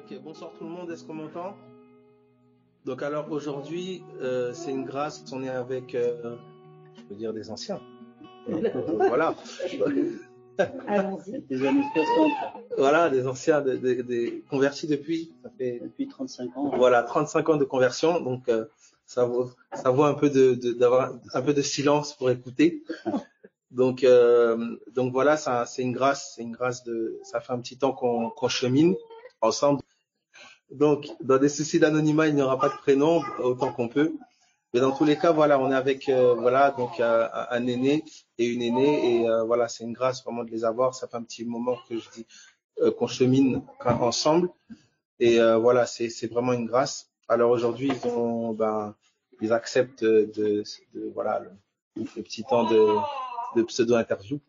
Ok, bonsoir tout le monde, est-ce qu'on m'entend? Donc alors aujourd'hui, c'est une grâce, on est avec, je veux dire, des anciens. Voilà. Allons-y. Des années 60. Voilà, des anciens, des convertis depuis, ça fait Depuis 35 ans. voilà, 35 ans de conversion, donc ça vaut un peu d'avoir un peu de silence pour écouter. Donc voilà, c'est une grâce ça fait un petit temps qu'on chemine ensemble. Donc, dans des soucis d'anonymat, il n'y aura pas de prénom autant qu'on peut. Mais dans tous les cas, voilà, on est avec donc un aîné et une aînée et voilà, c'est une grâce vraiment de les avoir. Ça fait un petit moment que je dis qu'on chemine ensemble et voilà, c'est vraiment une grâce. Alors aujourd'hui, ils acceptent voilà le petit temps de pseudo interview.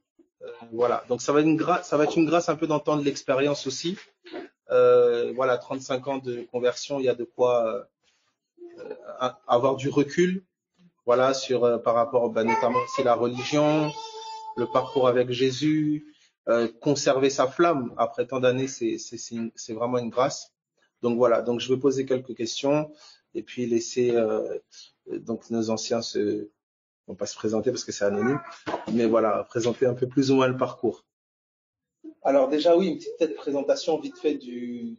Voilà, donc ça va être une grâce un peu d'entendre l'expérience aussi. Voilà, 35 ans de conversion, il y a de quoi avoir du recul, voilà, sur par rapport, notamment aussi la religion, le parcours avec Jésus, conserver sa flamme après tant d'années, c'est vraiment une grâce. Donc voilà, donc je vais poser quelques questions et puis laisser donc nos anciens vont pas se présenter parce que c'est anonyme, mais voilà, présenter un peu plus ou moins le parcours. Alors déjà oui, une petite présentation vite fait du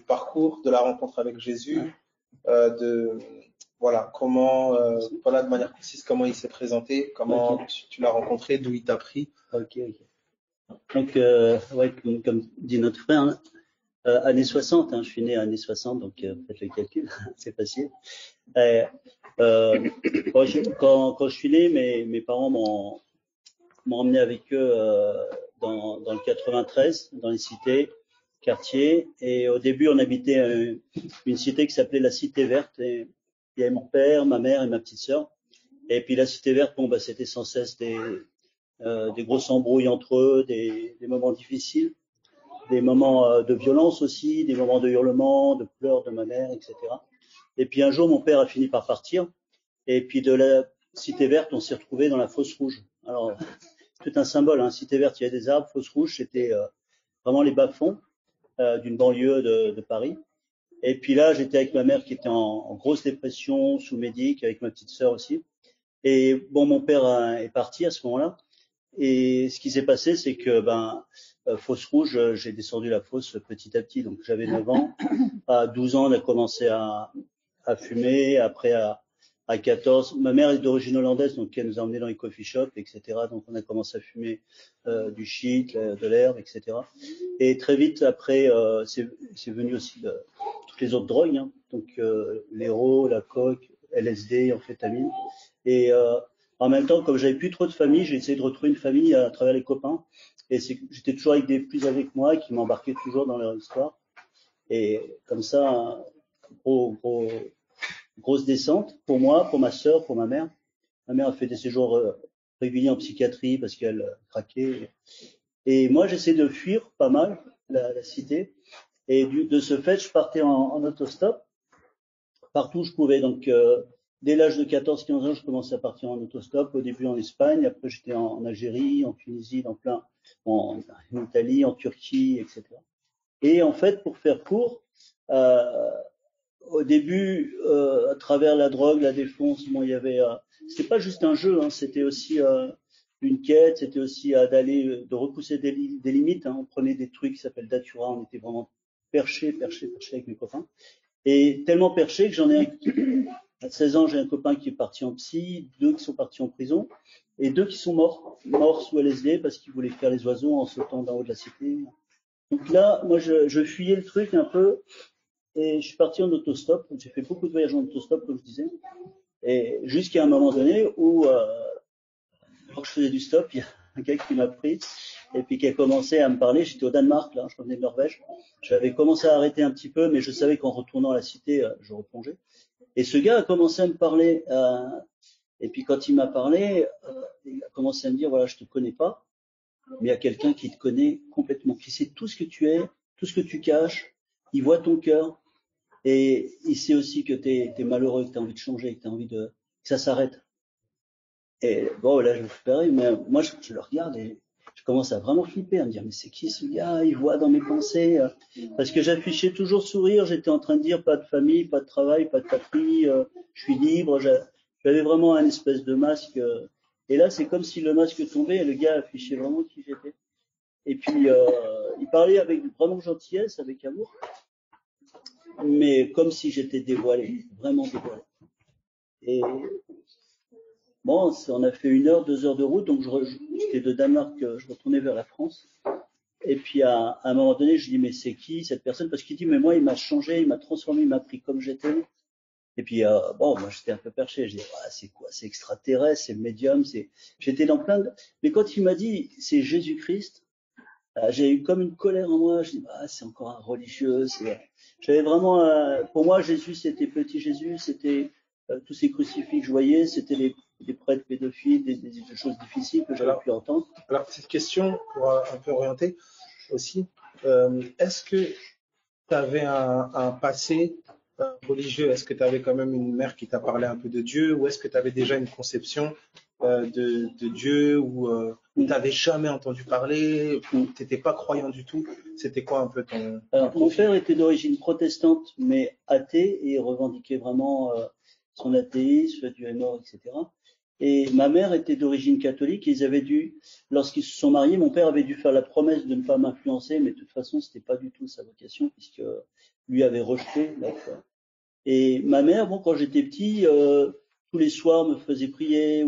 parcours, de la rencontre avec Jésus, voilà comment, voilà de manière précise comment il s'est présenté, comment tu l'as rencontré, d'où il t'a pris. Ok. Donc ouais, comme dit notre frère, hein, années 60, hein, je suis né à années 60, donc faites le calcul, c'est facile. Quand je suis né, mes parents m'ont emmené avec eux dans le 93, dans les cités, quartiers. Et au début, on habitait une cité qui s'appelait la Cité Verte. Et il y avait mon père, ma mère et ma petite sœur. Et puis la Cité Verte, c'était sans cesse des grosses embrouilles entre eux, des moments difficiles, des moments de violence aussi, des moments de hurlements, de pleurs de ma mère, etc. Et puis un jour, mon père a fini par partir. Et puis de la Cité Verte, on s'est retrouvé dans la Fosse Rouge. Alors, tout un symbole, hein. Cité Verte, il y a des arbres. Fosse Rouge, c'était vraiment les bas-fonds d'une banlieue de Paris. Et puis là, j'étais avec ma mère qui était en grosse dépression, sous médic, avec ma petite sœur aussi. Et bon, mon père est parti à ce moment-là. Et ce qui s'est passé, c'est que Fosse Rouge, j'ai descendu la fosse petit à petit. Donc j'avais 9 ans. À 12 ans, on a commencé à fumer. Après, à 14, ma mère est d'origine hollandaise, donc elle nous a emmenés dans les coffee shops, etc. Donc on a commencé à fumer du shit, de l'herbe, etc. Et très vite après, c'est venu aussi toutes les autres drogues, hein. Donc l'héro, la coke, LSD, amphétamine. Et en même temps, comme j'avais plus trop de famille, j'ai essayé de retrouver une famille à travers les copains. Et j'étais toujours avec des plus âgés que moi qui m'embarquaient toujours dans leur histoire. Et comme ça, grosse descente pour moi, pour ma sœur, pour ma mère. Ma mère a fait des séjours réguliers en psychiatrie parce qu'elle craquait. Et moi, j'essayais de fuir pas mal la cité. Et de ce fait, je partais en autostop partout où je pouvais. Donc, dès l'âge de 14-15 ans, je commençais à partir en autostop. Au début en Espagne, après j'étais en Algérie, en Tunisie, en Italie, en Turquie, etc. Et en fait, pour faire court, au début, à travers la drogue, la défonce, il y avait, c'était pas juste un jeu, hein, c'était aussi une quête, c'était aussi de repousser des limites. Hein. On prenait des trucs qui s'appellent datura, on était vraiment perché avec mes copains. Et tellement perché que j'en ai à 16 ans, j'ai un copain qui est parti en psy, 2 qui sont partis en prison, et 2 qui sont morts sous LSD parce qu'ils voulaient faire les oiseaux en sautant d'en haut de la cité. Donc là, moi, je fuyais le truc un peu. Et je suis parti en autostop. J'ai fait beaucoup de voyages en autostop, comme je disais. Et jusqu'à un moment donné où, alors que je faisais du stop, il y a un gars qui m'a pris et puis qui a commencé à me parler. J'étais au Danemark, là, je revenais de Norvège. J'avais commencé à arrêter un petit peu, mais je savais qu'en retournant à la cité, je replongeais. Et ce gars a commencé à me parler. Et puis quand il m'a parlé, il a commencé à me dire, voilà, je te connais pas, mais il y a quelqu'un qui te connaît complètement, qui sait tout ce que tu es, tout ce que tu caches. Il voit ton cœur. Et il sait aussi que t'es malheureux, que t'as envie de changer, que t'as envie que ça s'arrête. Et bon, là, je me fais pareil, mais moi, je le regarde et commence à vraiment flipper, à me dire, mais c'est qui ce gars? Il voit dans mes pensées. Parce que j'affichais toujours sourire, j'étais en train de dire pas de famille, pas de travail, pas de patrie, je suis libre. J'avais vraiment un espèce de masque. Et là, c'est comme si le masque tombait et le gars affichait vraiment qui j'étais. Et puis, il parlait avec vraiment gentillesse, avec amour, mais comme si j'étais dévoilé, vraiment dévoilé. Et bon, on a fait 1 heure, 2 heures de route, donc j'étais de Danemark, je retournais vers la France. Et puis à un moment donné, je dis mais c'est qui cette personne? Parce qu'il dit mais moi il m'a changé, il m'a transformé, il m'a pris comme j'étais. Et puis bon, moi j'étais un peu perché, je dis ah, c'est quoi? C'est extraterrestre, c'est médium, j'étais dans plein de. Mais quand il m'a dit c'est Jésus-Christ, j'ai eu comme une colère en moi. Je dis ah c'est encore un religieux. J'avais vraiment pour moi Jésus c'était petit Jésus, c'était tous ces crucifix que je voyais, c'était des prêtres pédophiles, des choses difficiles que j'avais pu entendre. Alors petite question pour un peu orienter aussi. Est-ce que tu avais un passé religieux? Est-ce que tu avais quand même une mère qui t'a parlé un peu de Dieu, ou est-ce que tu avais déjà une conception de Dieu, ou tu n'avais jamais entendu parler, ou tu n'étais pas croyant du tout? C'était quoi un peu ton Alors, mon père était d'origine protestante, mais athée, et revendiquait vraiment son athéisme, Dieu est mort, etc. Et ma mère était d'origine catholique, et ils avaient dû, lorsqu'ils se sont mariés, mon père avait dû faire la promesse de ne pas m'influencer, mais de toute façon, c'était pas du tout sa vocation, puisque lui avait rejeté la foi. Et ma mère, bon, quand j'étais petit, tous les soirs me faisait prier,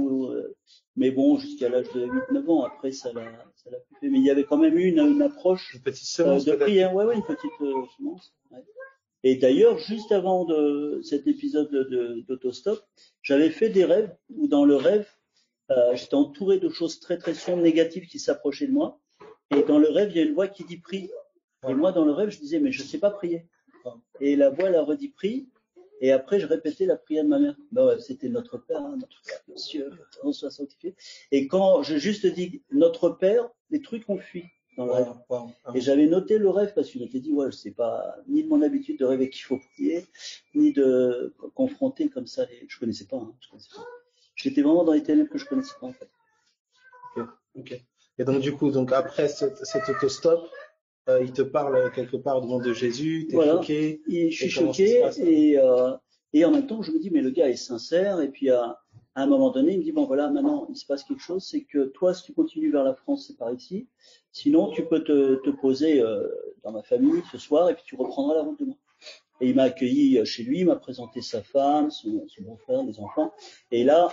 mais bon, jusqu'à l'âge de 8-9 ans, après, ça l'a coupé. Mais il y avait quand même eu une approche une petite semence de prière, ouais, une petite semence. Ouais. Et d'ailleurs, juste avant cet épisode d'autostop, j'avais fait des rêves où dans le rêve, j'étais entouré de choses très très sombres, négatives qui s'approchaient de moi. Et dans le rêve, il y a une voix qui dit prie. Et moi, dans le rêve, je disais mais je sais pas prier. Et la voix, elle a redit prie. Et après, je répétais la prière de ma mère. Ben, c'était notre Père, bien sûr, on soit sanctifié. Et quand je juste dis notre Père, les trucs ont fui dans le rêve. Et j'avais noté le rêve parce qu'il m'était dit, ouais, je sais pas, ni de mon habitude de rêver qu'il faut prier, ni de confronter comme ça je connaissais pas, J'étais vraiment dans les ténèbres que je connaissais pas, en fait. Ok. Et donc, du coup, après cet autostop, il te parle quelque part de Jésus, t'es choqué. Je suis choqué et en même temps je me dis mais le gars est sincère, et puis à un moment donné il me dit bon voilà, maintenant il se passe quelque chose, c'est que toi si tu continues vers la France c'est par ici, sinon tu peux te poser dans ma famille ce soir et puis tu reprendras la route de moi. Et il m'a accueilli chez lui, il m'a présenté sa femme, son beau-frère, les enfants, et là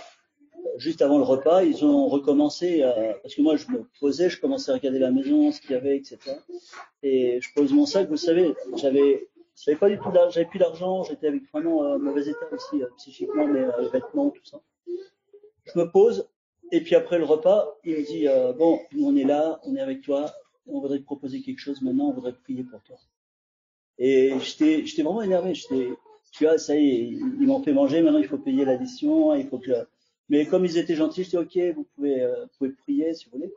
juste avant le repas, ils ont recommencé, parce que moi je me posais, je commençais à regarder la maison, ce qu'il y avait, etc. Et je pose mon sac, vous savez, j'avais pas du tout d'argent, j'avais plus d'argent, j'étais avec vraiment mauvais état aussi, psychiquement, mais les vêtements, tout ça. Je me pose, et puis après le repas, il me dit, bon, nous on est là, on est avec toi, on voudrait te proposer quelque chose maintenant, on voudrait prier pour toi. Et j'étais vraiment énervé, tu vois, ça y est, ils m'ont fait manger, maintenant il faut payer l'addition, il faut que mais comme ils étaient gentils, je dis ok, vous pouvez prier si vous voulez.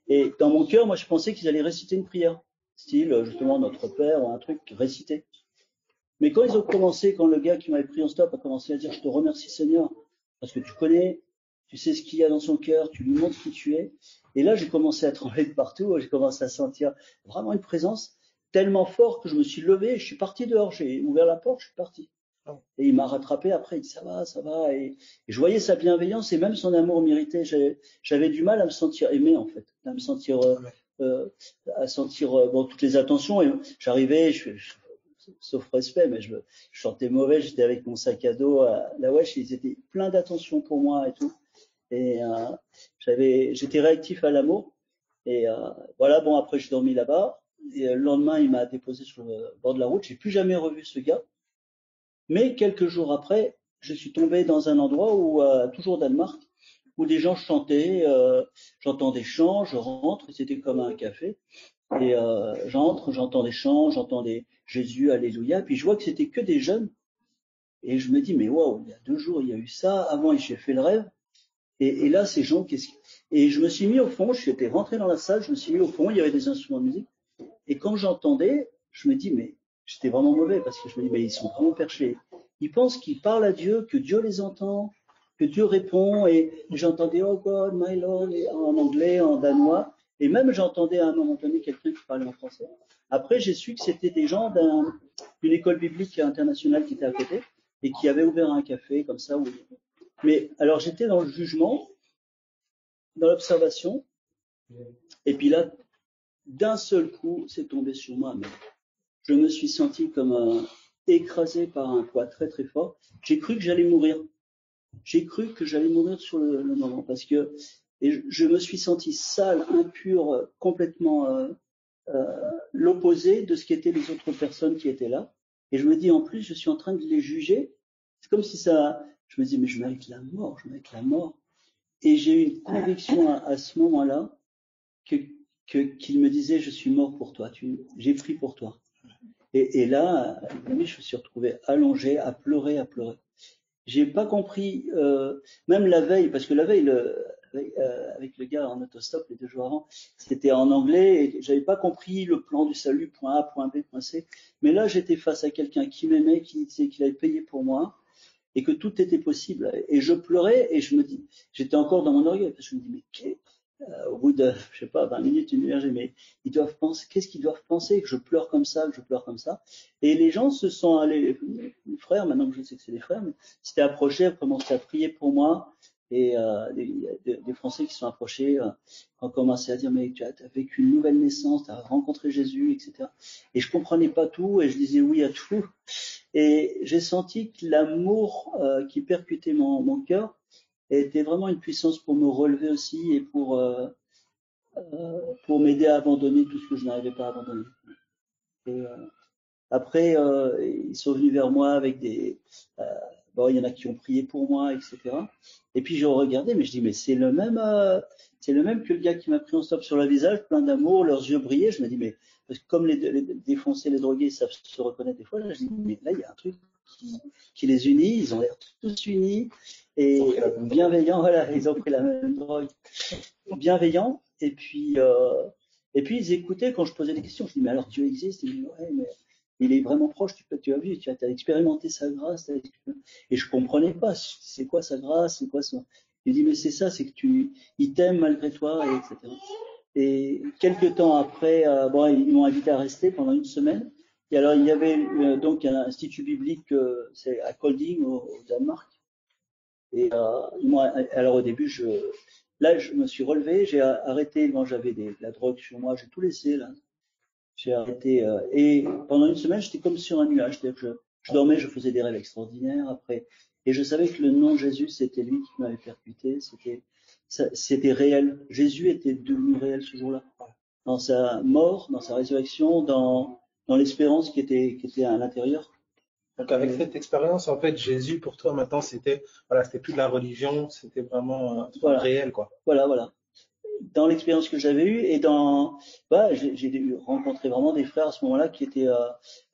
Et dans mon cœur, moi je pensais qu'ils allaient réciter une prière, style justement Notre Père ou un truc récité. Mais quand ils ont commencé, quand le gars qui m'avait pris en stop a commencé à dire je te remercie Seigneur, parce que tu connais, tu sais ce qu'il y a dans son cœur, tu lui montres qui tu es. Et là j'ai commencé à trembler de partout, j'ai commencé à sentir vraiment une présence tellement forte que je me suis levé, je suis parti dehors, j'ai ouvert la porte, je suis parti. Et il m'a rattrapé après, il dit ça va. Et je voyais sa bienveillance et même son amour m'irritait. J'avais du mal à me sentir aimé en fait, à me sentir, bon, toutes les attentions. Et j'arrivais, sauf respect, mais je chantais mauvais, j'étais avec mon sac à dos à la wesh, ils étaient plein d'attention pour moi et tout. Et j'étais réactif à l'amour. Et voilà, bon après j'ai dormi là-bas. Et le lendemain, il m'a déposé sur le bord de la route. J'ai plus jamais revu ce gars. Mais quelques jours après, je suis tombé dans un endroit où, toujours au Danemark, où des gens chantaient, j'entends des chants, je rentre, c'était comme un café, et j'entre, j'entends des chants, j'entends des Jésus, Alléluia, puis je vois que c'était que des jeunes, et je me dis, mais waouh, il y a 2 jours, il y a eu ça, avant j'ai fait le rêve, et là, ces gens, et je me suis mis au fond, j'étais rentré dans la salle, je me suis mis au fond, il y avait des instruments de musique, et quand j'entendais, je me dis, mais j'étais vraiment mauvais parce que je me dis, mais ils sont vraiment perchés. Ils pensent qu'ils parlent à Dieu, que Dieu les entend, que Dieu répond. Et j'entendais, oh God, my Lord, en anglais, en danois. Et même j'entendais à un moment donné quelqu'un qui parlait en français. Après, j'ai su que c'était des gens d'une école biblique internationale qui était à côté et qui avait ouvert un café comme ça. Mais alors j'étais dans le jugement, dans l'observation, et puis là, d'un seul coup, c'est tombé sur moi. Mais je me suis senti comme écrasé par un poids très très fort. J'ai cru que j'allais mourir. J'ai cru que j'allais mourir sur le moment parce que je me suis senti sale, impur, complètement l'opposé de ce qu'étaient les autres personnes qui étaient là. Et je me dis, en plus, je suis en train de les juger. C'est comme si ça, je me dis, mais je mérite la mort, je mérite la mort. Et j'ai eu une conviction à ce moment-là qu'il me disait, je suis mort pour toi, j'ai pris pour toi. Et là, je me suis retrouvé allongé, à pleurer. J'ai pas compris, même la veille, parce que la veille, avec le gars en autostop les 2 jours avant, c'était en anglais et j'avais pas compris le plan du salut, point A, point B, point C. Mais là, j'étais face à quelqu'un qui m'aimait, qui disait qu'il avait payé pour moi et que tout était possible. Et je pleurais et je me dis, j'étais encore dans mon orgueil parce que je me dis, mais au bout de, je sais pas, 20 minutes, une heure, mais ils doivent penser, qu'est-ce qu'ils doivent penser que je pleure comme ça, Et les gens se sont allés, les frères, maintenant que je sais que c'est des frères, mais s'étaient approchés, commencé à prier pour moi. Et des Français qui sont approchés ont commencé à dire, mais tu as vécu une nouvelle naissance, tu as rencontré Jésus, etc. Et je comprenais pas tout et je disais oui à tout. Et j'ai senti que l'amour qui percutait mon cœur était vraiment une puissance pour me relever aussi et pour m'aider à abandonner tout ce que je n'arrivais pas à abandonner. Et après, ils sont venus vers moi avec bon, il y en a qui ont prié pour moi, etc. Et puis je regardais, mais je dis, mais c'est le même que le gars qui m'a pris en stop sur le visage, plein d'amour, leurs yeux brillaient. Je me dis, mais parce que comme les défoncés, les drogués savent se reconnaître des fois, là, je dis, mais là, il y a un truc qui les unit, ils ont l'air tous unis et bienveillants, voilà, ils ont pris la même drogue, bienveillants. Et puis ils écoutaient quand je posais des questions. Je dis, mais alors Dieu existe? Ils disent, ouais, mais il est vraiment proche, tu as vu, tu as expérimenté sa grâce. Et je comprenais pas, c'est quoi sa grâce, c'est quoi son... Il dit, mais c'est ça, c'est que il t'aime malgré toi, etc. Et quelques temps après, bon, ils m'ont invité à rester pendant 1 semaine. Et alors, il y avait donc un institut biblique, c'est à Kolding, au Danemark. Et alors au début, je me suis relevé, j'ai arrêté, quand j'avais de la drogue sur moi, j'ai tout laissé là. J'ai arrêté et pendant 1 semaine, j'étais comme sur un nuage, c'est-à-dire que je dormais, je faisais des rêves extraordinaires après, et je savais que le nom de Jésus, c'était lui qui m'avait percuté, c'était réel. Jésus était devenu réel ce jour-là, dans sa mort, dans sa résurrection, dans l'espérance qui était à l'intérieur. Donc avec cette expérience, en fait, Jésus pour toi maintenant, c'était plus de la religion, c'était vraiment réel, quoi. Voilà. Dans l'expérience que j'avais eue et j'ai rencontré vraiment des frères à ce moment-là qui étaient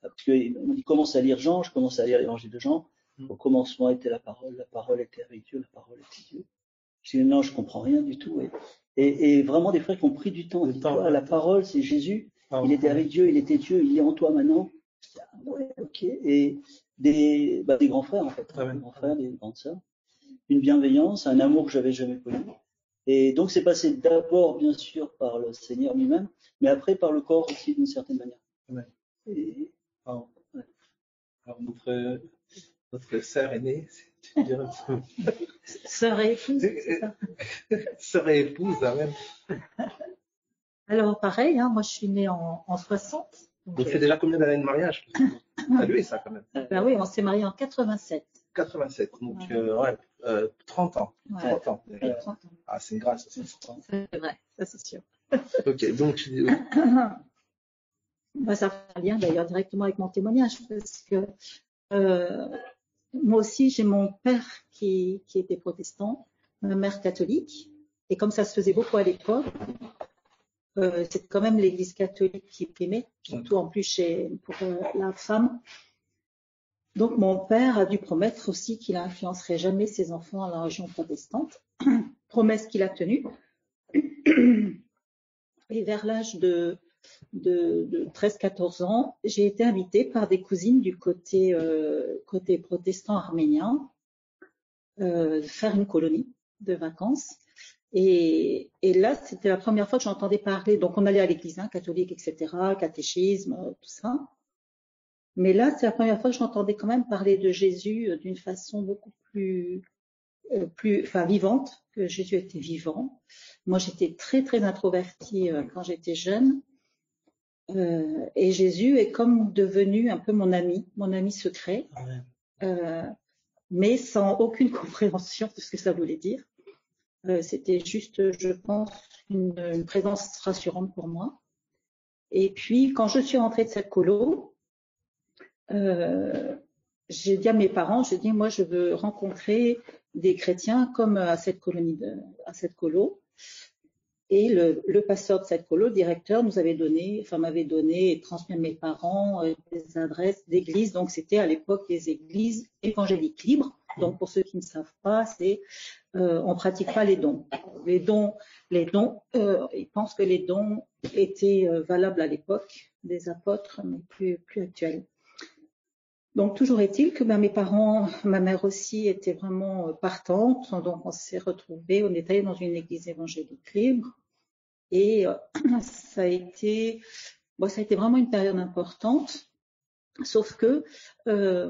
parce qu'ils commencent à lire Jean, je commence à lire l'évangile de Jean. Au commencement était la parole était avec Dieu, la parole était Dieu. Je dis non, je comprends rien du tout. Et vraiment des frères qui ont pris du temps. La parole, c'est Jésus. Il était avec Dieu, il était Dieu, il est en toi maintenant. Ouais, ok. Et des grands frères en fait, des grands frères, des grandes sœurs, une bienveillance, un amour que j'avais jamais connu. Et donc c'est passé d'abord bien sûr par le Seigneur lui-même, mais après par le corps aussi d'une certaine manière. Ouais. Alors notre sœur aînée, tu dirais un petit peu. Sœur et épouse, c'est ça? Sœur et épouse, là même. Alors pareil, moi je suis née en 60. Donc fait déjà combien d'années de mariage? Saluer ça quand même. Ben oui, on s'est mariés en 87. 87, donc 30 ans. Ouais. 30 ans. 30 ans. Ah, c'est une grâce aussi. C'est vrai, ça c'est sûr. Ok, donc tu dis... Ça fait un lien d'ailleurs directement avec mon témoignage parce que moi aussi j'ai mon père qui était protestant, ma mère catholique, et comme ça se faisait beaucoup à l'époque, c'est quand même l'Église catholique qui primait, surtout en plus pour la femme. Donc mon père a dû promettre aussi qu'il n'influencerait jamais ses enfants à la religion protestante, promesse qu'il a tenue. Et vers l'âge de 13-14 ans, j'ai été invitée par des cousines du côté protestant arménien faire une colonie de vacances. Et là, c'était la première fois que j'entendais parler. Donc, on allait à l'église, hein, catholique, etc., catéchisme, tout ça. Mais là, c'est la première fois que j'entendais quand même parler de Jésus d'une façon beaucoup plus vivante, que Jésus était vivant. Moi, j'étais très, très introvertie quand j'étais jeune. Et Jésus est comme devenu un peu mon ami secret, mais sans aucune compréhension de ce que ça voulait dire. C'était juste, je pense, une présence rassurante pour moi. Et puis, quand je suis rentrée de cette colo, j'ai dit à mes parents, j'ai dit, moi, je veux rencontrer des chrétiens comme à cette colo. Et le pasteur de cette colo, le directeur, m'avait donné et transmis à mes parents des adresses d'églises. Donc, c'était à l'époque des églises évangéliques libres. Donc, pour ceux qui ne savent pas, on pratique pas les dons. Les dons, ils pensent que les dons étaient valables à l'époque des apôtres, mais plus actuels. Donc, toujours est-il que mes parents, ma mère aussi, était vraiment partante. Donc, on s'est retrouvés, on est allé dans une église évangélique libre. Et ça a été vraiment une période importante. Sauf que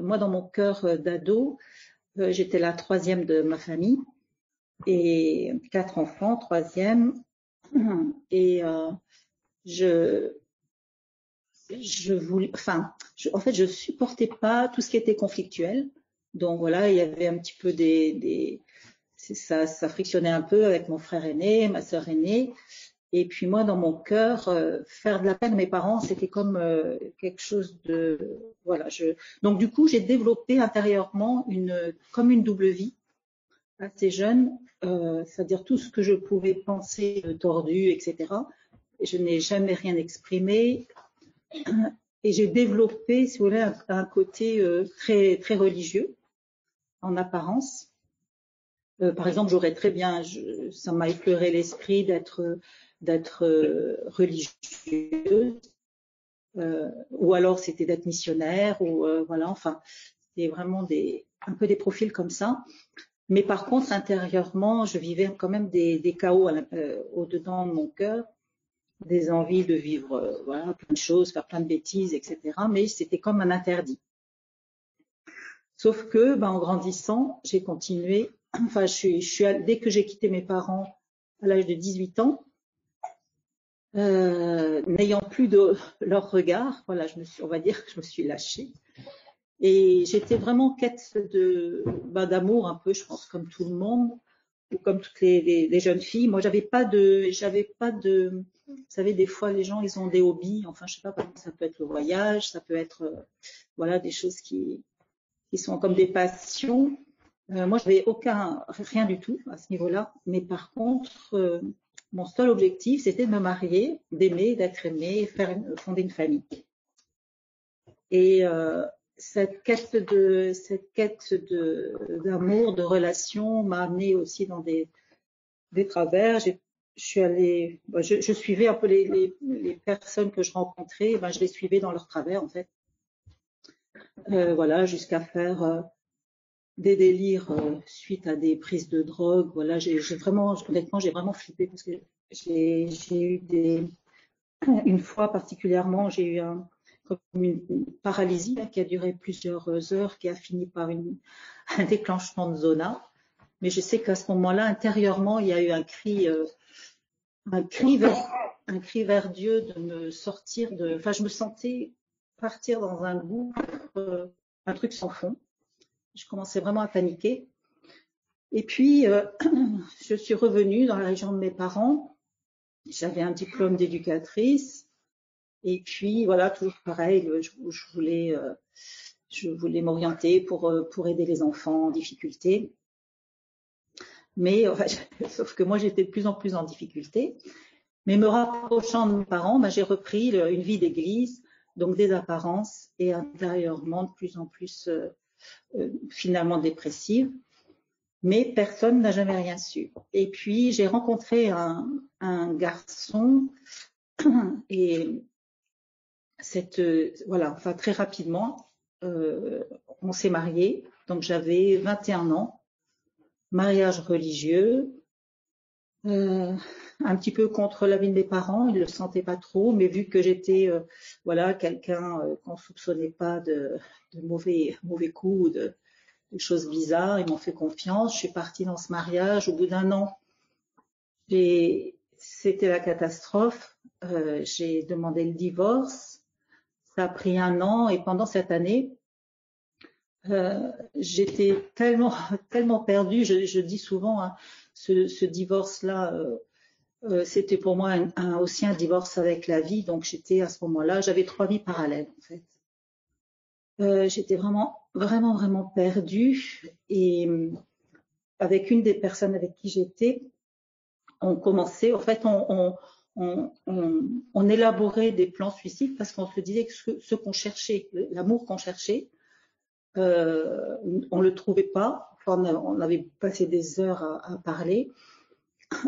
moi, dans mon cœur d'ado, j'étais la troisième de ma famille et 4 enfants, troisième. Et je supportais pas tout ce qui était conflictuel. Donc voilà, il y avait un petit peu ça frictionnait un peu avec mon frère aîné, ma sœur aînée. Et puis moi, dans mon cœur, faire de la peine à mes parents, c'était comme quelque chose de voilà. Donc du coup, j'ai développé intérieurement comme une double vie assez jeune, c'est-à-dire tout ce que je pouvais penser tordu, etc. Et je n'ai jamais rien exprimé. Et j'ai développé, si vous voulez, un côté très très religieux en apparence. Par exemple, j'aurais très bien, ça m'a effleuré l'esprit d'être religieuse, ou alors c'était d'être missionnaire, ou voilà, enfin, c'était vraiment un peu des profils comme ça. Mais par contre, intérieurement, je vivais quand même des chaos au-dedans de mon cœur, des envies de vivre voilà, plein de choses, faire plein de bêtises, etc. Mais c'était comme un interdit. Sauf que, en grandissant, j'ai continué. Enfin, dès que j'ai quitté mes parents à l'âge de 18 ans, n'ayant plus de leur regard, voilà, on va dire que je me suis lâchée. Et j'étais vraiment en quête d'amour un peu, je pense, comme tout le monde, ou comme toutes les jeunes filles. Moi, j'avais pas de, vous savez, des fois, les gens, ils ont des hobbies. Enfin, je sais pas, ça peut être le voyage, ça peut être, voilà, des choses qui sont comme des passions. Moi, je n'avais rien du tout à ce niveau-là. Mais par contre, mon seul objectif, c'était de me marier, d'aimer, d'être aimée, fonder une famille. Et cette quête d'amour, de relation m'a amenée aussi dans des travers. Je suivais un peu les personnes que je rencontrais, je les suivais dans leurs travers en fait. Voilà, jusqu'à faire des délires suite à des prises de drogue. Voilà, honnêtement, j'ai vraiment flippé parce que j'ai eu une fois particulièrement, j'ai eu comme une paralysie qui a duré plusieurs heures, qui a fini par un déclenchement de zona. Mais je sais qu'à ce moment-là, intérieurement, il y a eu un cri vers Dieu de me sortir enfin, je me sentais partir dans un gouffre, un truc sans fond. Je commençais vraiment à paniquer. Et puis, je suis revenue dans la région de mes parents. J'avais un diplôme d'éducatrice. Et puis, voilà, toujours pareil, je voulais m'orienter pour aider les enfants en difficulté. Mais, sauf que moi, j'étais de plus en plus en difficulté. Mais me rapprochant de mes parents, j'ai repris une vie d'église, donc des apparences, et intérieurement de plus en plus finalement dépressive. Mais personne n'a jamais rien su. Et puis, j'ai rencontré un garçon et voilà, enfin très rapidement, on s'est mariés. Donc j'avais 21 ans, mariage religieux, un petit peu contre l'avis de mes parents, ils le sentaient pas trop, mais vu que j'étais voilà quelqu'un qu'on soupçonnait pas de mauvais coups ou de choses bizarres, ils m'ont fait confiance. Je suis partie dans ce mariage. Au bout d'un an, c'était la catastrophe. J'ai demandé le divorce. Ça a pris un an et pendant cette année, j'étais tellement perdue. Je dis souvent, hein, ce divorce-là, c'était pour moi aussi un divorce avec la vie. Donc j'étais à ce moment-là, j'avais 3 vies parallèles en fait. J'étais vraiment perdue et avec une des personnes avec qui j'étais, on commençait, en fait, on élaborait des plans suicides parce qu'on se disait que ce qu'on cherchait, l'amour qu'on cherchait, on le trouvait pas. Enfin, on avait passé des heures à parler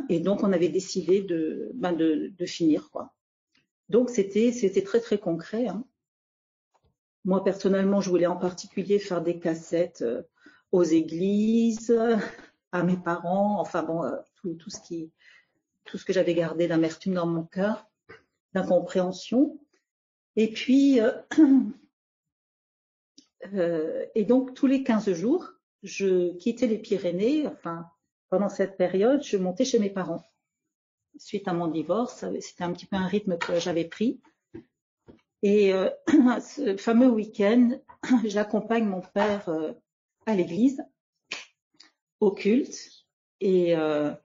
et donc on avait décidé de finir, quoi. Donc c'était très concret, hein. Moi personnellement, je voulais en particulier faire des cassettes aux églises, à mes parents, enfin bon, tout ce que j'avais gardé d'amertume dans mon cœur, d'incompréhension. Et puis, et donc tous les 15 jours, je quittais les Pyrénées. Enfin, pendant cette période, je montais chez mes parents. Suite à mon divorce, c'était un petit peu un rythme que j'avais pris. Et ce fameux week-end, j'accompagne mon père à l'église, au culte. Et à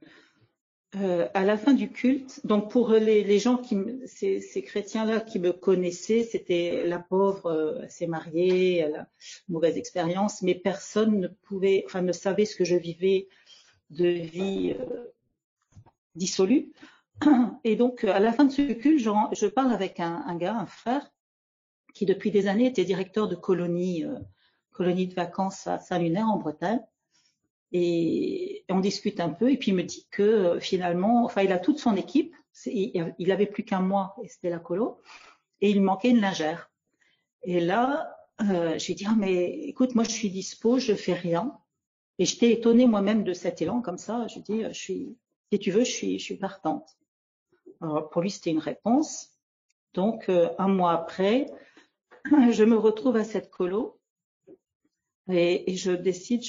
la fin du culte, donc pour les gens ces chrétiens-là qui me connaissaient, c'était la pauvre, elle s'est mariée, elle a une mauvaise expérience, mais personne ne savait ce que je vivais de vie dissolue. Et donc à la fin de ce culte, je parle avec un gars, un frère, qui depuis des années était directeur de colonie de vacances à Saint-Lunaire en Bretagne. Et on discute un peu et puis il me dit que finalement, enfin il a toute son équipe, il avait plus qu'un mois et c'était la colo, et il manquait une lingère. Et là, j'ai dit ah mais écoute, moi je suis dispo, je fais rien. Et j'étais étonnée moi-même de cet élan comme ça. Je dis si tu veux, je suis partante. Alors pour lui c'était une réponse. Donc un mois après, je me retrouve à cette colo. Et je décide,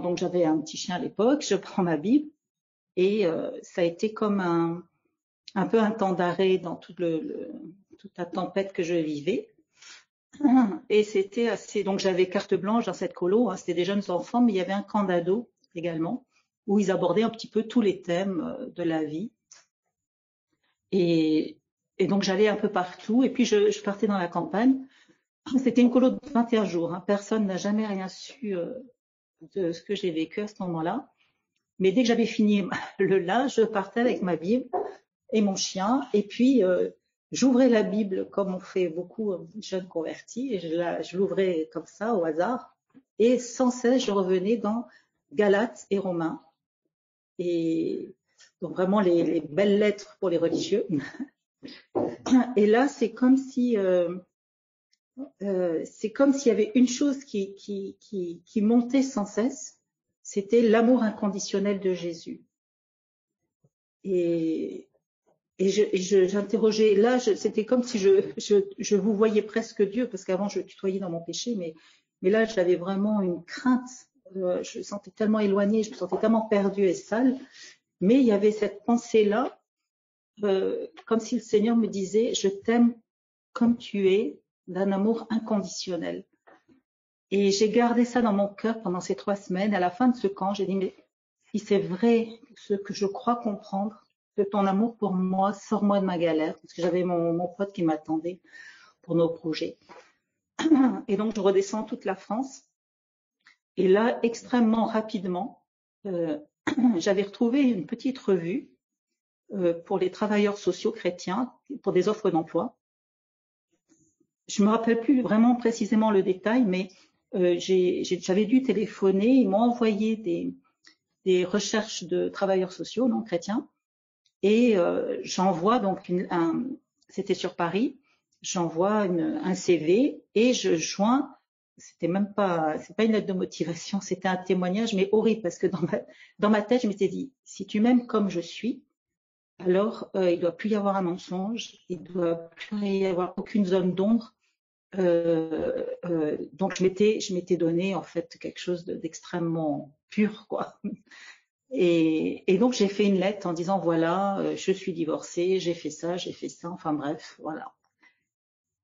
donc j'avais un petit chien à l'époque, je prends ma Bible et ça a été comme un peu un temps d'arrêt dans toute la tempête que je vivais. Et c'était donc j'avais carte blanche dans cette colo, hein, c'était des jeunes enfants, mais il y avait un camp d'ados également où ils abordaient un petit peu tous les thèmes de la vie. Et donc j'allais un peu partout et puis je partais dans la campagne. C'était une colo de 21 jours, hein. Personne n'a jamais rien su de ce que j'ai vécu à ce moment-là. Mais dès que j'avais fini le linge, je partais avec ma Bible et mon chien. Et puis, j'ouvrais la Bible comme on fait beaucoup de jeunes convertis. Et je l'ouvrais comme ça, au hasard. Et sans cesse, je revenais dans Galates et Romains. Et donc vraiment les belles lettres pour les religieux. Et là, c'est comme si... c'est comme s'il y avait une chose qui montait sans cesse, c'était l'amour inconditionnel de Jésus. Et j'interrogeais, là, c'était comme si je vous voyais presque Dieu, parce qu'avant je tutoyais dans mon péché, mais là j'avais vraiment une crainte, je me sentais tellement éloignée, je me sentais tellement perdue et sale, mais il y avait cette pensée-là, comme si le Seigneur me disait, je t'aime comme tu es, d'un amour inconditionnel. Et j'ai gardé ça dans mon cœur pendant ces 3 semaines. À la fin de ce camp, j'ai dit, mais si c'est vrai ce que je crois comprendre, que ton amour pour moi, sors-moi de ma galère, parce que j'avais mon pote qui m'attendait pour nos projets. Et donc, je redescends toute la France. Et là, extrêmement rapidement, j'avais retrouvé une petite revue pour les travailleurs sociaux chrétiens, pour des offres d'emploi. Je me rappelle plus vraiment précisément le détail, mais j'avais dû téléphoner. Ils m'ont envoyé des recherches de travailleurs sociaux non chrétiens, et j'envoie donc c'était sur Paris. J'envoie un CV et je joins. C'est pas une lettre de motivation, c'était un témoignage, mais horrible parce que dans ma tête, je m'étais dit, si tu m'aimes comme je suis, alors il doit plus y avoir un mensonge, il doit plus y avoir aucune zone d'ombre. Donc je m'étais donné en fait quelque chose d'extrêmement pur, quoi. Et donc j'ai fait une lettre en disant voilà, je suis divorcée, j'ai fait ça, enfin bref, voilà.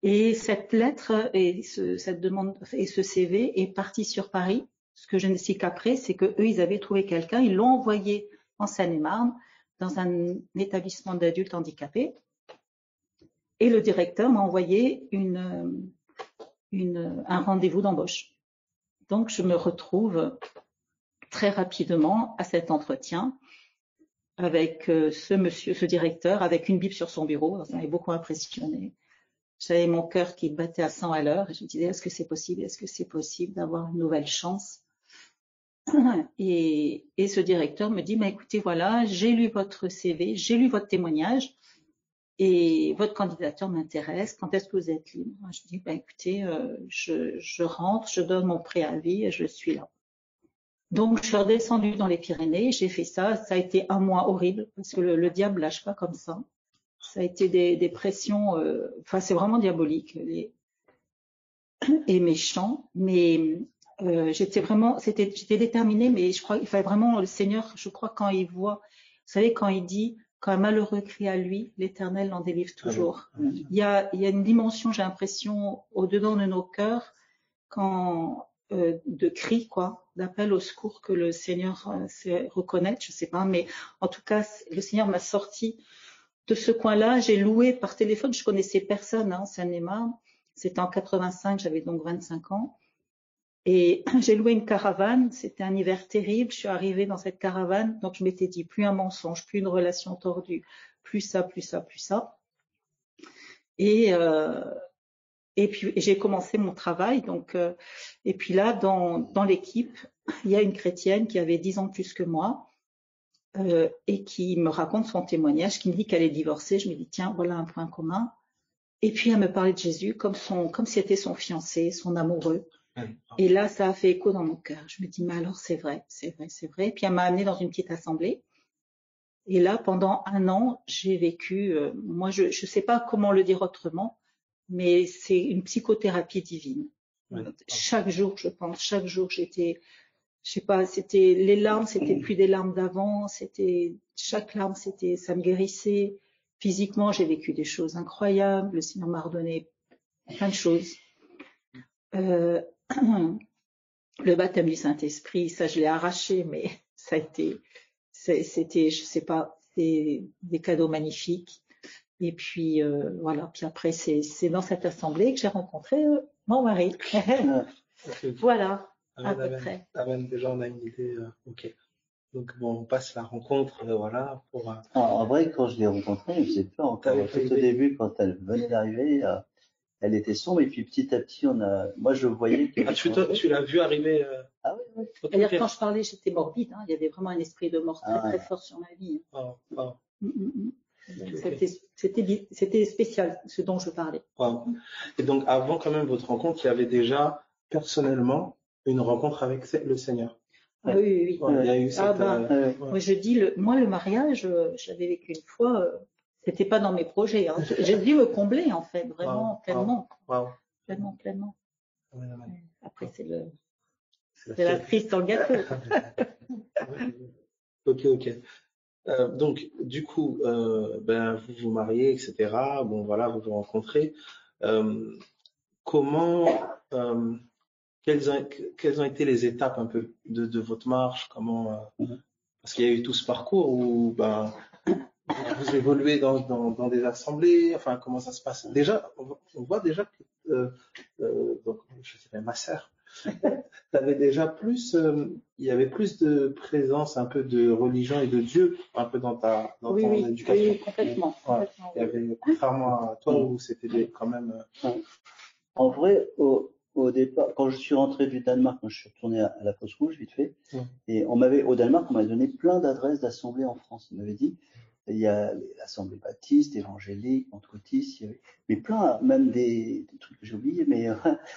Et cette lettre et cette demande et ce CV est parti sur Paris. Ce que je ne sais qu'après, c'est que eux, ils avaient trouvé quelqu'un, ils l'ont envoyé en Seine-et-Marne dans un établissement d'adultes handicapés. Et le directeur m'a envoyé un rendez-vous d'embauche. Donc je me retrouve très rapidement à cet entretien avec ce directeur, avec une Bible sur son bureau. Ça m'avait beaucoup impressionné. J'avais mon cœur qui battait à 100 à l'heure et je me disais, est-ce que c'est possible? Est-ce que c'est possible d'avoir une nouvelle chance? Et ce directeur me dit, bah, écoutez, voilà, j'ai lu votre CV, j'ai lu votre témoignage et votre candidature m'intéresse. Quand est-ce que vous êtes libre? Je dis, bah, écoutez, je rentre, je donne mon préavis et je suis là. Donc, je suis redescendue dans les Pyrénées, j'ai fait ça. Ça a été un mois horrible parce que le diable lâche pas comme ça. Ça a été des pressions, enfin c'est vraiment diabolique et méchant, mais j'étais déterminée, mais je crois qu'il fallait vraiment le Seigneur, je crois quand il voit, vous savez quand il dit quand un malheureux crie à lui, l'Éternel l'en délivre toujours. Il y a une dimension, j'ai l'impression, au-dedans de nos cœurs, quand de cris quoi, d'appel au secours que le Seigneur sait reconnaître, je sais pas, mais en tout cas le Seigneur m'a sorti de ce coin-là. J'ai loué par téléphone, je connaissais personne en Seine-et-Marne. C'était en 85, j'avais donc 25 ans. Et j'ai loué une caravane, c'était un hiver terrible. Je suis arrivée dans cette caravane, donc je m'étais dit plus un mensonge, plus une relation tordue, plus ça, plus ça, plus ça. Et puis j'ai commencé mon travail. Donc, et puis là, dans l'équipe, il y a une chrétienne qui avait 10 ans de plus que moi. Et qui me raconte son témoignage, qui me dit qu'elle est divorcée. Je me dis, tiens, voilà un point commun. Et puis, elle me parlait de Jésus comme si c'était son fiancé, son amoureux. Et là, ça a fait écho dans mon cœur. Je me dis, mais alors, c'est vrai, c'est vrai, c'est vrai. Et puis, elle m'a amenée dans une petite assemblée. Et là, pendant un an, j'ai vécu, moi, je sais pas comment le dire autrement, mais c'est une psychothérapie divine. Chaque jour, je pense, chaque jour, j'étais, je sais pas, c'était les larmes, c'était plus des larmes d'avant, c'était chaque larme, ça me guérissait. Physiquement, j'ai vécu des choses incroyables. Le Seigneur m'a redonné plein de choses. Le baptême du Saint-Esprit, ça je l'ai arraché, mais ça a été, c'était, je sais pas, c'est des cadeaux magnifiques. Et puis voilà. Puis après, c'est dans cette assemblée que j'ai rencontré mon mari. Voilà. Amen. Déjà, on a une idée. Ok. Donc bon, on passe la rencontre, voilà. En vrai, quand je l'ai rencontrée, elle faisait peur encore. Tout au début, quand elle venait d'arriver, elle était sombre. Et puis petit à petit, moi, je voyais que. Tu l'as vu arriver. Ah oui. D'ailleurs, quand je parlais, j'étais morbide. Il y avait vraiment un esprit de mort très fort sur ma vie. C'était spécial, ce dont je parlais. Et donc, avant quand même votre rencontre, il y avait déjà personnellement une rencontre avec le Seigneur. Ah oui. Il y a eu cette, moi, je dis, moi, le mariage, je l'avais vécu une fois, c'était pas dans mes projets. Hein. J'ai dû me combler, en fait, vraiment, pleinement. Pleinement. Après, c'est la cerise sur le gâteau. Ok. Donc, du coup, vous vous mariez, etc. Bon, voilà, vous vous rencontrez. Quelles ont été les étapes un peu de votre marche? Parce qu'il y a eu tout ce parcours où vous évoluez dans des assemblées. Enfin, comment ça se passe? Déjà, on voit déjà que donc, je dirais ma sœur. T'avais déjà il y avait plus de présence, un peu de religion et de Dieu, un peu dans ton éducation. Oui, complètement. Il y avait, contrairement à toi, où c'était quand même. En vrai, au départ, quand je suis rentré du Danemark, quand je suis retourné à la Fosse Rouge, vite fait, et au Danemark, on m'avait donné plein d'adresses d'assemblées en France. On m'avait dit, il y a l'assemblée baptiste, évangélique, pentecôtiste, mais plein, même des trucs que j'ai oubliés, mais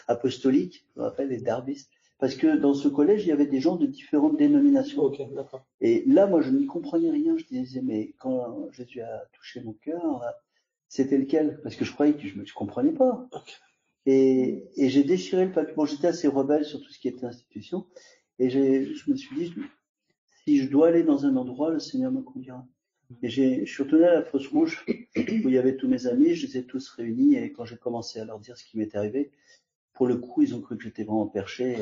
apostoliques, je me rappelle, les darbistes. parce que dans ce collège, il y avait des gens de différentes dénominations. Ok, d'accord. Et là, moi, je n'y comprenais rien. Je disais, mais quand Jésus a touché mon cœur, c'était lequel? Parce que je croyais que je ne comprenais pas. Ok. Et j'ai déchiré le papier. Bon, j'étais assez rebelle sur tout ce qui était institution. Et je me suis dit, si je dois aller dans un endroit, le Seigneur me conduira. Et je suis retourné à la Fosse Rouge, où il y avait tous mes amis, je les ai tous réunis, et quand j'ai commencé à leur dire ce qui m'était arrivé, pour le coup, ils ont cru que j'étais vraiment perché.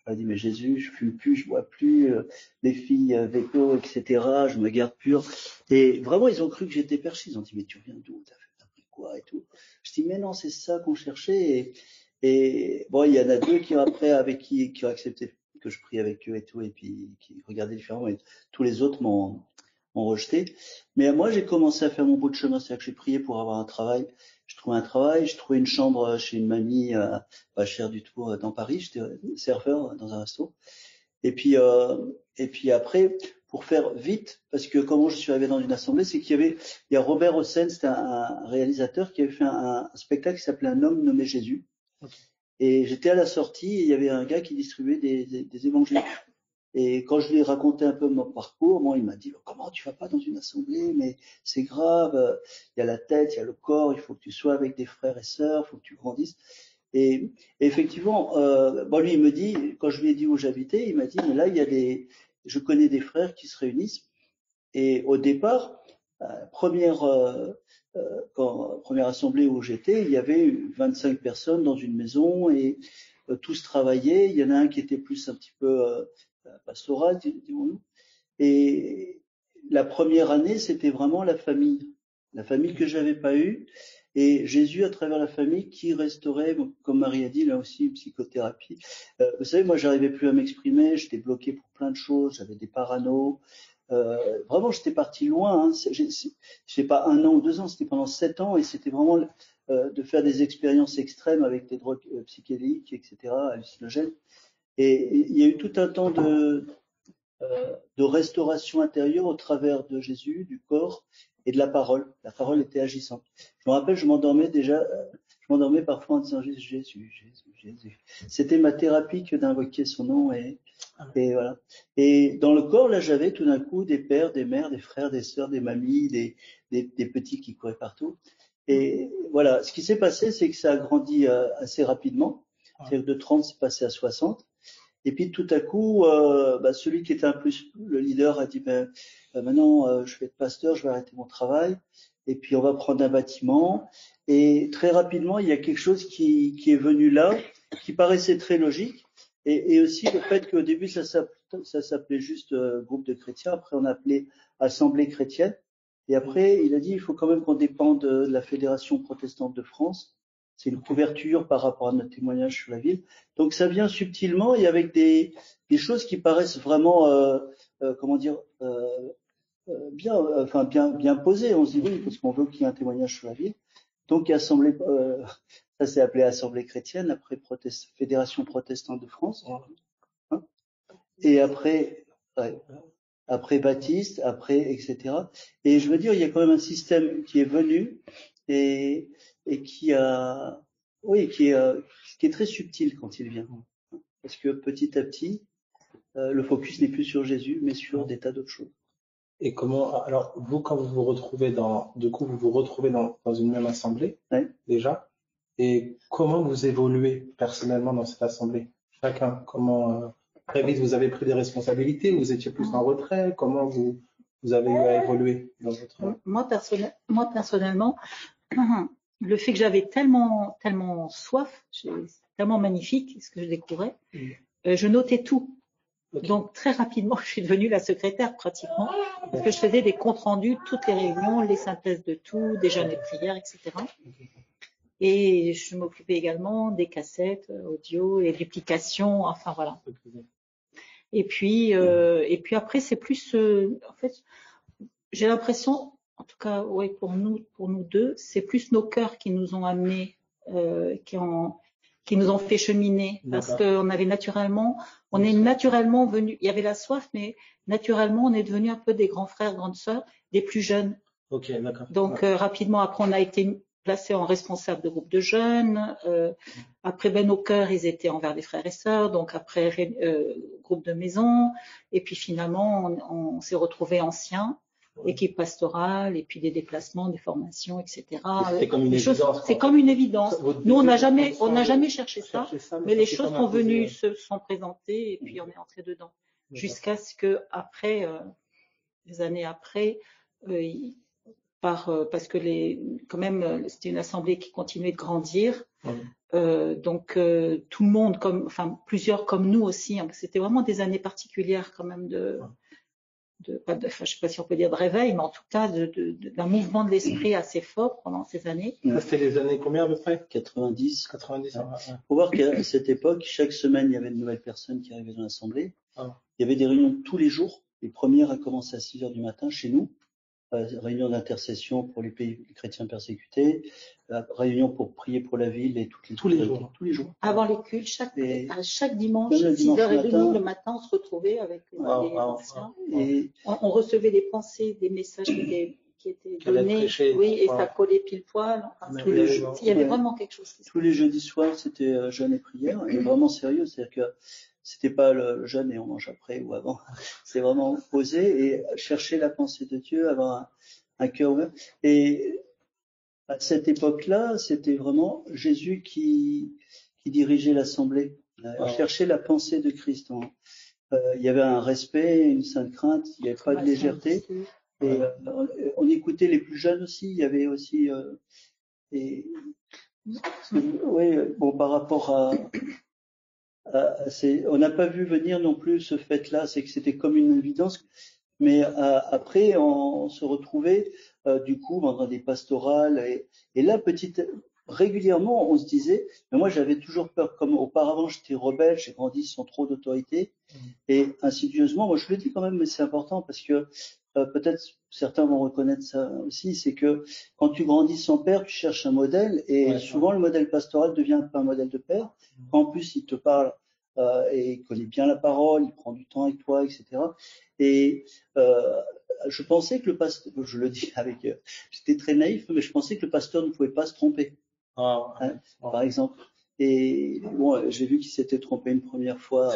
On a dit, mais Jésus, je fume plus, je bois plus, les filles véco, etc., je me garde pure. Et vraiment, ils ont cru que j'étais perché. Ils ont dit, mais tu viens d'où? T'as pris quoi et tout? Je dis, mais non, c'est ça qu'on cherchait. Et bon, il y en a deux qui après, avec qui ont accepté que je prie avec eux et tout, et puis qui regardaient différemment. Et tous les autres m'ont rejeté. Mais moi, j'ai commencé à faire mon bout de chemin. C'est-à-dire que j'ai prié pour avoir un travail. Je trouvais un travail, je trouvais une chambre chez une mamie pas chère du tout dans Paris. J'étais serveur dans un resto. Et puis après, pour faire vite, parce que comment je suis arrivé dans une assemblée, c'est il y a Robert Hossein, c'était un réalisateur qui avait fait un spectacle qui s'appelait Un homme nommé Jésus. Okay. Et j'étais à la sortie et il y avait un gars qui distribuait des évangiles. Et quand je lui ai raconté un peu mon parcours, moi, il m'a dit, comment tu vas pas dans une assemblée, mais c'est grave, il y a la tête, il y a le corps, il faut que tu sois avec des frères et sœurs, il faut que tu grandisses. Et effectivement, bon, lui, il me dit, quand je lui ai dit où j'habitais, il m'a dit, mais là, je connais des frères qui se réunissent. Et au départ, première assemblée où j'étais, il y avait 25 personnes dans une maison et tous travaillaient. Il y en a un qui était plus un petit peu pastoral, disons-nous. Et la première année, c'était vraiment la famille que j'avais pas eue. Et Jésus, à travers la famille, qui restaurait, comme Marie a dit, là aussi, une psychothérapie. Vous savez, moi, j'arrivais plus à m'exprimer, j'étais bloqué pour plein de choses, j'avais des paranos. Vraiment, j'étais parti loin. Hein. J'ai pas 1 an ou 2 ans, c'était pendant 7 ans, et c'était vraiment de faire des expériences extrêmes avec des drogues psychédéliques, etc., hallucinogènes. Et il y a eu tout un temps de restauration intérieure au travers de Jésus, du corps et de la parole. La parole était agissante. Je me rappelle, je m'endormais parfois en disant Jésus, Jésus, Jésus, Jésus. C'était ma thérapie que d'invoquer son nom et voilà. Et dans le corps, là, j'avais tout d'un coup des pères, des mères, des frères, des sœurs, des mamies, des petits qui couraient partout. Et voilà. Ce qui s'est passé, c'est que ça a grandi assez rapidement. C'est-à-dire que de 30, c'est passé à 60. Et puis tout à coup, celui qui était un peu le leader a dit maintenant je vais être pasteur, je vais arrêter mon travail, et puis on va prendre un bâtiment. Et très rapidement, il y a quelque chose qui est venu là, qui paraissait très logique, et aussi le fait qu'au début ça s'appelait juste groupe de chrétiens, après on appelait assemblée chrétienne, et après il a dit il faut quand même qu'on dépende de la Fédération protestante de France. C'est une couverture par rapport à notre témoignage sur la ville. Donc ça vient subtilement et avec des choses qui paraissent vraiment, bien posées. On se dit oui, parce qu'on veut qu'il y ait un témoignage sur la ville. Donc assemblée, ça s'est appelé Assemblée chrétienne, après Fédération protestante de France, hein, et après Baptiste, après etc. Et je veux dire, il y a quand même un système qui est venu et qui est très subtil quand il vient. Parce que petit à petit, le focus n'est plus sur Jésus, mais sur des tas d'autres choses. Et comment, alors, vous, quand vous vous retrouvez dans une même assemblée, ouais. Déjà, et comment vous évoluez personnellement dans cette assemblée? Chacun, comment, très vite, vous avez pris des responsabilités, vous étiez plus en retrait, comment vous avez eu à évoluer dans votre... Moi, personnellement, le fait que j'avais tellement soif, c'est tellement magnifique ce que je découvrais, je notais tout. Okay. Donc très rapidement, je suis devenue la secrétaire pratiquement, parce que je faisais des comptes rendus, toutes les réunions, les synthèses de tout, des jeûnes et prières, etc. Et je m'occupais également des cassettes audio, les duplications, enfin voilà. Et puis après, c'est plus, en fait, j'ai l'impression, en tout cas, ouais, pour nous deux, c'est plus nos cœurs qui nous ont amenés, qui nous ont fait cheminer, parce qu'on avait on est naturellement venus, il y avait la soif, mais naturellement, on est devenus un peu des grands frères, grandes sœurs, des plus jeunes. Ok, d'accord. Donc, rapidement, après, on a été placés en responsable de groupe de jeunes. Après Ben au cœur, ils étaient envers des frères et sœurs. Donc après groupe de maison. Et puis finalement, on s'est retrouvés anciens, équipe pastorale, et puis des déplacements, des formations, etc. C'est comme une évidence. C'est comme une évidence. Nous, on n'a jamais cherché ça, mais les choses sont venues, se sont présentées, et puis on est entré dedans. Jusqu'à ce que après, des années après, parce que quand même, c'était une assemblée qui continuait de grandir. Donc tout le monde, plusieurs comme nous aussi, hein, c'était vraiment des années particulières quand même je ne sais pas si on peut dire de réveil, mais en tout cas d'un mouvement de l'esprit assez fort pendant ces années. C'était les années combien à peu près? 90. 90. Ouais. Faut voir qu'à cette époque, chaque semaine, il y avait de nouvelles personnes qui arrivaient dans l'assemblée. Il y avait des réunions tous les jours. Les premières a commencé à 6 heures du matin chez nous. Réunion d'intercession pour les pays chrétiens persécutés, réunion pour prier pour la ville et tous les jours. Avant les cultes, chaque dimanche, 6h30 le matin, on se retrouvait avec les anciens. Et on recevait des pensées, des messages qui étaient donnés, et ça collait pile poil. Il y avait vraiment quelque chose. Tous les jeudis soirs, c'était jeûne et prière, et vraiment sérieux, c'est-à-dire que c'était pas le jeûne et on mange après ou avant. C'est vraiment poser et chercher la pensée de Dieu, avoir un cœur ouvert. Et à cette époque-là, c'était vraiment Jésus qui dirigeait l'assemblée, chercher la pensée de Christ. Il y avait un respect, une sainte crainte, il n'y avait pas de légèreté. Et on écoutait les plus jeunes aussi. Il y avait aussi par rapport on n'a pas vu venir non plus ce fait-là, c'est que c'était comme une évidence, mais après on se retrouvait du coup dans des pastorales et là régulièrement on se disait, mais moi j'avais toujours peur, comme auparavant j'étais rebelle, j'ai grandi sans trop d'autorité et insidieusement, moi je le dis quand même, mais c'est important parce que peut-être certains vont reconnaître ça aussi, c'est que quand tu grandis sans père, tu cherches un modèle et souvent le modèle pastoral devient un modèle de père. En plus, il te parle et il connaît bien la parole, il prend du temps avec toi, etc. Et je pensais que le pasteur, je le dis j'étais très naïf, mais je pensais que le pasteur ne pouvait pas se tromper, par exemple. Et bon, j'ai vu qu'il s'était trompé une première fois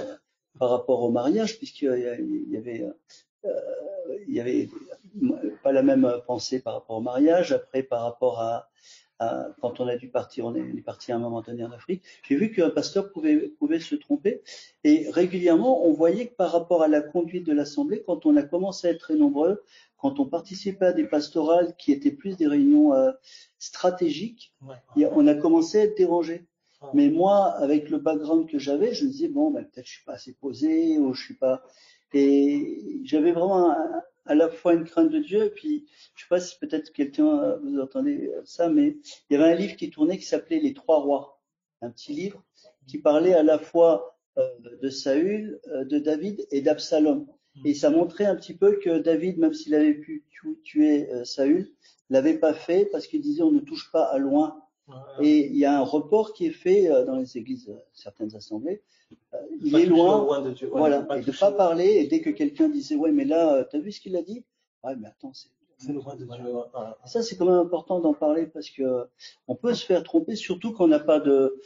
par rapport au mariage, puisqu'il y avait pas la même pensée par rapport au mariage. Après, par rapport à quand on a dû partir, on est parti à un moment donné en Afrique. J'ai vu qu'un pasteur pouvait se tromper. Et régulièrement, on voyait que par rapport à la conduite de l'assemblée, quand on a commencé à être très nombreux, quand on participait à des pastorales qui étaient plus des réunions stratégiques, on a commencé à être dérangé. Mais moi, avec le background que j'avais, je me disais peut-être je suis pas assez posé ou je suis pas. Et j'avais vraiment à la fois une crainte de Dieu, et puis je sais pas si peut-être quelqu'un vous entendez ça, mais il y avait un livre qui tournait qui s'appelait Les Trois Rois, un petit livre qui parlait à la fois de Saül, de David et d'Absalom. Et ça montrait un petit peu que David, même s'il avait pu tuer Saül, l'avait pas fait parce qu'il disait on ne touche pas à loin. Et il y a un report qui est fait dans les églises, certaines assemblées. Il est loin de Dieu. Voilà, et de ne pas parler. Et dès que quelqu'un disait mais là, t'as vu ce qu'il a dit? Ouais, mais attends, c'est loin de Dieu. Voilà. Ça, c'est quand même important d'en parler parce que on peut se faire tromper, surtout quand on n'a pas de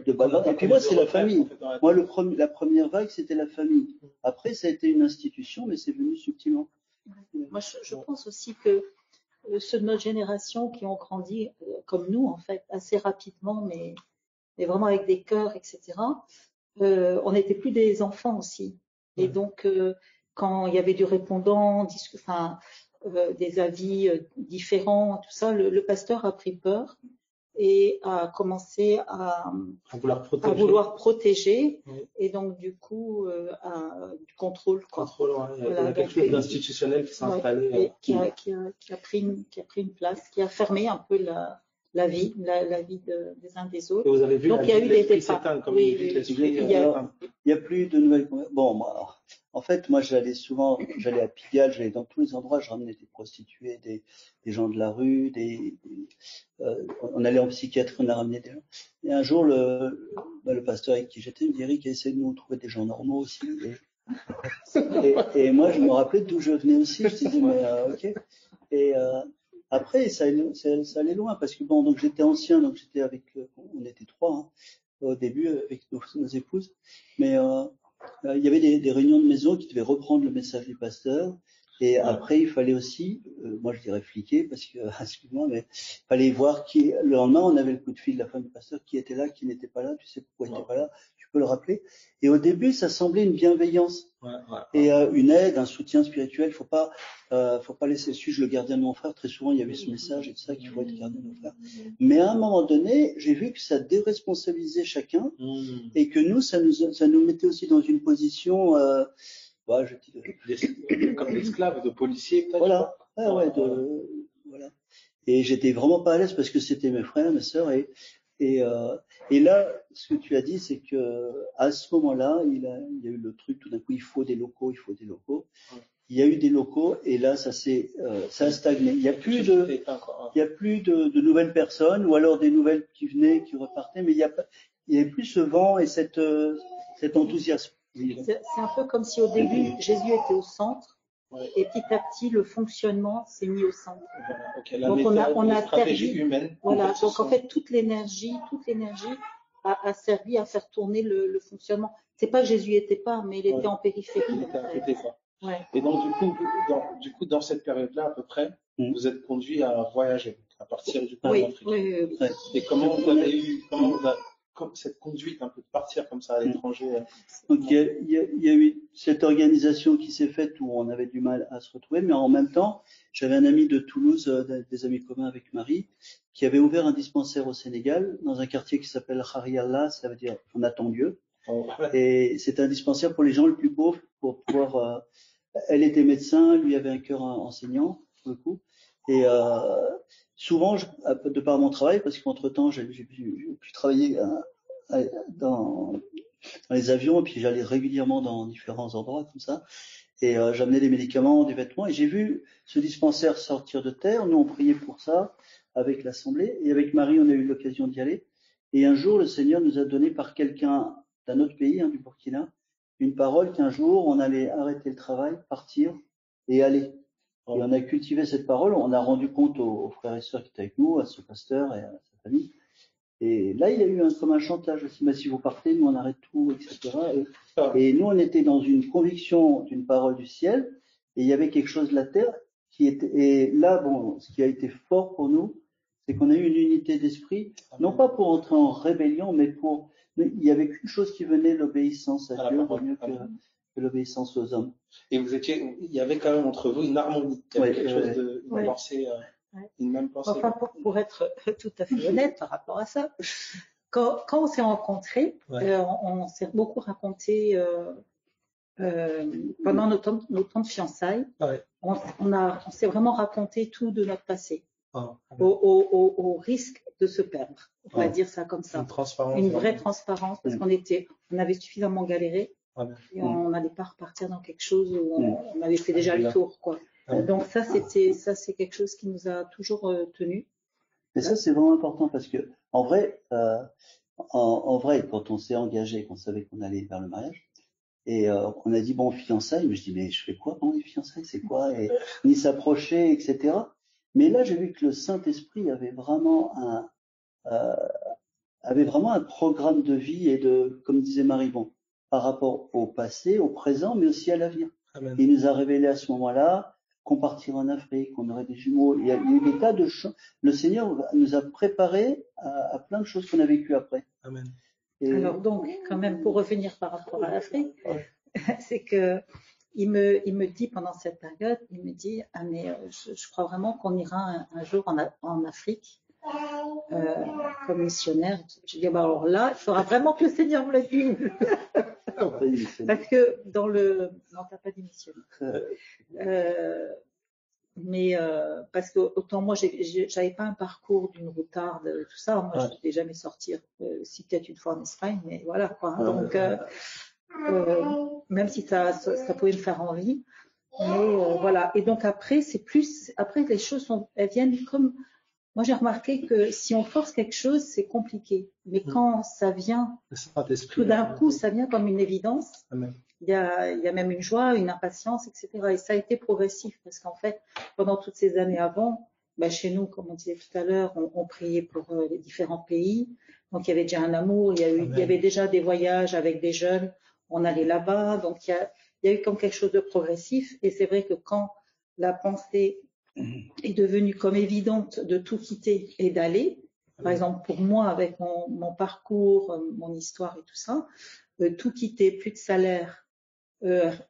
background. Et puis moi, c'est la famille. Moi, la première vague, c'était la famille. Après, ça a été une institution, mais c'est venu subtilement. Moi, je pense aussi que ceux de notre génération qui ont grandi comme nous, en fait, assez rapidement, mais vraiment avec des cœurs, etc., on n'était plus des enfants aussi. Et donc, quand il y avait du répondant, des avis différents, tout ça, le pasteur a pris peur et a commencé à vouloir protéger. Et donc, du coup, du contrôle. Il y a quelque chose d'institutionnel qui s'est installé. Qui a pris une place, qui a fermé un peu la vie des uns des autres. Et vous avez vu, donc il y a eu des débats. Il n'y a plus de nouvelles. Bon, moi, en fait, moi, j'allais à Pigalle, j'allais dans tous les endroits, je ramenais des prostituées, des gens de la rue, on allait en psychiatrie, on a ramené des gens. Et un jour, le pasteur avec qui j'étais me dit, Eric, essaie de nous trouver des gens normaux aussi. Et moi, je me rappelais d'où je venais aussi. Je disais, ok. après, ça allait loin parce que bon, donc j'étais ancien, donc j'étais avec, on était 3 hein, au début avec nos épouses, mais il y avait des réunions de maison qui devaient reprendre le message du pasteur. Et après, il fallait aussi, moi je dirais fliquer parce que, excuse-moi, mais il fallait voir qui. Le lendemain, on avait le coup de fil de la femme du pasteur, qui était là, qui n'était pas là. Tu sais pourquoi il n'était pas là. Tu peux le rappeler. Et au début, ça semblait une bienveillance et une aide, un soutien spirituel. Faut pas laisser. Suis-je le gardien de mon frère? Très souvent, il y avait ce message et tout ça qu'il faut être gardien de mon frère. Mais à un moment donné, j'ai vu que ça déresponsabilisait chacun et que nous, ça nous mettait aussi dans une position. Je dirais comme d'esclaves, de policiers, peut-être. Voilà. Voilà. Et j'étais vraiment pas à l'aise parce que c'était mes frères, mes sœurs et là, ce que tu as dit, c'est que à ce moment-là, il y a eu le truc tout d'un coup, il faut des locaux. Il y a eu des locaux et là, ça a stagné. Il y a plus de nouvelles personnes ou alors des nouvelles qui venaient, qui repartaient, mais il y avait plus ce vent et cet enthousiasme. C'est un peu comme si au début, Jésus était au centre et petit à petit, le fonctionnement s'est mis au centre. Donc, on a stratégie humaine. Voilà. Donc, en fait, toute l'énergie a servi à faire tourner le fonctionnement. C'est pas que Jésus était pas, mais il était en périphérie. Il était à côté, quoi. Et donc, du coup, dans cette période-là, à peu près, vous êêtes conduit à voyager, à partir du coup en Afrique. Oui. Et comment vous avez comme cette conduite un peu de partir comme ça à l'étranger? Donc il y a eu cette organisation qui s'est faite où on avait du mal à se retrouver, mais en même temps, j'avais un ami de Toulouse, des amis communs avec Marie, qui avait ouvert un dispensaire au Sénégal, dans un quartier qui s'appelle Khari-Allah, ça veut dire on attend Dieu. Et c'est un dispensaire pour les gens les plus pauvres, pour pouvoir. Elle était médecin, lui avait un cœur enseignant, pour le coup. Et souvent, de par mon travail, parce qu'entre-temps, j'ai pu travailler dans les avions, et puis j'allais régulièrement dans différents endroits comme ça. Et j'amenais des médicaments, des vêtements, et j'ai vu ce dispensaire sortir de terre. Nous, on priait pour ça avec l'Assemblée, et avec Marie, on a eu l'occasion d'y aller. Et un jour, le Seigneur nous a donné par quelqu'un d'un autre pays, du Burkina, une parole qu'un jour, on allait arrêter le travail, partir et aller. Et on a cultivé cette parole, on a rendu compte aux frères et sœurs qui étaient avec nous, à ce pasteur et à sa famille. Et là, il y a eu comme un chantage aussi. Mais si vous partez, nous on arrête tout, etc. Et nous, on était dans une conviction d'une parole du ciel, et il y avait quelque chose de la terre qui était. Et là, bon, ce qui a été fort pour nous, c'est qu'on a eu une unité d'esprit, non pas pour entrer en rébellion, mais il y avait qu'une chose qui venait, l'obéissance à Dieu, vaut mieux que l'obéissance aux hommes. Et il y avait quand même entre vous une harmonie, quelque chose une pensée. Une même pensée. Enfin, pour être tout à fait honnête par rapport à ça, quand on s'est rencontrés, on s'est beaucoup raconté pendant nos temps de fiançailles. On s'est vraiment raconté tout de notre passé, au risque de se perdre. On va dire ça comme ça. Une vraie transparence, parce qu'on avait suffisamment galéré et on n'allait pas repartir dans quelque chose où on avait fait déjà le tour, quoi. Donc ça c'est quelque chose qui nous a toujours tenus. Mais ça c'est vraiment important parce que en vrai quand on s'est engagé, qu'on savait qu'on allait vers le mariage et on a dit bon fiançailles, mais je dis mais je fais quoi pendant les fiançailles, c'est quoi, et on y s'approchait, etc. Mais là j'ai vu que le Saint-Esprit avait vraiment un programme de vie et comme disait Marie, bon, par rapport au passé, au présent, mais aussi à l'avenir. Il nous a révélé à ce moment-là qu'on partirait en Afrique, qu'on aurait des jumeaux. Il y a eu des tas de choses. Le Seigneur nous a préparés à plein de choses qu'on a vécues après. Amen. Alors donc, quand même, pour revenir par rapport à l'Afrique, c'est que il me dit pendant cette période, il me dit mais je crois vraiment qu'on ira un jour en Afrique comme missionnaire. Je dis alors là, il faudra vraiment que le Seigneur me le dise. Parce que non, t'as pas dit missionnaire. Mais parce que autant moi j'avais pas un parcours d'une routarde, tout ça. Moi je ne devais jamais sortir, si peut-être une fois en Espagne, mais voilà quoi. Donc même si ça pouvait me faire envie, mais voilà. Et donc après les choses elles viennent comme. Moi, j'ai remarqué que si on force quelque chose, c'est compliqué. Mais quand ça vient, tout d'un coup, ça vient comme une évidence. Amen. Il y a même une joie, une impatience, etc. Et ça a été progressif parce qu'en fait, pendant toutes ces années avant, chez nous, comme on disait tout à l'heure, on priait pour les différents pays. Donc il y avait déjà un amour, il y avait déjà des voyages avec des jeunes, on allait là-bas. Donc il y a eu comme quelque chose de progressif. Et c'est vrai que quand la pensée est devenue comme évidente de tout quitter et d'aller, par exemple pour moi avec mon parcours, mon histoire et tout ça, tout quitter, plus de salaire,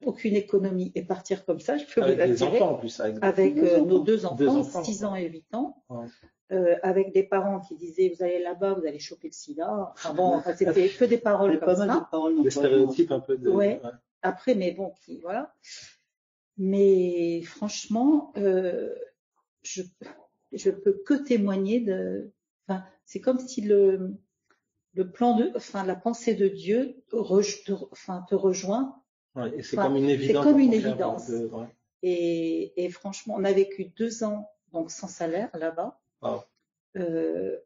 aucune économie et partir comme ça, je peux avec vous les assurer, enfants en plus, avec nos deux enfants, enfants. 6 ans et 8 ans, Ouais. avec des parents qui disaient vous allez là-bas, vous allez choper le sida. Enfin bon, c'était que des paroles comme pas mal ça. de paroles. Des stéréotypes un peu de. Ouais. Après, mais bon, voilà. Mais franchement, je peux que témoigner de. Enfin, c'est comme si le plan la pensée de Dieu te rejoint. Ouais, et c'est comme une évidence. C'est comme une évidence. Et franchement, on a vécu 2 ans donc sans salaire là-bas. Wow.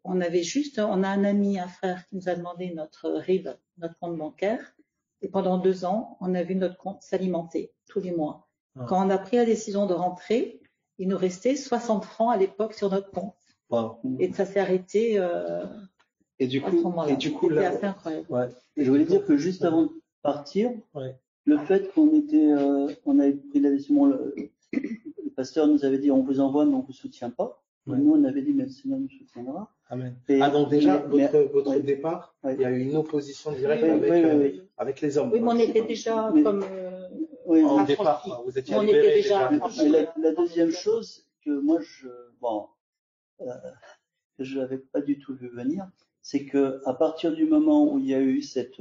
On a un ami, un frère qui nous a demandé notre RIB, notre compte bancaire. Et pendant 2 ans, on a vu notre compte s'alimenter tous les mois. Ah. Quand on a pris la décision de rentrer, il nous restait 60 francs à l'époque sur notre compte. Wow. Et ça s'est arrêté. Et du coup, c'était assez incroyable. Ouais. Et je voulais dire que juste avant de partir, ouais. Le fait on avait pris la décision, le pasteur nous avait dit on vous envoie mais on vous soutient pas. Ouais. Nous on avait dit mais le Seigneur nous soutiendra. Amen. Donc déjà votre ouais. départ, ouais. Il y a eu une opposition directe avec les hommes. Oui, mais on était déjà comme en départ. Vous étiez libérés déjà. La deuxième chose que moi que je n'avais pas du tout vu venir, c'est que à partir du moment où il y a eu cette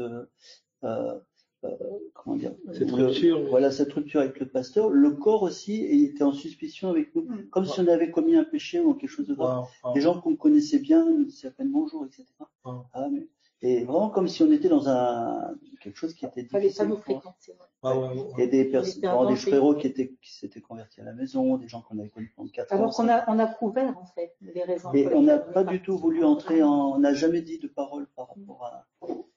comment dire, cette rupture avec le pasteur, le corps aussi était en suspicion avec nous, comme si on avait commis un péché ou quelque chose de grave. Des gens qu'on connaissait bien nous disaient à peine bonjour, etc. Et vraiment comme si on était dans quelque chose qui était difficile. Fallait pas nous fréquenter. Et des frérots qui s'étaient convertis à la maison, des gens qu'on avait connus pendant 4 ans. Alors qu'on a couvert en fait les raisons. Et on n'a pas du tout voulu entrer on n'a jamais dit de parole par rapport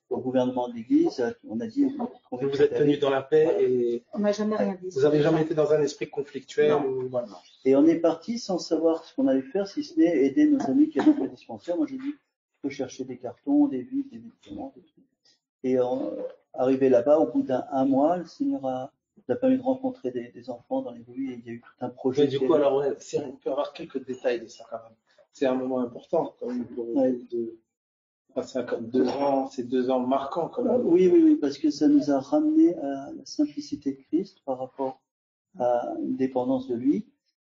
au gouvernement de l'Église. On a dit. Vous êtes tenus dans la paix et. On n'a jamais rien dit. Vous n'avez jamais été dans un esprit conflictuel voilà. Et on est parti sans savoir ce qu'on allait faire, si ce n'est aider nos amis qui avaient le dispensaire. Moi, j'ai dit, je peux chercher des cartons, des vivres, des médicaments, des trucs. Et arrivé là-bas, au bout d'un mois, le Seigneur nous a permis de rencontrer des enfants dans les rues et il y a eu tout un projet. Mais du coup, alors, si on peut avoir quelques détails de ça quand même. C'est un moment important quand même pour passer comme 2 ans, c'est 2 ans marquants quand même. Oui, parce que ça nous a ramené à la simplicité de Christ par rapport à une dépendance de lui,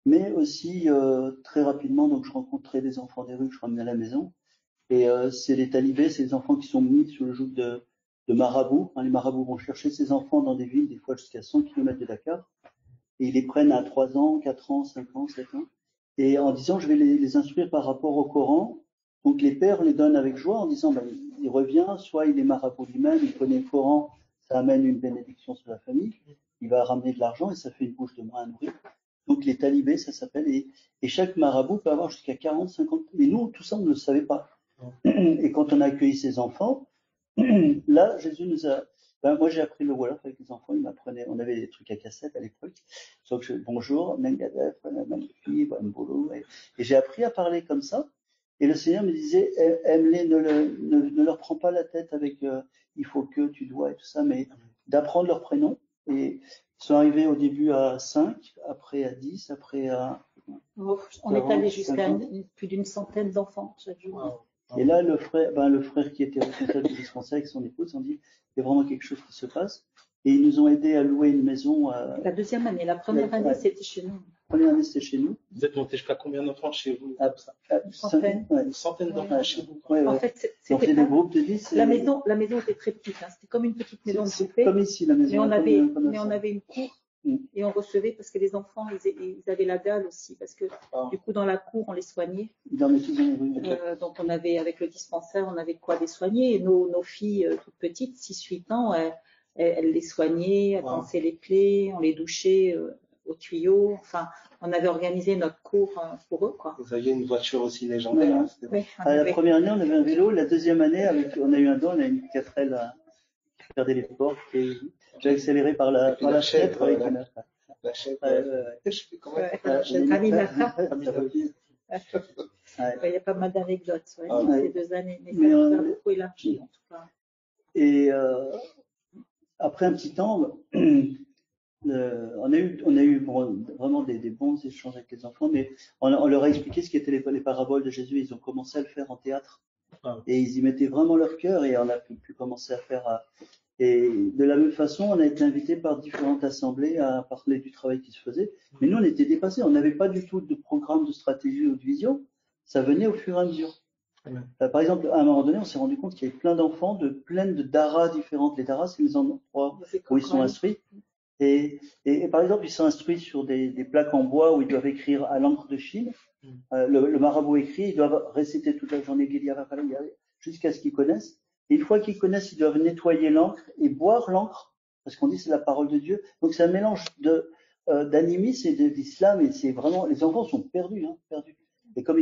mais aussi très rapidement, donc je rencontrais des enfants des rues que je ramenais à la maison, et c'est les talibés, c'est les enfants qui sont mis sous le joug de marabouts. Les marabouts vont chercher ces enfants dans des villes, des fois jusqu'à 100 km de Dakar, et ils les prennent à 3 ans, 4 ans, 5 ans, 7 ans, et en disant je vais les instruire par rapport au Coran. Donc les pères les donnent avec joie en disant il revient, soit il est marabout lui-même, il connaît le Coran, ça amène une bénédiction sur la famille, il va ramener de l'argent et ça fait une bouche de moins à nourrir. Donc les talibés, ça s'appelle, et chaque marabout peut avoir jusqu'à 40, 50. Mais nous, tout ça, on ne le savait pas. Et quand on a accueilli ces enfants, là, Jésus nous a... moi, j'ai appris le Wolof avec les enfants, ils m'apprenaient, on avait des trucs à cassette à l'époque. Donc, bonjour, Mengadef, Manfi, Mbolo, et j'ai appris à parler comme ça. Et le Seigneur me disait, aime-les, ne leur prends pas la tête avec il faut que, tu dois et tout ça, mais d'apprendre leur prénom. Et ils sont arrivés au début à 5, après à 10, après à... On est allé jusqu'à plus d'une centaine d'enfants chaque jour. Et là, le frère qui était responsable du dispensaire avec son épouse, on dit, il y a vraiment quelque chose qui se passe. Et ils nous ont aidés à louer une maison. La deuxième année, la première année, c'était chez nous. La première année, c'était chez nous. Vous êtes monté jusqu'à combien d'enfants chez vous? Une centaine. Une centaine d'enfants chez vous. En fait, c'était des groupes de 10. La maison était très petite. C'était comme une petite maison de poupée. Comme ici, la maison. Mais on avait une cour. Et on recevait parce que les enfants, ils avaient la dalle aussi. Parce que du coup, dans la cour, on les soignait. Donc on avait, avec le dispensaire, on avait de quoi les soigner. Et nos filles toutes petites, 6-8 ans, elles les soignaient, elles pansaient les plaies, on les douchait au tuyau. Enfin, on avait organisé notre cours pour eux, quoi. Vous aviez une voiture aussi légendaire. Oui, la première année, on avait un vélo. La deuxième année, on a eu un don, on a une 4L qui perdait les portes. Et j'ai accéléré par la chèvre avec la chèvre. Aminata. Il y a pas mal d'anecdotes ces 2 années, mais ça Mais, nous a beaucoup élargi en tout cas. Et après un petit temps, on a eu vraiment des bons échanges avec les enfants, mais on leur a expliqué ce qu'étaient les paraboles de Jésus. Ils ont commencé à le faire en théâtre. Et ils y mettaient vraiment leur cœur et on a pu commencer à faire. Et de la même façon, on a été invité par différentes assemblées à parler du travail qui se faisait. Mais nous, on était dépassés. On n'avait pas du tout de programme, de stratégie ou de vision. Ça venait au fur et à mesure. Par exemple, à un moment donné, on s'est rendu compte qu'il y avait plein d'enfants pleines de daras différentes. Les daras, c'est les endroits où ils sont instruits. Et par exemple, ils sont instruits sur des plaques en bois où ils doivent écrire à l'encre de Chine. Le marabout écrit, ils doivent réciter toute la journée jusqu'à ce qu'ils connaissent. Et une fois qu'ils connaissent, ils doivent nettoyer l'encre et boire l'encre, parce qu'on dit c'est la parole de Dieu. Donc c'est un mélange d'animisme et d'islam, et c'est vraiment, les enfants sont perdus, perdus. Et comme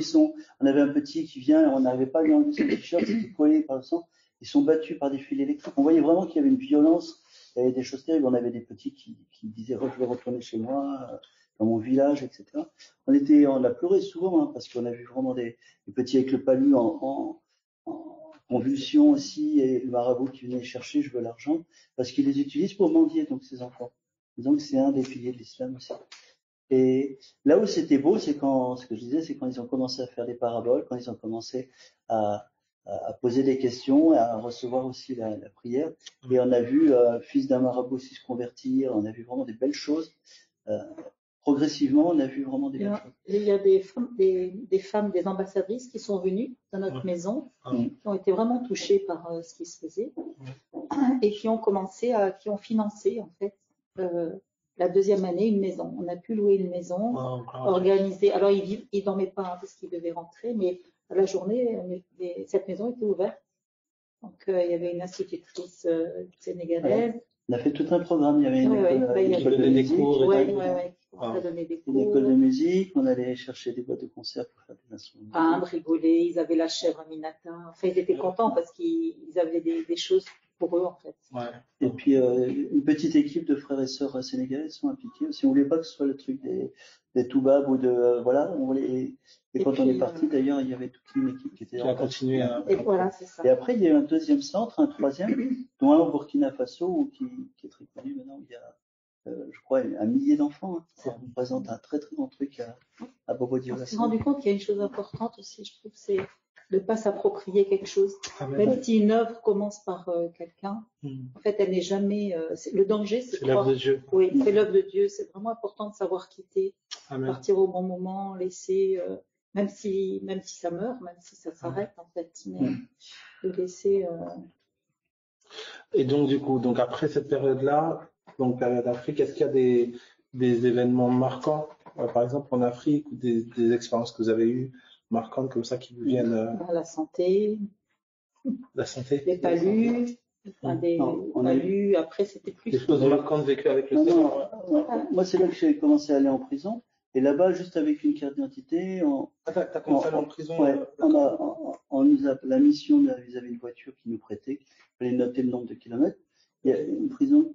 on avait un petit qui vient, on n'arrivait pas à lui enlever son t-shirt, c'était collé par le sang, ils sont battus par des fils électriques. On voyait vraiment qu'il y avait une violence, il y avait des choses terribles. On avait des petits qui disaient, je vais retourner chez moi, dans mon village, etc. On a pleuré souvent, parce qu'on a vu vraiment des petits avec le palu en convulsion aussi, et le marabout qui venait chercher, je veux l'argent, parce qu'il les utilise pour mendier, donc ces enfants. Donc c'est un des piliers de l'islam aussi. Et là où c'était beau, ce que je disais, c'est quand ils ont commencé à faire des paraboles, quand ils ont commencé à poser des questions, à recevoir aussi la prière. Et on a vu fils d'un marabout aussi se convertir, on a vu vraiment des belles choses. Progressivement, on a vu vraiment des belles choses. Il y a des femmes, des ambassadrices qui sont venues dans notre maison, qui ont été vraiment touchées par ce qui se faisait, et qui ont financé en fait la 2e année une maison. On a pu louer une maison, organiser. Alors ils dormaient pas parce qu'ils devaient rentrer, mais à la journée, cette maison était ouverte. Donc il y avait une institutrice sénégalaise. On a fait tout un programme. Il y avait une école de musique. Une école de musique. On allait chercher des boîtes de concert pour faire des instruments. Peindre, rigoler. Ils avaient la chèvre Aminata. Enfin, ils étaient contents parce qu'ils avaient des choses pour eux en fait. Et puis une petite équipe de frères et sœurs sénégalais sont impliqués. Si on voulait pas que ce soit le truc des toubabs ou voilà, on voulait. Et quand on est parti, d'ailleurs, il y avait toute une équipe qui était là. Continué à... Et voilà, c'est ça. Et après, il y a eu un 2e centre, un 3e, dont un au Burkina Faso, qui est très connu maintenant. Il y a, je crois, 1 millier d'enfants. Ça représente un très très grand truc à Bobo-Dioulasso. On s'est rendu compte qu'il y a une chose importante aussi, je trouve, c'est de ne pas s'approprier quelque chose. Même si une œuvre commence par quelqu'un, en fait, elle n'est jamais... le danger, c'est l'œuvre de Dieu. Oui, c'est l'œuvre de Dieu. C'est vraiment important de savoir quitter, partir au bon moment, laisser... même si ça meurt, même si ça s'arrête, en fait. Mais de laisser... Et donc, du coup, après cette période-là, donc période Afrique, est-ce qu'il y a des événements marquants, par exemple en Afrique, ou des expériences que vous avez eues marquantes comme ça qui vous viennent La santé. La santé. Des palus. Palus. Après, c'était plus... Des choses marquantes vécues avec le Seigneur. Moi, c'est là que j'ai commencé à aller en prison. Et là-bas, juste avec une carte d'identité, t'as commencé à aller en prison. La mission, ils avaient une voiture qui nous prêtait. Il fallait noter le nombre de kilomètres. Il y a une prison.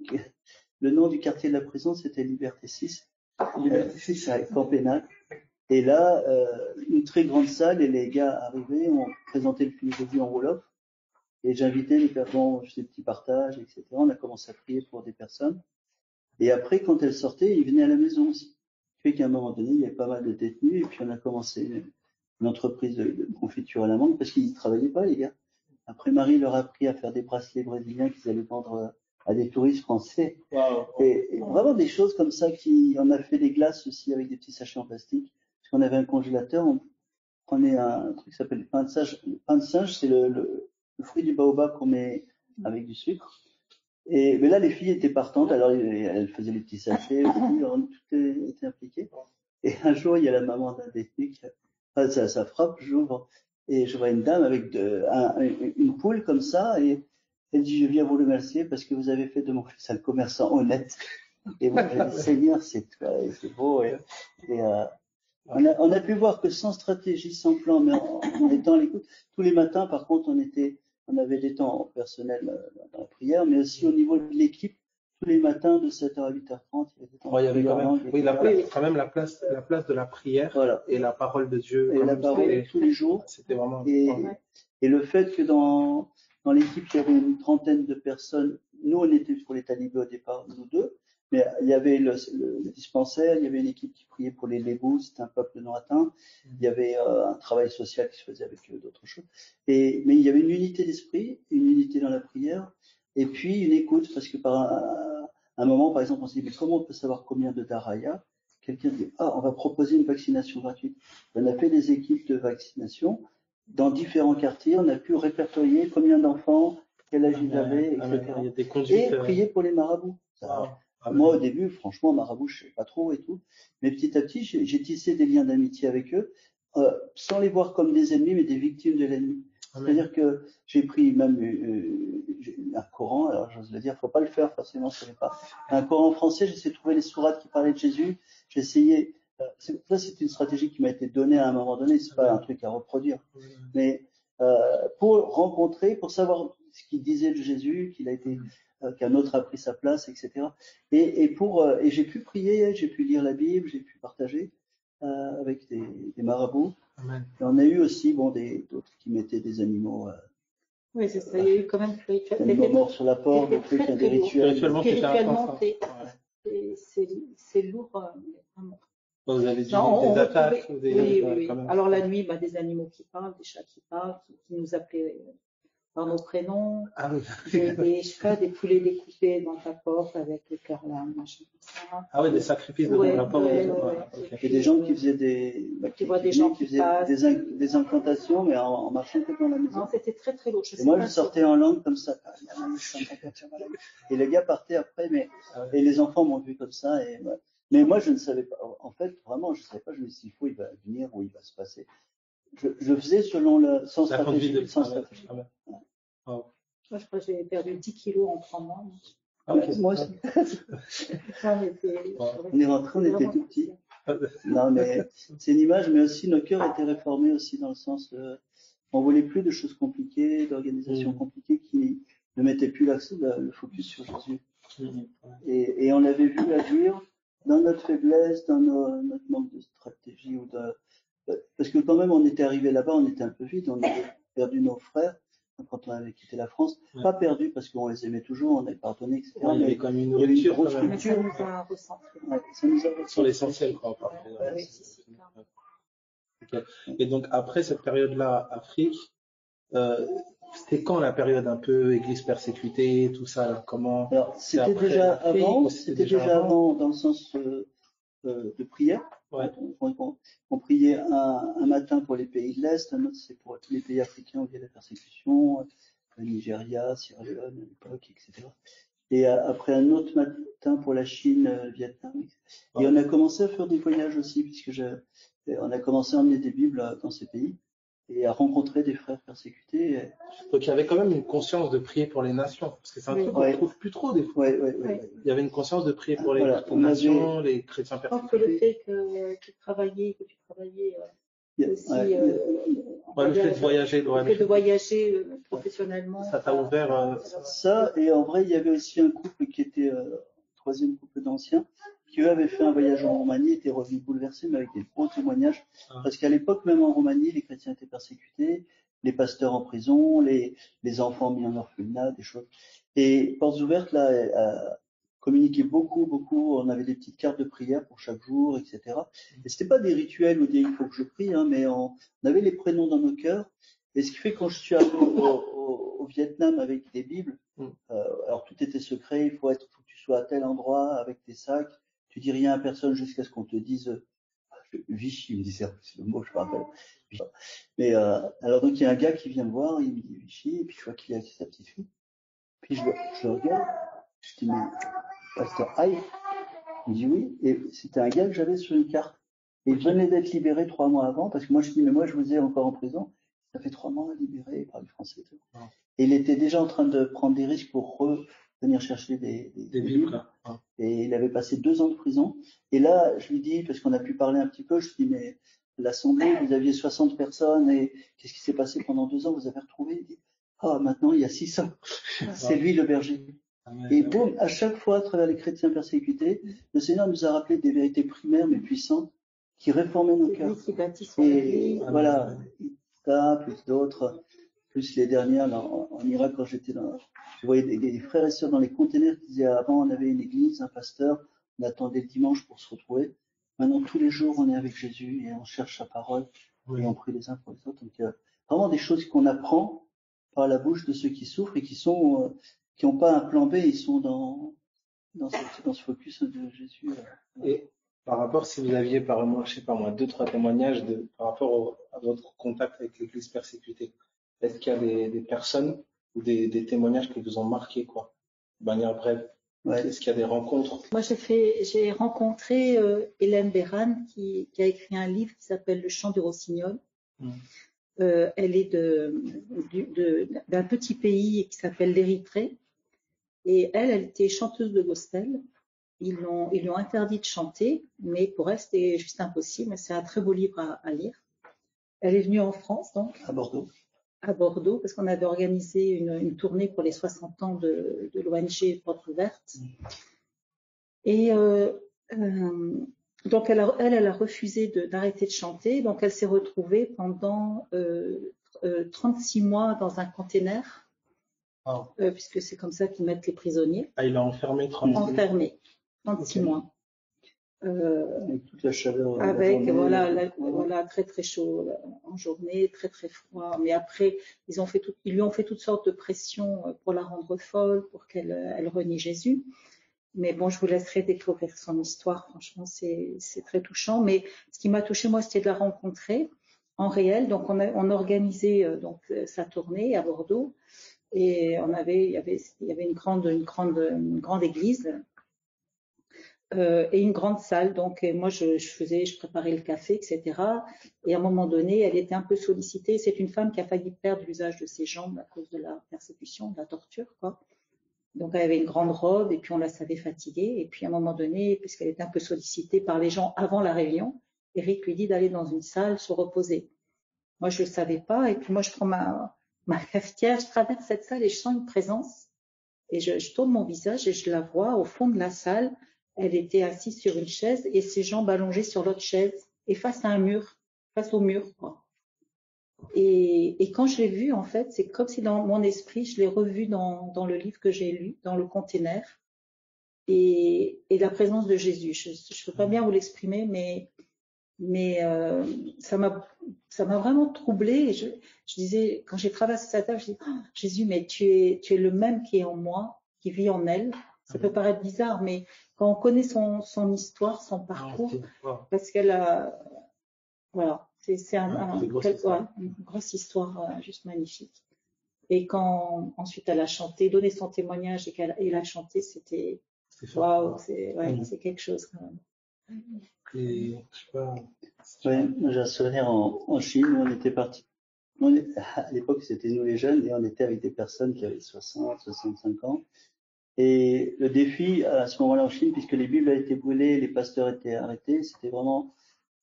Le nom du quartier de la prison, c'était Liberté 6. Liberté 6. Camp pénal. Et là, une très grande salle, et les gars arrivaient, ont présenté le film de vue en Wolof. Et j'invitais les personnes, je faisais des petits partages, etc. On a commencé à prier pour des personnes. Et après, quand elles sortaient, ils venaient à la maison aussi. Fait qu'à un moment donné, il y avait pas mal de détenus, et puis on a commencé une entreprise de confiture à l'amande, parce qu'ils ne travaillaient pas, les gars. Après, Marie leur a appris à faire des bracelets brésiliens qu'ils allaient vendre à des touristes français. Et vraiment des choses comme ça on a fait des glaces aussi avec des petits sachets en plastique. Parce qu'on avait un congélateur, on prenait un truc qui s'appelle le pain de singe. Le pain de singe, c'est le fruit du baobab qu'on met avec du sucre. Mais là, les filles étaient partantes, alors elles faisaient les petits sachets, tout était impliqué. Et un jour, il y a la maman d'un détenu ça frappe, j'ouvre, et je vois une dame avec une poule comme ça, et elle dit, je viens vous remercier parce que vous avez fait de mon fils un commerçant honnête. Et moi, j'ai dit, Seigneur, c'est beau. Et on a pu voir que sans stratégie, sans plan, mais en étant à l'écoute, tous les matins, par contre, on avait des temps personnels dans la prière, mais aussi au niveau de l'équipe, tous les matins, matin de 7h à 8h30. Il y avait quand même, oui, quand même la place de la prière voilà. et la parole de Dieu. Et la parole tous les jours. C'était vraiment. Et le fait que dans l'équipe, il y avait une trentaine de personnes. Nous, on était pour les talibés au départ, nous deux. Mais il y avait le dispensaire, il y avait une équipe qui priait pour les lébous, c'était un peuple non atteint. Il y avait un travail social qui se faisait avec d'autres choses. Mais il y avait une unité d'esprit, une unité dans la prière, et puis une écoute, parce que par un moment, par exemple, on s'est dit, mais comment on peut savoir combien de daraya? Quelqu'un dit, on va proposer une vaccination gratuite. On a fait des équipes de vaccination dans différents quartiers, on a pu répertorier combien d'enfants, quel âge ils avaient, etc. Et prier pour les marabouts. Moi, au début, franchement, marabout, je ne sais pas trop et tout. Mais petit à petit, j'ai tissé des liens d'amitié avec eux, sans les voir comme des ennemis, mais des victimes de l'ennemi. C'est-à-dire que j'ai pris même un Coran, alors j'ose le dire, faut pas le faire, forcément, je ne savais pas. Un Coran français, j'essayais de trouver les sourates qui parlaient de Jésus. J'essayais, ça c'est une stratégie qui m'a été donnée à un moment donné, c'est pas un truc à reproduire. Mais pour rencontrer, pour savoir ce qu'il disait de Jésus, qu'il a été, qu'un autre a pris sa place, etc. Et j'ai pu prier, j'ai pu lire la Bible, j'ai pu partager avec des marabouts. Amen. Et on a eu aussi d'autres qui mettaient des animaux. Oui, c'est ça. Il y a eu quand même des animaux morts sur la porte, des trucs, des rituels. Spirituellement, c'est lourd. Vraiment. Vous avez dit des attaques ou des. Oui. Alors la nuit, des animaux qui parlent, des chats qui parlent, qui nous appelaient par nos prénoms, des poulets découpés dans ta porte avec le cœur là, machin comme ça. Ah oui, des sacrifices devant la porte. Et des gens qui faisaient des incantations, mais en marchant que dans la maison. Non, c'était très très lourd. Moi, je sortais en langue comme ça. Et les gars partaient après, et les enfants m'ont vu comme ça. Mais moi, je ne savais pas. En fait, vraiment, je ne savais pas. Je me suis dit, il va venir ou il va se passer. Je faisais sans stratégie. Moi, je crois que j'ai perdu 10 kilos en 3 mois. Moi aussi. On est rentré, on était tout petits. Non, mais c'est une image, mais aussi nos cœurs étaient réformés aussi dans le sens, on voulait plus de choses compliquées, d'organisations compliquées qui ne mettaient plus le focus sur Jésus. Et on avait vu agir dans notre faiblesse, dans notre manque de stratégie parce que quand même on était arrivé là-bas, on était un peu vite, on avait perdu nos frères quand on avait quitté la France, pas perdu parce qu'on les aimait toujours, on avait pardonné, etc. Il y avait quand même une rupture. Ça nous a recentré. Sur l'essentiel, quoi. Et donc après cette période-là, Afrique, c'était quand la période un peu Église persécutée, tout ça, comment? Alors c'était déjà avant dans le sens de prière. Ouais. On priait un matin pour les pays de l'Est, un autre c'est pour tous les pays africains où il y a la persécution, le Nigeria, Sierra Leone à l'époque, etc. Et après un autre matin pour la Chine, Vietnam. Et on a commencé à faire des voyages aussi, puisque on a commencé à emmener des Bibles dans ces pays et à rencontrer des frères persécutés. Donc il y avait quand même une conscience de prier pour les nations, parce que c'est un truc qu'on ne trouve plus trop des fois. Il y avait une conscience de prier pour les nations, les chrétiens persécutés. Je pense que le fait que tu travaillais aussi, le fait de voyager, professionnellement. Ça t'a ouvert ça, et en vrai, il y avait aussi un couple qui était troisième couple d'anciens, qui eux avaient fait un voyage en Roumanie, étaient revenus bouleversés, mais avec des gros témoignages. Parce qu'à l'époque, même en Roumanie, les chrétiens étaient persécutés, les pasteurs en prison, les enfants mis en orphelinat, des choses. Et Portes Ouvertes, là, communiquait beaucoup. On avait des petites cartes de prière pour chaque jour, etc. Et c'était pas des rituels ou des il faut que je prie, mais on avait les prénoms dans nos cœurs. Et ce qui fait que quand je suis arrivé au Vietnam avec des Bibles, alors tout était secret, il faut que tu sois à tel endroit avec tes sacs, tu dis rien à personne jusqu'à ce qu'on te dise Vichy, il me dit c'est le mot que je me rappelle. Mais alors donc il y a un gars qui vient me voir, il me dit Vichy, et puis je vois qu'il est avec sa petite fille. Puis je le regarde, je dis mais Pasteur Aïe, il me dit oui, et c'était un gars que j'avais sur une carte. Et il venait d'être libéré 3 mois avant, parce que moi je dis mais moi je vous ai encore en prison. Ça fait 3 mois libéré, il parle français et tout. Et il était déjà en train de prendre des risques pour revenir chercher des livres. Et il avait passé 2 ans de prison. Et là, je lui dis, parce qu'on a pu parler un petit peu, je lui dis, mais l'Assemblée, vous aviez 60 personnes, et qu'est-ce qui s'est passé pendant 2 ans? Vous avez retrouvé? Il dit, maintenant il y a 600. C'est lui le berger. Et boum, à chaque fois, à travers les chrétiens persécutés, le Seigneur nous a rappelé des vérités primaires mais puissantes qui réformaient nos C'est cœurs. lui qui bâtit son Et église. voilà, ça, plus d'autres, plus les dernières là, en Irak quand j'étais là, je voyais des frères et sœurs dans les containers qui disaient avant on avait une église, un pasteur, on attendait le dimanche pour se retrouver. Maintenant tous les jours on est avec Jésus et on cherche sa parole et on prie les uns pour les autres. Donc vraiment des choses qu'on apprend par la bouche de ceux qui souffrent et qui sont qui n'ont pas un plan B, ils sont dans ce focus de Jésus. Et par rapport, si vous aviez par moi, je sais pas moi, 2-3 témoignages par rapport à votre contact avec l'Église persécutée, est-ce qu'il y a des personnes ou des témoignages qui vous ont marqué, quoi, de manière brève? Ouais. Est-ce qu'il y a des rencontres? Moi, j'ai rencontré Hélène Béran qui a écrit un livre qui s'appelle Le chant du rossignol. Elle est d'un petit pays qui s'appelle l'Érythrée. Et elle était chanteuse de gospel. Ils lui ont interdit de chanter, mais pour elle, c'était juste impossible. C'est un très beau livre à lire. Elle est venue en France, donc. À Bordeaux. À Bordeaux, parce qu'on avait organisé une tournée pour les 60 ans de l'ONG Porte Ouverte. Et donc, elle a refusé d'arrêter de chanter. Donc, elle s'est retrouvée pendant 36 mois dans un container. Oh. Puisque c'est comme ça qu'ils mettent les prisonniers. Ah, il a enfermé 36 mois. Avec toute la chaleur. Avec, voilà, très très chaud en journée, très très froid. Mais après, ils lui ont fait toutes sortes de pressions pour la rendre folle, pour qu'elle renie Jésus. Mais bon, je vous laisserai découvrir son histoire. Franchement, c'est très touchant. Mais ce qui m'a touché, moi, c'était de la rencontrer en réel. Donc, on organisait sa tournée à Bordeaux. Et il y avait une grande église et une grande salle. Donc moi je préparais le café, etc. Et à un moment donné, elle était un peu sollicitée. C'est une femme qui a failli perdre l'usage de ses jambes à cause de la persécution, de la torture, quoi. Donc elle avait une grande robe et puis on la savait fatiguée. Et puis à un moment donné, puisqu'elle était un peu sollicitée par les gens avant la réunion, Eric lui dit d'aller dans une salle se reposer. Moi je le savais pas. Et puis moi je prends ma cafetière, je traverse cette salle et je sens une présence. Et je tourne mon visage et je la vois au fond de la salle. Elle était assise sur une chaise et ses jambes allongées sur l'autre chaise et face à un mur, face au mur, quoi. Et quand je l'ai vue, en fait, c'est comme si dans mon esprit, je l'ai revue dans le livre que j'ai lu, dans le container, et la présence de Jésus. Je ne peux pas bien vous l'exprimer, mais ça m'a vraiment troublée. Je disais, quand j'ai traversé cette table, je dis, oh, Jésus, mais tu es le même qui est en moi, qui vit en elle. Ça peut paraître bizarre, mais quand on connaît son histoire, son parcours, parce qu'elle a, voilà, c'est une grosse histoire juste magnifique. Et quand ensuite elle a chanté, donné son témoignage et qu'elle a chanté, c'était waouh, c'est quelque chose quand même. Et, je sais pas. Oui, j'ai un souvenir en Chine où on était parti. À l'époque, c'était nous les jeunes et on était avec des personnes qui avaient 60, 65 ans. Et le défi à ce moment-là en Chine, puisque les Bibles avaient été brûlées, les pasteurs étaient arrêtés, c'était vraiment.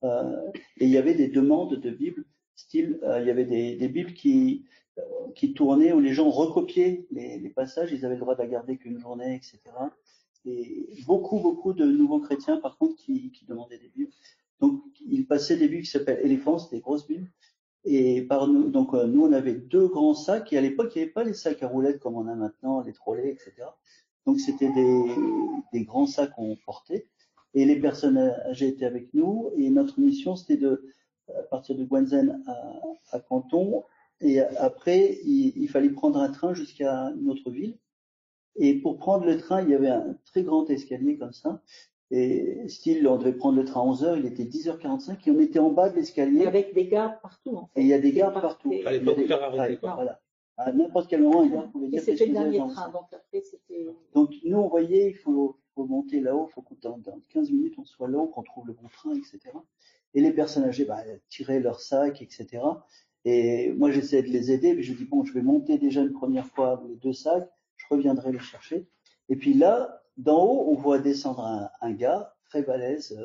Et il y avait des demandes de Bibles, style, il y avait des Bibles qui tournaient où les gens recopiaient les passages, ils avaient le droit de la garder qu'une journée, etc. Et beaucoup de nouveaux chrétiens, par contre, qui demandaient des Bibles. Donc, ils passaient des Bibles qui s'appellent éléphants, c'était des grosses Bibles. Et par nous, donc nous, on avait 2 grands sacs. Et à l'époque, il n'y avait pas les sacs à roulettes comme on a maintenant, les trolleys, etc. Donc, c'était des grands sacs qu'on portait. Et les personnes âgées étaient avec nous. Et notre mission, c'était de partir de Guanzhen à Canton. Et après, il fallait prendre un train jusqu'à une autre ville. Et pour prendre le train, il y avait un très grand escalier comme ça. Et style, on devait prendre le train à 11h, il était 10h45 et on était en bas de l'escalier. Avec des gares partout, en fait. Et il y a des gares partout. Fallait pas vous faire arrêter, quoi. Voilà. À n'importe quel moment, une gare pouvait dire c'était le dernier train, donc après c'était. Donc nous, on voyait, il faut monter là-haut, il faut qu'on dans 15 minutes, on soit là-haut, qu'on trouve le bon train, etc. Et les personnes âgées, tiraient leurs sacs, etc. Et moi, j'essayais de les aider, mais je dis, bon, je vais monter déjà une première fois les 2 sacs, je reviendrai les chercher. Et puis là, d'en haut, on voit descendre un gars très balèze,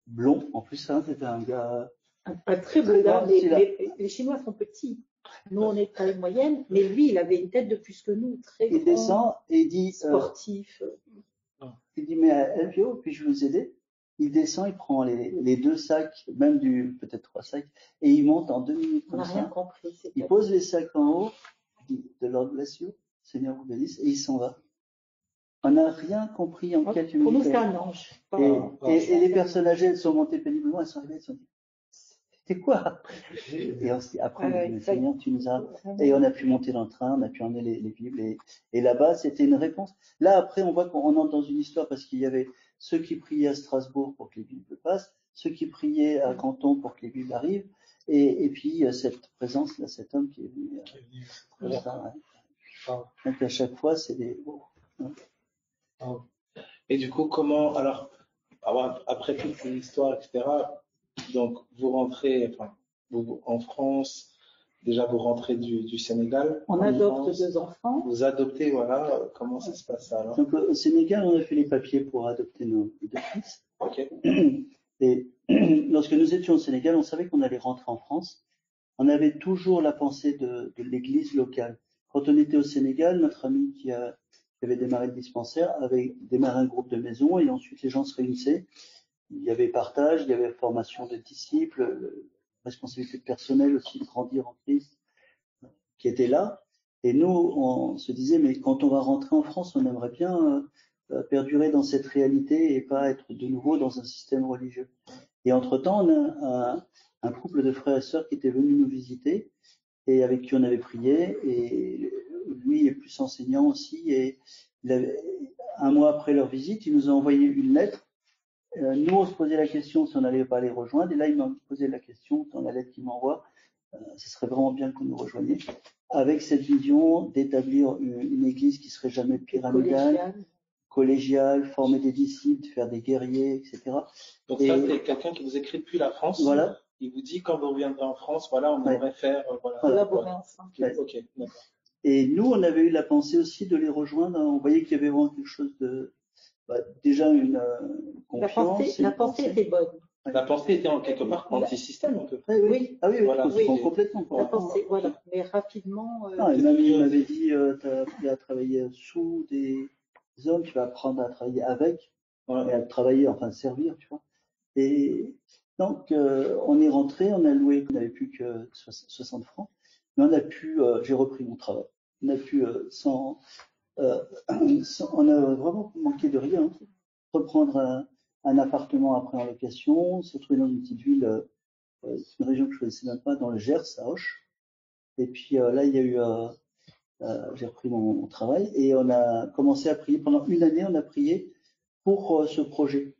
blond. En plus, ça, c'était un gars. Un très beau gars. Les Chinois sont petits. Nous, on est de taille moyenne, mais lui, il avait une tête de plus que nous, très Il grand, descend et il dit, sportif. il dit, mais Elvio, puis-je vous aider? Il descend, il prend les 2 sacs, même peut-être 3 sacs, et il monte en 2 minutes On comme n'a rien ça. compris. Il pose les sacs en haut, il dit, de Lord bless you, Seigneur vous bénisse, et il s'en va. On n'a rien compris en quelques minutes. Pour nous, c'est un ange. Et les personnes âgées, elles sont montées péniblement, elles sont arrivées, elles se sont dit, c'était quoi? Et après, on a dit, mais Seigneur, tu nous as... Et on a pu monter dans le train, on a pu emmener les Bibles. Et là-bas, c'était une réponse. Là, après, on voit qu'on entre dans une histoire parce qu'il y avait ceux qui priaient à Strasbourg pour que les Bibles passent, ceux qui priaient à Canton pour que les Bibles arrivent, et puis cette présence-là, cet homme qui est venu. Donc à chaque fois, c'est des... Et du coup, comment, alors, après toute cette histoire, etc., donc vous rentrez en France, déjà vous rentrez du Sénégal. On adopte 2 enfants. Vous adoptez, voilà, comment ça se passe alors? Donc au Sénégal, on a fait les papiers pour adopter nos 2 fils. Ok. Et lorsque nous étions au Sénégal, on savait qu'on allait rentrer en France. On avait toujours la pensée de l'église locale. Quand on était au Sénégal, notre ami qui avait démarré le dispensaire avait démarré un groupe de maison et ensuite les gens se réunissaient. Il y avait partage, il y avait formation de disciples, responsabilité personnelle aussi de grandir en Christ, qui était là. Et nous, on se disait, mais quand on va rentrer en France, on aimerait bien perdurer dans cette réalité et pas être de nouveau dans un système religieux. Et entre-temps, on a un couple de frères et sœurs qui étaient venus nous visiter et avec qui on avait prié. Et lui est plus enseignant aussi. Et un mois après leur visite, il nous a envoyé une lettre. Nous, on se posait la question si on n'allait pas les rejoindre. Et là, il m'a posé la question dans la lettre qu'il m'envoie. Ce serait vraiment bien que nous rejoigniez. Avec cette vision d'établir une église qui serait jamais pyramidale, collégiale, former des disciples, faire des guerriers, etc. Donc ça, c'est quelqu'un qui vous écrit depuis la France. Voilà. Il vous dit, quand vous reviendrez en France, voilà, on aimerait faire, collaborer ensemble. Ok, d'accord. Et nous, on avait eu la pensée aussi de les rejoindre. On voyait qu'il y avait vraiment quelque chose de, déjà une confiance. La pensée était bonne. La pensée était en quelque part anti-système, un peu. Oui. Ah oui, voilà, complètement. La pensée, voilà. Mais rapidement. Et même il m'avait dit, tu as appris à travailler sous des hommes, tu vas apprendre à travailler avec, et à travailler, enfin servir, tu vois. Et donc, on est rentré, on a loué, on n'avait plus que 60 francs, mais on a pu, j'ai repris mon travail. On a pu, on a vraiment manqué de rien, reprendre un appartement après en location, se retrouver dans une petite ville, une région que je ne connaissais même pas, dans le Gers, à Auch. Et puis là, il y a eu, j'ai repris mon travail et on a commencé à prier. Pendant une année, on a prié pour ce projet.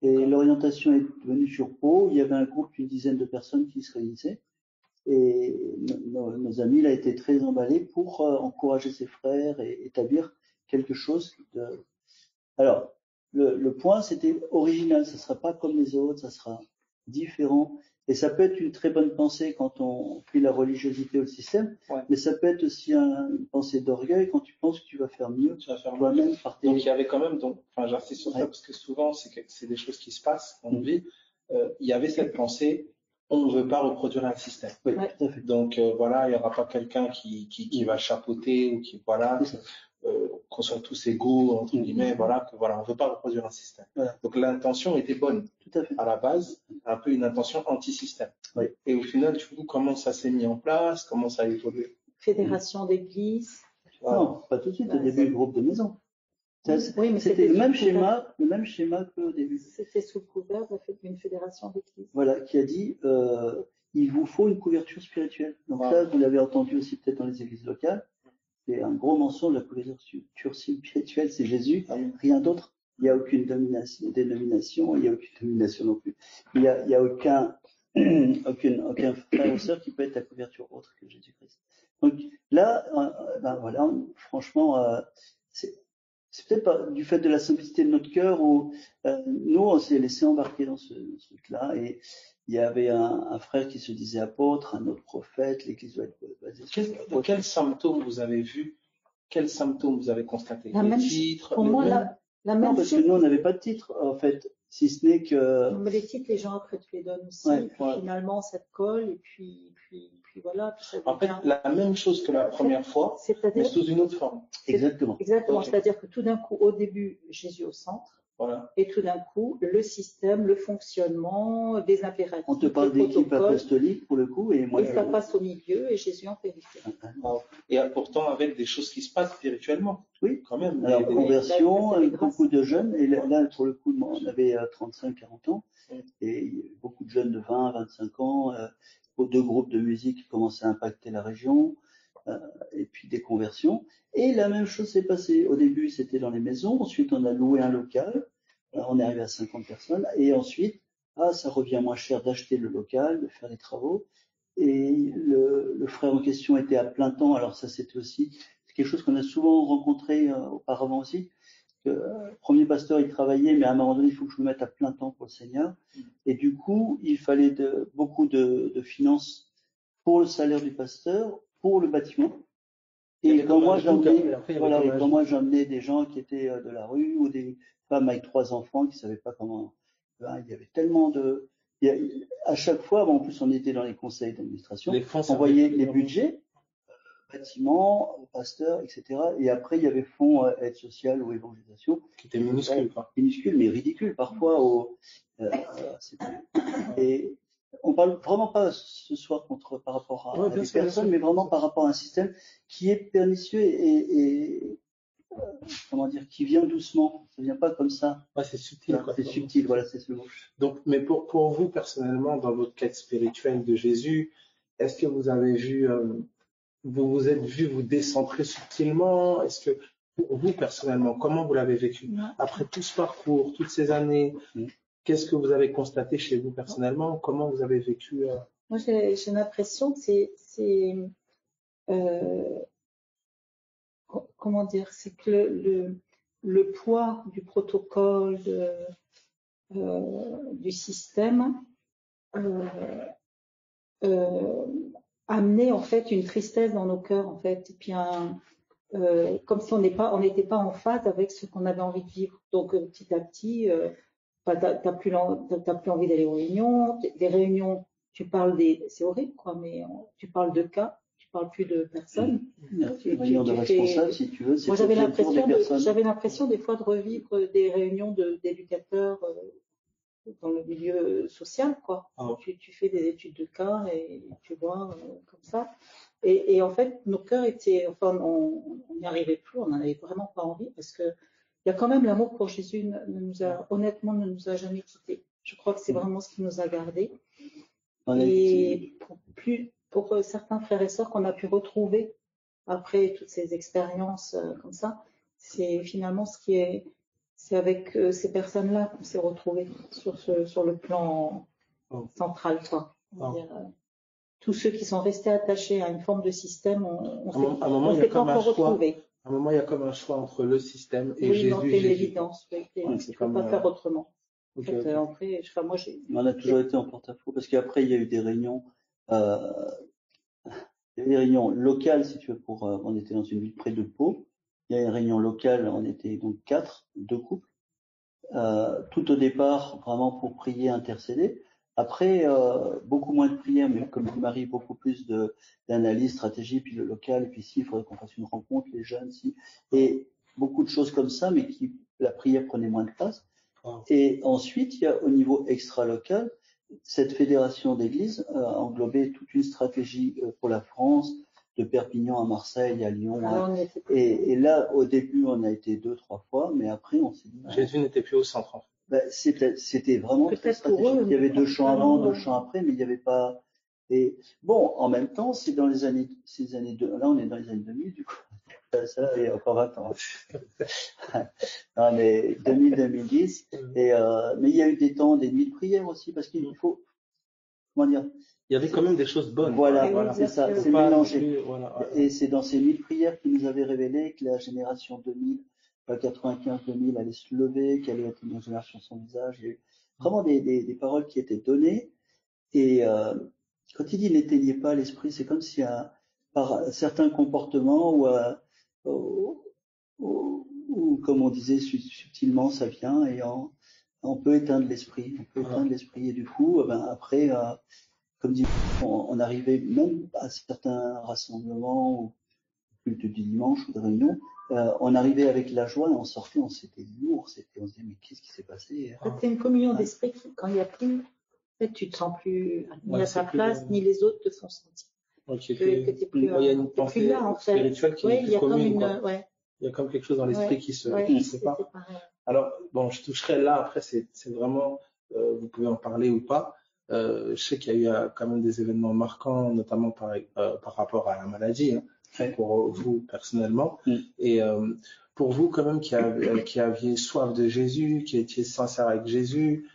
Et l'orientation est venue sur Pau. Il y avait un groupe d'une dizaine de personnes qui se réunissaient. Et nos amis, il a été très emballé pour encourager ses frères et établir quelque chose de... Alors, le point, c'était original. Ça ne sera pas comme les autres, ça sera différent. Et ça peut être une très bonne pensée quand on fuit la religiosité ou le système, mais ça peut être aussi une pensée d'orgueil quand tu penses que tu vas faire mieux. Toi-même par tes... Donc il y avait quand même, j'insiste sur ça parce que souvent c'est des choses qui se passent dans nos vies. Il y avait cette pensée, on ne veut pas reproduire un système. Oui, tout à fait. Donc voilà, il n'y aura pas quelqu'un qui va chapeauter ou qui qu'on soit tous égaux entre guillemets, on veut pas reproduire un système. Voilà. Donc l'intention était bonne. Tout à fait. À la base, un peu une intention anti-système. Oui. Et au final, du coup, comment ça s'est mis en place, comment ça a évolué? Fédération d'église. Non, pas tout de suite. Au début, groupe de maison. Oui, mais c'était le même schéma qu'au début. C'était sous couvert d'une fédération d'église. Voilà, qui a dit il vous faut une couverture spirituelle. Donc là, vous l'avez entendu aussi peut-être dans les églises locales. C'est un gros mensonge, la couverture spirituelle, c'est Jésus, rien d'autre. Il n'y a aucune dénomination, il n'y a aucune domination non plus. Il n'y a aucun frère ou sœur qui peut être la couverture autre que Jésus-Christ. Donc là, voilà, franchement, c'est peut-être pas du fait de la simplicité de notre cœur où nous, on s'est laissé embarquer dans ce truc-là et il y avait un frère qui se disait apôtre, un autre prophète, l'église doit être basée sur quels symptômes vous avez vus? Quels symptômes vous avez constatés? Les titres? Pour moi, la même non, parce que nous, on n'avait pas de titre, en fait, si ce n'est que... Mais les titres, les gens après te les donnent aussi. Et puis finalement, ça te colle et puis puis voilà, puis ça En fait, devient. la même chose que la première fois, mais C'est-à-dire, sous une autre forme. Exactement. exactement, Ok. c'est-à-dire que tout d'un coup, au début, Jésus au centre, Voilà. et tout d'un coup, le système, le fonctionnement, des impératifs, On te parle des d'équipe protocoles, apostolique pour le coup, et moi et ça passe au milieu, et Jésus en périphérie. Wow. Et pourtant, avec des choses qui se passent spirituellement. Oui. Quand même. Alors, Oui, conversion, c'est des grâces. beaucoup de jeunes, et là, pour le coup, on avait 35-40 ans, Mm. et il y avait beaucoup de jeunes de 20-25 ans, deux groupes de musique qui commençaient à impacter la région, et puis des conversions. Et la même chose s'est passée. Au début, c'était dans les maisons, ensuite on a loué un local, on est arrivé à 50 personnes, et ensuite, ça revient moins cher d'acheter le local, de faire les travaux. Et le frère en question était à plein temps, alors ça c'était aussi quelque chose qu'on a souvent rencontré auparavant aussi. Le premier pasteur, il travaillait, mais à un moment donné, il faut que je me mette à plein temps pour le Seigneur. Et du coup, il fallait beaucoup de finances pour le salaire du pasteur, pour le bâtiment. Et quand moi j'emmenais des gens qui étaient de la rue ou des femmes avec 3 enfants qui savaient pas comment, il y avait tellement à chaque fois, en plus on était dans les conseils d'administration, on voyait les budgets, bâtiments, pasteurs, etc. Et après il y avait fonds aide sociale ou évangélisation. Qui était minuscule, quoi. Minuscule, mais ridicule parfois. Et on parle vraiment pas ce soir par rapport à des personnes, mais vraiment par rapport à un système qui est pernicieux et comment dire, qui vient doucement. Ça vient pas comme ça. Ouais, c'est subtil, quoi. C'est subtil, voilà, c'est ce mot. Donc, mais pour vous personnellement, dans votre quête spirituelle de Jésus, est-ce que vous avez vu, vous vous êtes vu vous décentrer subtilement? Est-ce que pour vous personnellement, comment vous l'avez vécu? Après tout ce parcours, toutes ces années, qu'est-ce que vous avez constaté chez vous personnellement? Comment vous avez vécu? Moi, j'ai l'impression que c'est comment dire, c'est que le poids du protocole, du système, amenait en fait une tristesse dans nos cœurs, en fait, et puis comme si on n'était pas en phase avec ce qu'on avait envie de vivre. Donc petit à petit, t'as plus envie d'aller aux réunions. Des réunions, c'est horrible, quoi, mais tu parles de cas, tu parles plus de personnes. Réunion de responsables, si tu veux. Moi, j'avais l'impression des fois de revivre des réunions d'éducateurs dans le milieu social, quoi. Tu fais des études de cas et tu vois comme ça. Et en fait, nos cœurs étaient, enfin, on n'y arrivait plus, on n'en avait vraiment pas envie parce que il y a quand même l'amour pour Jésus honnêtement, ne nous a jamais quittés. Je crois que c'est vraiment ce qui nous a gardés. Et pour certains frères et sœurs qu'on a pu retrouver après toutes ces expériences comme ça, c'est finalement c'est avec ces personnes-là qu'on s'est retrouvés sur le plan central, quoi. On va dire, tous ceux qui sont restés attachés à une forme de système, on s'est pas encore retrouvés. À un moment, il y a comme un choix entre le système et Jésus. Oui, non, c'est l'évidence. Tu ne peux pas faire autrement. Okay. Après, moi, on a toujours été en porte-à-faux parce qu'après, il y a eu des réunions. Il y a des réunions locales, si tu veux, on était dans une ville près de Pau. Il y a une réunion locale, on était donc 2 couples. Tout au départ, vraiment pour prier, intercéder. Après, beaucoup moins de prières, mais comme dit Marie, beaucoup plus d'analyse, stratégie, puis le local, et puis si, il faudrait qu'on fasse une rencontre, les jeunes, si. Et beaucoup de choses comme ça, mais la prière prenait moins de place. Et ensuite, il y a au niveau extra-local, cette fédération d'églises a englobé toute une stratégie pour la France, de Perpignan à Marseille, à Lyon. Et là, au début, on a été 2-3 fois, mais après, on s'est dit... Jésus n'était plus au centre, en fait. C'était vraiment très stratégique. Il y avait 2 chants avant, 2 chants après, mais il n'y avait pas... Et bon, en même temps, c'est dans ces années là, on est dans les années 2000, du coup. Ça, il y a encore 20 ans. Non, mais 2000-2010. Mais il y a eu des temps, des nuits de prière aussi, parce qu'il faut, comment dire, il y avait quand même des choses bonnes. Voilà. C'est ça, c'est mélangé. Et c'est dans ces nuits de prière qui nous avaient révélé que la génération 2000, 95-2000 allait se lever, qu'elle allait être une génération sans visage. Il y a eu vraiment des paroles qui étaient données. Et quand il dit n'éteignez pas l'esprit, c'est comme si par certains comportements ou comme on disait subtilement, ça vient et on peut éteindre l'esprit. On peut éteindre l'esprit. Et du coup, après, comme dit, on arrivait même à certains rassemblements ou culte du dimanche ou de réunion, on arrivait avec la joie et on sortait, c'était lourd, on se disait mais qu'est-ce qui s'est passé? C'est une communion d'esprit quand il n'y a plus, en fait, tu te sens plus ni à ta place, ni les autres te font sentir. Que t'es plus, il y a une t'es pensée plus là, en fait. spirituelle qui est Il y a comme commune, une, quoi. Il y a comme quelque chose dans l'esprit qui se c'est sépare. séparé. Alors, bon, je toucherai là, après, c'est vraiment, vous pouvez en parler ou pas. Je sais qu'il y a eu quand même des événements marquants, notamment par rapport à la maladie, hein, pour vous personnellement. Et pour vous, quand même, qui aviez soif de Jésus, qui étiez sincère avec Jésus,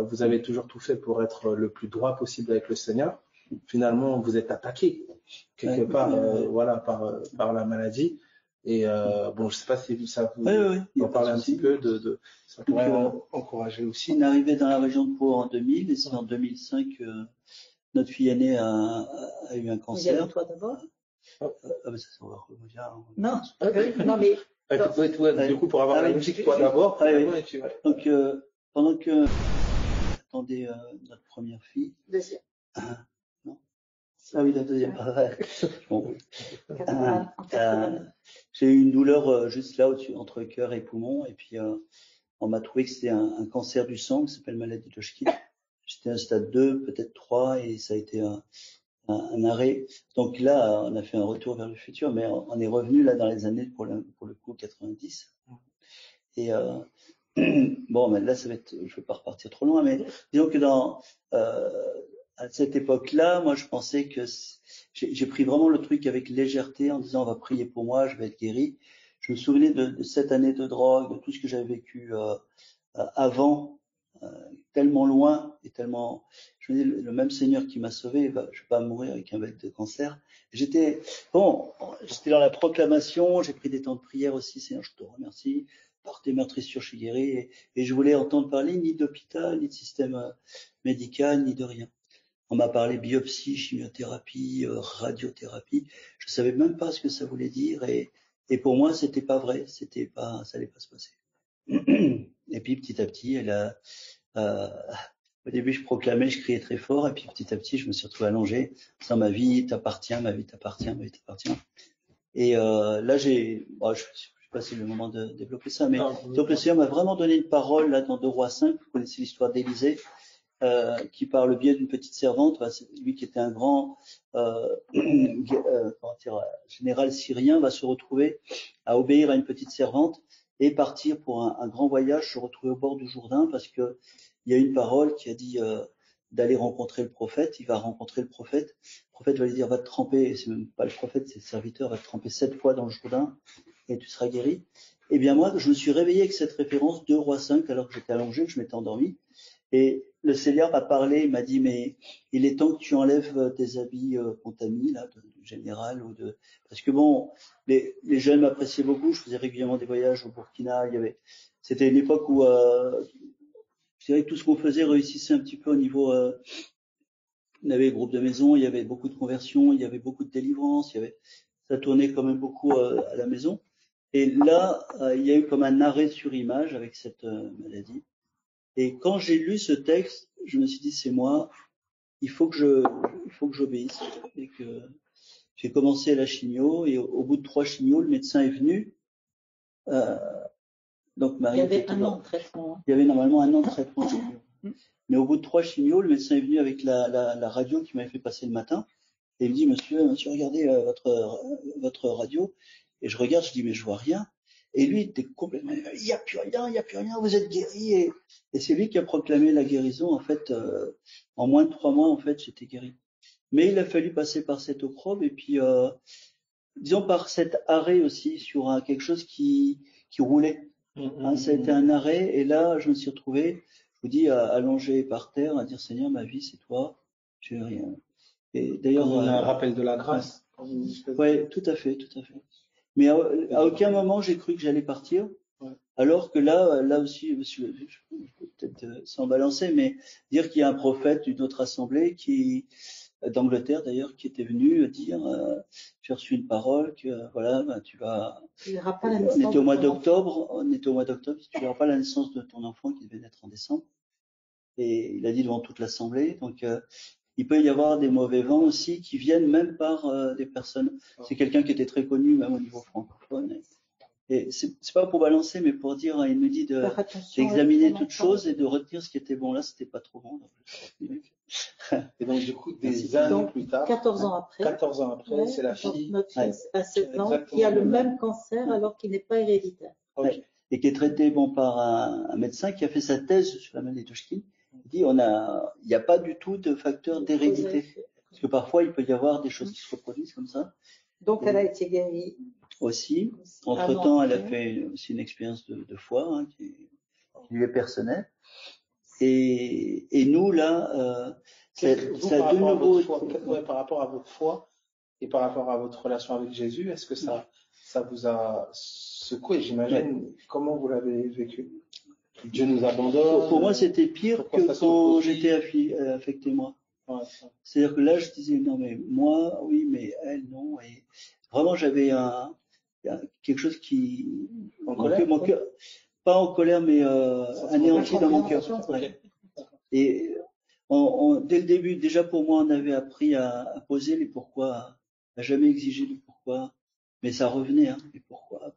vous avez toujours tout fait pour être le plus droit possible avec le Seigneur. Finalement, vous êtes attaqué quelque part, voilà, par la maladie. Et bon, je sais pas si ça vous en parle un petit peu ça pourrait encourager aussi. On est arrivé dans la région de Pau en 2000 et c'est en 2005 notre fille aînée a eu un cancer. Il y a toi d'abord. Ah ben ça va revenir. Non, non mais du coup pour avoir la logique toi d'abord. Donc pendant que attendait notre première fille. Deuxième. Non. Ah oui, la deuxième. Bon. J'ai eu une douleur juste là au-dessus, entre cœur et poumon, et puis on m'a trouvé que c'était un cancer du sang qui s'appelle maladie de Hodgkin. J'étais à un stade 2, peut-être 3, et ça a été un arrêt. Donc là, on a fait un retour vers le futur, mais on est revenu là dans les années, pour le coup, 90. Et bon, mais là, ça va être, je vais pas repartir trop loin, mais disons que à cette époque-là, moi, je pensais que j'ai pris vraiment le truc avec légèreté en disant on va prier pour moi, je vais être guéri. Je me souvenais de cette année de drogue, de tout ce que j'avais vécu avant, tellement loin et tellement. Je me dis le même Seigneur qui m'a sauvé, je vais pas mourir avec un bec de cancer. J'étais dans la proclamation, j'ai pris des temps de prière aussi, Seigneur, je te remercie. Par tes meurtrissures, je suis guéri, et je voulais entendre parler ni d'hôpital, ni de système médical, ni de rien. On m'a parlé biopsie, chimiothérapie, radiothérapie. Je savais même pas ce que ça voulait dire, et pour moi, c'était pas vrai, ça allait pas se passer. Et puis petit à petit, au début, je proclamais, je criais très fort, et puis petit à petit, je me suis retrouvé allongé, sans ma vie t'appartient, ma vie t'appartient, ma vie t'appartient. Et là, je sais pas si c'est le moment de développer ça, mais donc le Seigneur m'a vraiment donné une parole là dans 2 Rois 5. Vous connaissez l'histoire d'Élisée, qui par le biais d'une petite servante, lui qui était un grand général syrien, va se retrouver à obéir à une petite servante et partir pour un grand voyage, se retrouver au bord du Jourdain, parce que il y a une parole qui a dit d'aller rencontrer le prophète. Il va rencontrer le prophète. Le prophète va lui dire, va te tremper, c'est même pas le prophète, c'est le serviteur, va te tremper 7 fois dans le Jourdain et tu seras guéri. Eh bien moi, je me suis réveillé avec cette référence 2 Rois 5, alors que j'étais allongé, que je m'étais endormi. Et le Seigneur m'a parlé, il m'a dit, mais il est temps que tu enlèves tes habits qu'on t'a mis là, de général, parce que bon, les jeunes m'appréciaient beaucoup, je faisais régulièrement des voyages au Burkina, c'était une époque où je dirais que tout ce qu'on faisait réussissait un petit peu au niveau. On avait des groupes de maison, il y avait beaucoup de conversions, il y avait beaucoup de délivrances, ça tournait quand même beaucoup à la maison. Et là, il y a eu comme un arrêt sur image avec cette maladie. Et quand j'ai lu ce texte, je me suis dit c'est moi, il faut que j'obéisse. Et que j'ai commencé la chimio, et au bout de 3 chimios, le médecin est venu. Donc Marie, il y avait 1 an de traitement. Il y avait normalement 1 an de traitement. Mais au bout de 3 chimios, le médecin est venu avec la radio qu'il m'avait fait passer le matin. Et il me dit, monsieur, regardez votre radio. Et je regarde, je dis, mais je vois rien. Et lui, il était complètement, il n'y a plus rien, vous êtes guéri. Et c'est lui qui a proclamé la guérison. En fait, en moins de 3 mois, en fait, j'étais guéri. Mais il a fallu passer par cette opprobre, et puis, disons, par cet arrêt aussi sur quelque chose qui roulait. Ça a été un arrêt, et là, je me suis retrouvé, je vous dis, allongé par terre, à dire, Seigneur, ma vie, c'est toi, j'ai rien. Et d'ailleurs, un rappel de la grâce. Ouais, tout à fait. Mais à aucun moment j'ai cru que j'allais partir. Ouais. Alors que là aussi, je peux peut-être s'en balancer, mais dire qu'il y a un prophète d'une autre assemblée d'Angleterre d'ailleurs, qui était venu dire, j'ai reçu une parole que voilà, tu vas. On était au mois d'octobre, tu verras pas la naissance de ton enfant qui devait naître en décembre. Et il a dit devant toute l'assemblée. Donc il peut y avoir des mauvais vents aussi qui viennent même par des personnes. C'est quelqu'un qui était très connu même au niveau francophone. Et c'est pas pour balancer, mais pour dire, il nous dit d'examiner toutes choses et de retenir ce qui était bon. Là, c'était pas trop bon. Et donc, du coup, des années plus tard, 14 ans après, 14 ans après, c'est la fille. notre fils à 7 ans qui a le même cancer alors qu'il n'est pas héréditaire. Okay. Et qui est traité par un médecin qui a fait sa thèse sur la maladie de Hodgkin. Il dit il n'y a pas du tout de facteur d'hérédité. Parce que parfois, il peut y avoir des choses qui se reproduisent comme ça. Donc, elle a été guérie. Aussi. Entre-temps, elle a fait aussi une expérience de foi hein, qui lui est personnelle. Et nous, là, c'est de nouveau... Par rapport à votre foi et par rapport à votre relation avec Jésus, est-ce que ça vous a secoué, j'imagine? Comment vous l'avez vécu? Dieu nous abandonne. Pour moi, c'était pire que quand j'étais affecté, moi. Ouais. C'est-à-dire que là, je disais, non, mais moi, oui, mais elle, non. Et vraiment, j'avais quelque chose qui... En colère, mon cœur, pas en colère, mais anéanti dans mon cœur. Okay. Et dès le début, déjà pour moi, on avait appris à poser les pourquoi, à jamais exiger le pourquoi. Mais ça revenait, hein. Et pourquoi?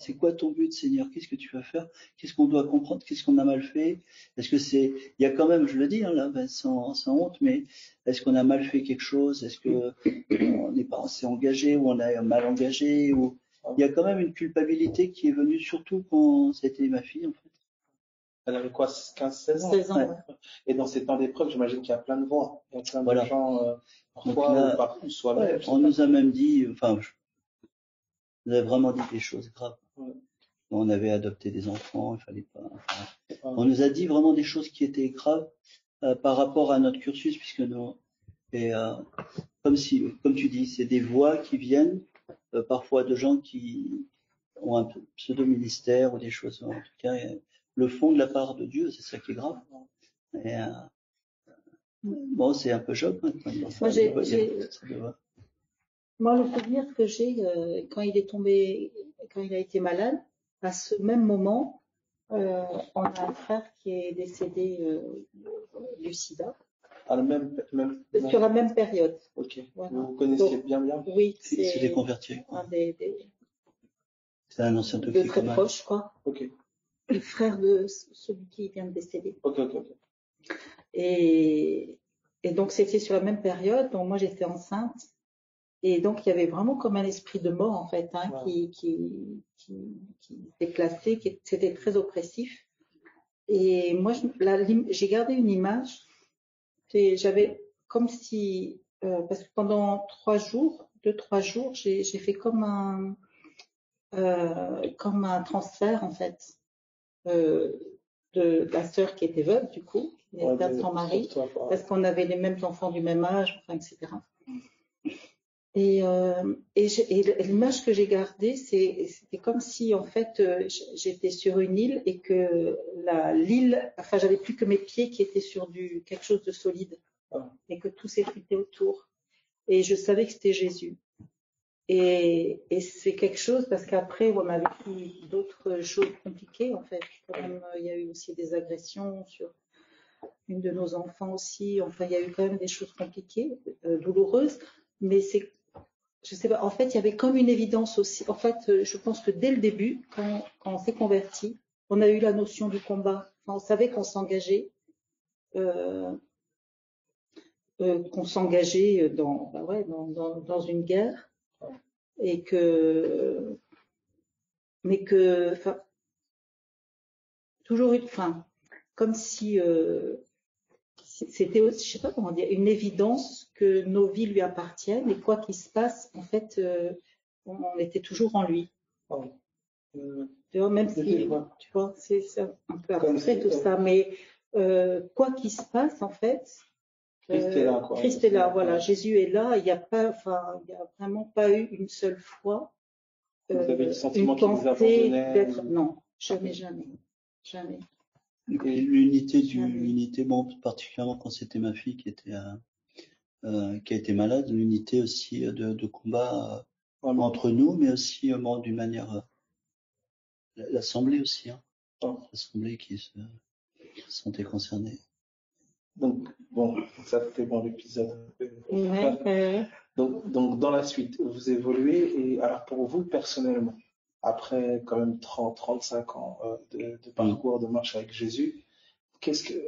C'est quoi ton but, Seigneur? Qu'est-ce que tu vas faire? Qu'est-ce qu'on doit comprendre? Qu'est-ce qu'on a mal fait? Est-ce que il y a quand même, je le dis, hein, là, sans honte, mais est-ce qu'on a mal fait quelque chose? Est-ce que on n'est pas assez engagé ou on a mal engagé ou il y a quand même une culpabilité qui est venue surtout quand c'était ma fille, en fait. Elle avait quoi, 15-16 ans? 16 ans. Ouais. Et dans ces temps d'épreuve, j'imagine qu'il y a plein de voix. Il y a plein de gens, parfois, là, ou partout, soi-même. on nous a même dit, enfin, on a vraiment dit des choses graves. Ouais. On avait adopté des enfants, il fallait pas. Enfin, on nous a dit vraiment des choses qui étaient graves par rapport à notre cursus, puisque nous, et comme tu dis, c'est des voix qui viennent parfois de gens qui ont un pseudo-ministère ou des choses. En tout cas, le fond de la part de Dieu, c'est ça qui est grave. Et, bon, c'est un peu Job. Hein, moi, le souvenir que j'ai quand il a été malade, à ce même moment, on a un frère qui est décédé du sida. Sur la même période. Ok. Voilà. Vous connaissiez bien. Oui, c'est des convertis. C'est un ancien de très proche, quoi. Ok. Le frère de celui qui vient de décéder. Ok. Et donc c'était sur la même période. Donc moi j'étais enceinte. Et donc, il y avait vraiment comme un esprit de mort, en fait, hein, qui était classé, c'était très oppressif. Et moi, j'ai gardé une image. J'avais comme si, parce que pendant 2-3 jours, j'ai fait comme un transfert, en fait, de la sœur qui était veuve, du coup, qui n'était pas son mari, parce qu'on avait les mêmes enfants du même âge, enfin, etc. Et l'image que j'ai gardée, c'était comme si en fait j'étais sur une île et que l'île, enfin j'avais plus que mes pieds qui étaient sur quelque chose de solide et que tout s'effritait autour. Et je savais que c'était Jésus. Et c'est quelque chose parce qu'après on a vécu d'autres choses compliquées en fait. Quand même, il y a eu aussi des agressions sur une de nos enfants aussi. Enfin, il y a eu quand même des choses compliquées, douloureuses. Mais je sais pas, en fait, il y avait comme une évidence aussi. En fait, je pense que dès le début, quand on s'est converti, on a eu la notion du combat. Enfin, on savait qu'on s'engageait, dans une guerre, et enfin, toujours comme si c'était, je sais pas comment dire, une évidence que nos vies lui appartiennent et quoi qu'il se passe, en fait, on était toujours en lui. Tu vois, même si, tu vois, c'est un peu abstrait tout ça, mais quoi qu'il se passe, en fait, Christ est là, quoi. Christ est là, voilà, Jésus est là. Il n'y a vraiment pas eu une seule fois vous avez le sentiment qu'il vous abandonnait. Non, jamais. Et l'unité, bon, particulièrement quand c'était ma fille qui a été malade, l'unité aussi de combat entre nous, mais aussi d'une manière l'assemblée aussi, hein. L'assemblée qui se sentait concernée. Donc, bon, ça fait bon l'épisode. Ouais. Donc, dans la suite, vous évoluez et alors pour vous personnellement, après quand même 30, 35 ans de parcours de marche avec Jésus, qu'est-ce que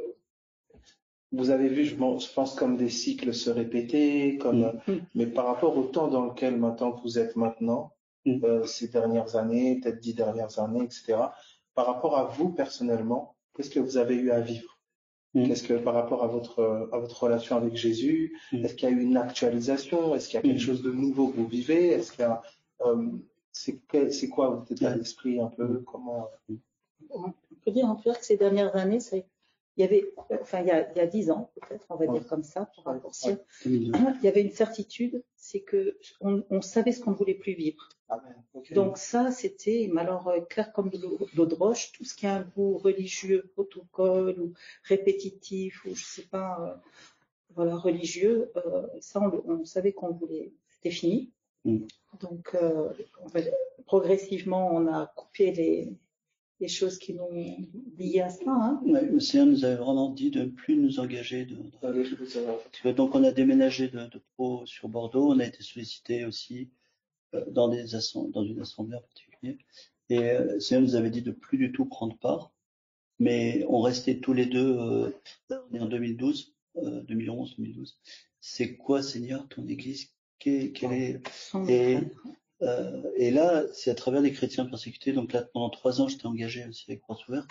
vous avez vu, je pense, comme des cycles se répéter, mais par rapport au temps dans lequel maintenant vous êtes maintenant, ces dernières années, peut-être 10 dernières années, etc., par rapport à vous personnellement, qu'est-ce que vous avez eu à vivre? Qu'est-ce que par rapport à votre relation avec Jésus, est-ce qu'il y a eu une actualisation? Est-ce qu'il y a quelque chose de nouveau que vous vivez? Est-ce qu'il y a, c'est quoi votre état d'esprit un peu? Comment? On peut dire en tout cas que ces dernières années, il y avait, enfin il y a 10 ans peut-être, on va dire comme ça pour raccourcir, il y avait une certitude, c'est que on savait ce qu'on ne voulait plus vivre. Amen. Okay. Donc ça, c'était, mais alors clair comme de l'eau de roche, tout ce qui a un goût religieux, protocole ou répétitif ou je sais pas, voilà religieux, ça on savait qu'on voulait, c'était fini. Donc progressivement, on a coupé les choses qui nous liaient à ça. Hein. Ouais, le Seigneur nous avait vraiment dit de ne plus nous engager. Donc on a déménagé de Pau sur Bordeaux, on a été sollicité aussi dans une assemblée en particulier. Et le Seigneur nous avait dit de plus du tout prendre part, mais on restait tous les deux, on est en 2012, 2011-2012. C'est quoi, Seigneur, ton Église? Quelle est et là, c'est à travers des chrétiens persécutés. Donc là, pendant 3 ans, j'étais engagé aussi avec Portes Ouvertes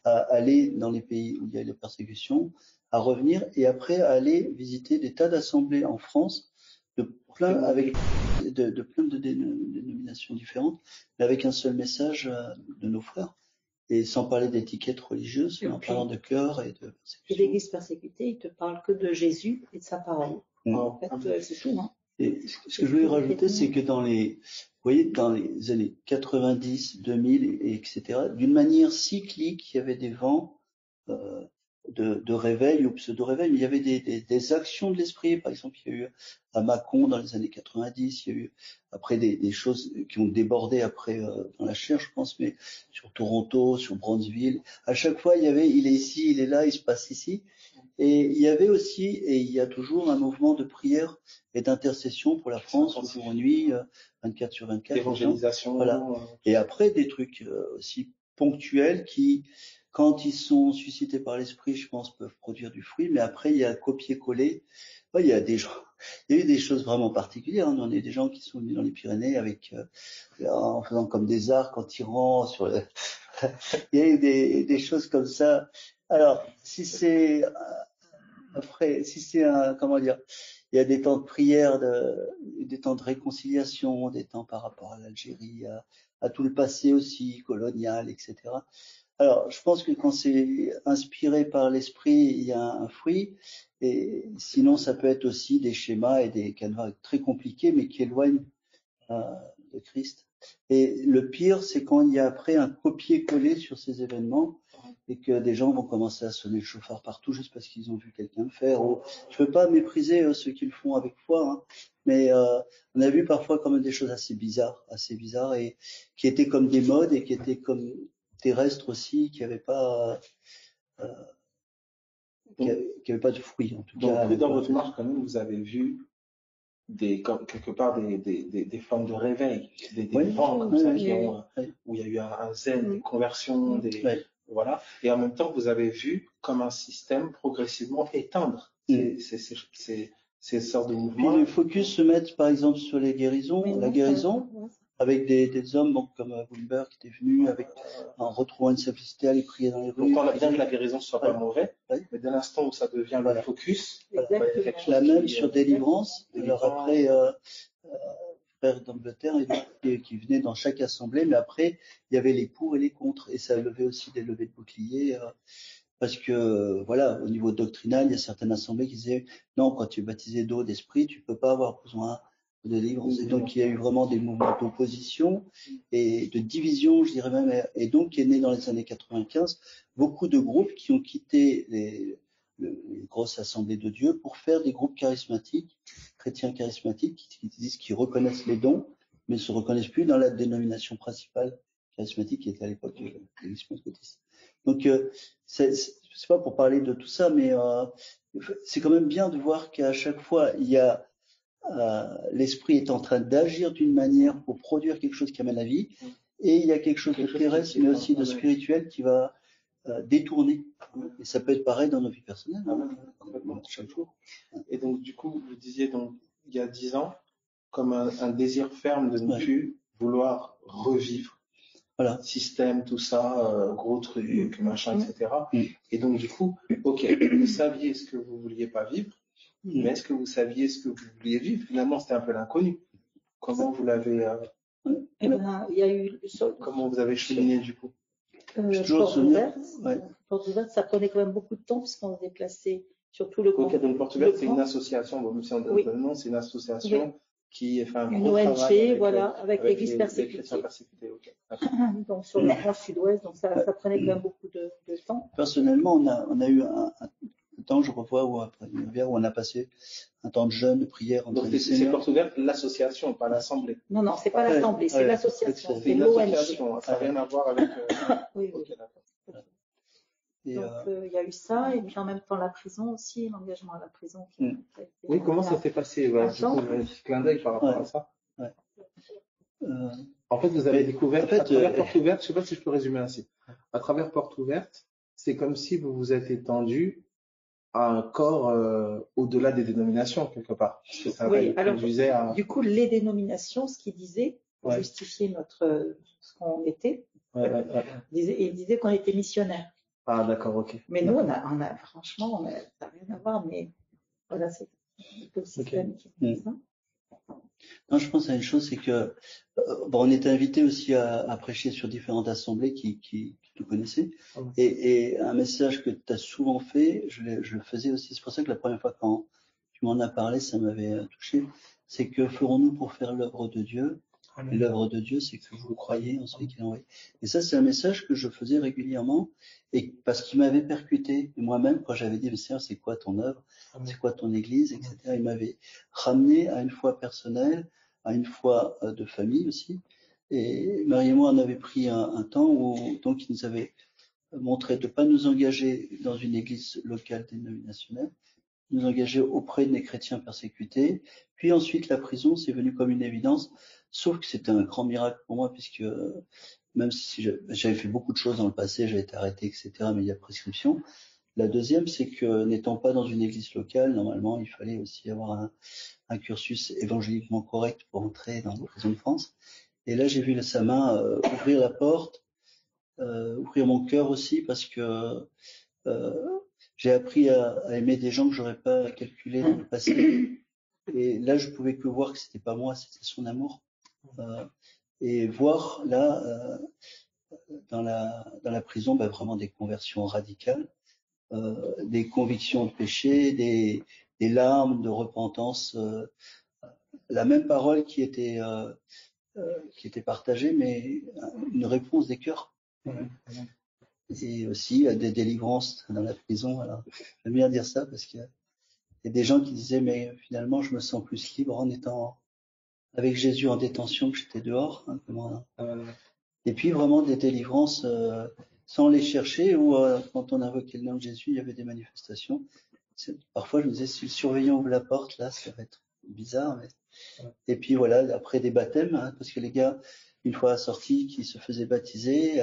à aller dans les pays où il y a les persécutions, à revenir et après à aller visiter des tas d'assemblées en France, avec plein de dénominations différentes, mais avec un seul message de nos frères. Et sans parler d'étiquettes religieuses, mais en parlant de cœur et de persécution. Et l'Église persécutée, il te parle que de Jésus et de sa parole. En fait, c'est tout. Hein. Et ce que je voulais rajouter, c'est que dans les années 90, 2000, etc., d'une manière cyclique, il y avait des vents de réveil ou pseudo-réveil, mais il y avait des actions de l'esprit. Par exemple, il y a eu à Mâcon dans les années 90, il y a eu après des choses qui ont débordé après dans la chair, je pense, mais sur Toronto, sur Brownsville. À chaque fois, il est ici, il est là, il se passe ici. Et il y avait aussi, et il y a toujours un mouvement de prière et d'intercession pour la France, jour et nuit, 24 sur 24. Évangélisation. Voilà. Et après, des trucs aussi ponctuels qui, quand ils sont suscités par l'esprit, je pense, peuvent produire du fruit. Mais après, il y a copier-coller. Ouais, il y a eu des choses vraiment particulières. Hein. On a des gens qui sont venus dans les Pyrénées en faisant comme des arcs, en tirant sur le... Il y a eu des choses comme ça. Alors, si c'est comment dire, il y a des temps de prière, des temps de réconciliation, des temps par rapport à l'Algérie, à tout le passé aussi, colonial, etc. Alors, je pense que quand c'est inspiré par l'esprit, il y a un fruit. Et sinon, ça peut être aussi des schémas et des canevas très compliqués, mais qui éloignent de Christ. Et le pire, c'est quand il y a après un copier-coller sur ces événements et que des gens vont commencer à sonner le chauffard partout juste parce qu'ils ont vu quelqu'un le faire. Je ne veux pas mépriser ceux qui le font avec foi, hein, mais on a vu parfois quand même des choses assez bizarres et qui étaient comme des modes et qui étaient comme terrestres aussi, qui n'avaient pas de fruits en tout cas. Donc, dans votre marche, quand même, vous avez vu quelque part des formes de réveil, des vents comme ça où il y a eu un zen, des conversions, voilà. Et en même temps, vous avez vu comme un système progressivement éteindre ces sortes de mouvements. Puis le focus se met par exemple sur la guérison, avec des hommes comme Wilber qui était venu en retrouvant une simplicité à aller prier dans les rues. Pourtant, bien que la guérison soit pas mauvaise, mais dès l'instant où ça devient le focus, la même sur délivrance. Alors après, frère d'Angleterre qui venait dans chaque assemblée, mais après il y avait les pour et les contre, et ça levait aussi des levées de boucliers. Parce que, voilà, au niveau doctrinal, il y a certaines assemblées qui disaient, non, quand tu es baptisé d'eau, d'esprit, tu peux pas avoir besoin de délivrance. Et donc, il y a eu vraiment des mouvements d'opposition et de division, je dirais même. Et donc, est né dans les années 95 beaucoup de groupes qui ont quitté les grosses assemblées de Dieu pour faire des groupes charismatiques, chrétiens charismatiques, qui reconnaissent les dons, mais ne se reconnaissent plus dans la dénomination principale charismatique qui était à l'époque l'église pentecôtiste. Donc, c'est je sais pas pour parler de tout ça, mais c'est quand même bien de voir qu'à chaque fois, il y a l'esprit est en train d'agir d'une manière pour produire quelque chose qui amène la vie, et il y a quelque chose de terrestre, mais aussi de spirituel qui va détourner. Et ça peut être pareil dans nos vies personnelles, Complètement. chaque jour. Et donc, du coup, vous disiez donc, il y a 10 ans, comme un désir ferme de ne plus vouloir revivre. Voilà. Système, tout ça, gros trucs, machin, etc. Et donc, du coup, ok, vous saviez ce que vous vouliez pas vivre, mais est-ce que vous saviez ce que vous vouliez vivre? Finalement, c'était un peu l'inconnu. Comment vous l'avez, Eh ben, il y a eu, comment vous avez cheminé, du coup? Porte ouverte. Porte ouverte, ça prenait quand même beaucoup de temps puisqu'on se déplaçait sur tout le camp. Ok, donc Porte ouverte, c'est une association, bon, même si on donne le nom, c'est une association qui fait un gros travail avec l'église persécutée. Okay. Donc sur le front sud-ouest, donc ça prenait quand même beaucoup de temps. Personnellement, on a eu un temps, je revois, où on a passé un temps de jeûne, de prière. Donc c'est Porte ouverte, l'association, pas l'assemblée. Non, c'est pas l'assemblée, c'est l'association. C'est une association, ça n'a rien à voir avec. Oui. Okay, d'accord. Donc il y a eu ça, et puis en même temps la prison aussi, l'engagement à la prison. Oui, comment ça s'est passé? Du coup, un petit clin d'œil par rapport à ça. En fait, vous avez découvert à travers Porte ouverte, je ne sais pas si je peux résumer ainsi. À travers Porte ouverte, c'est comme si vous vous êtes étendu à un corps au-delà des dénominations, quelque part. Parce que ça conduisait à... Du coup, les dénominations, ce qu'ils disaient, pour justifier ce qu'on était, ils disaient qu'on était missionnaires. Ah, d'accord, ok. Mais nous, franchement, ça n'a rien à voir, mais voilà, c'est le système qui fait ça. Non, je pense à une chose, c'est que on était invité aussi à prêcher sur différentes assemblées qui nous connaissaient. Et un message que tu as souvent fait, je le faisais aussi. C'est pour ça que la première fois quand tu m'en as parlé, ça m'avait touché. C'est que ferons-nous pour faire l'œuvre de Dieu? Et l'œuvre de Dieu, c'est que vous croyez en celui qui l'a envoyé. Et ça, c'est un message que je faisais régulièrement, et parce qu'il m'avait percuté. Et moi-même, quand j'avais dit, mais Seigneur, c'est quoi ton œuvre? C'est quoi ton église, etc. Il m'avait ramené à une foi personnelle, à une foi de famille aussi. Et Marie et moi, on avait pris un temps où, donc, il nous avait montré de ne pas nous engager dans une église locale dénominationnelle, nous engager auprès des chrétiens persécutés. Puis ensuite, la prison, c'est venu comme une évidence, sauf que c'était un grand miracle pour moi, puisque même si j'avais fait beaucoup de choses dans le passé, j'avais été arrêté, etc., mais il y a prescription. La deuxième, c'est que n'étant pas dans une église locale, normalement, il fallait aussi avoir un cursus évangéliquement correct pour entrer dans la prison de France. Et là, j'ai vu sa main ouvrir la porte, ouvrir mon cœur aussi, parce que j'ai appris à aimer des gens que j'aurais pas calculé dans le passé. Et là, je pouvais que voir que c'était pas moi, c'était son amour. Et voir là, dans la prison, vraiment des conversions radicales, des convictions de péché, des larmes de repentance, la même parole qui était partagée, mais une réponse des cœurs. Et aussi des délivrances dans la prison. Alors, j'aime bien dire ça parce qu'il y a des gens qui disaient, mais finalement, je me sens plus libre en étant avec Jésus en détention que j'étais dehors. Et puis vraiment des délivrances sans les chercher, ou quand on invoquait le nom de Jésus, il y avait des manifestations. Parfois, je me disais, si le surveillant ouvre la porte, là, ça va être bizarre. Mais... Et puis voilà, après des baptêmes, parce que les gars, une fois sortis, qui se faisaient baptiser.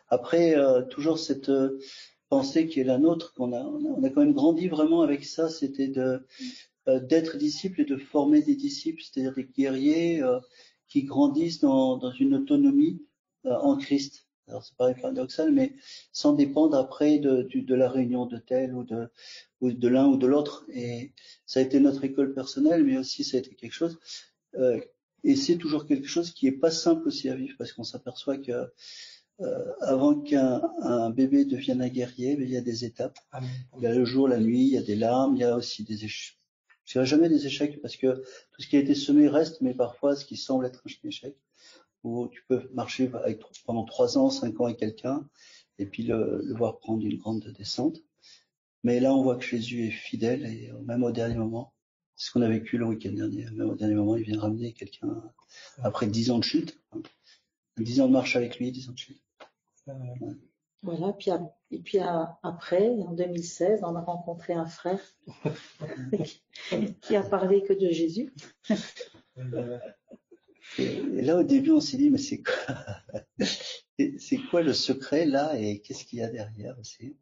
Après, toujours cette pensée qui est la nôtre, on a quand même grandi vraiment avec ça, c'était d'être disciple et de former des disciples, c'est-à-dire des guerriers qui grandissent dans une autonomie en Christ. Alors c'est paraît paradoxal, mais sans dépendre après de la réunion de tel ou de l'un ou de l'autre. Et ça a été notre école personnelle, mais aussi ça a été quelque chose. Et c'est toujours quelque chose qui est pas simple aussi à vivre, parce qu'on s'aperçoit que avant qu'un bébé devienne un guerrier, il y a des étapes. Il y a le jour, la nuit, il y a des larmes, il y a aussi des échecs. Je dirais jamais des échecs, parce que tout ce qui a été semé reste, mais parfois ce qui semble être un échec, où tu peux marcher pendant 3 ans, 5 ans avec quelqu'un, et puis le voir prendre une grande descente. Mais là, on voit que Jésus est fidèle, et même au dernier moment, c'est ce qu'on a vécu le week-end dernier, même au dernier moment, il vient ramener quelqu'un après 10 ans de chute, 10 ans de marche avec lui, 10 ans de chute. Ouais. Voilà, et puis après, en 2016, on a rencontré un frère qui a parlé que de Jésus. Et là, au début, on s'est dit, mais c'est quoi le secret là et qu'est-ce qu'il y a derrière aussi?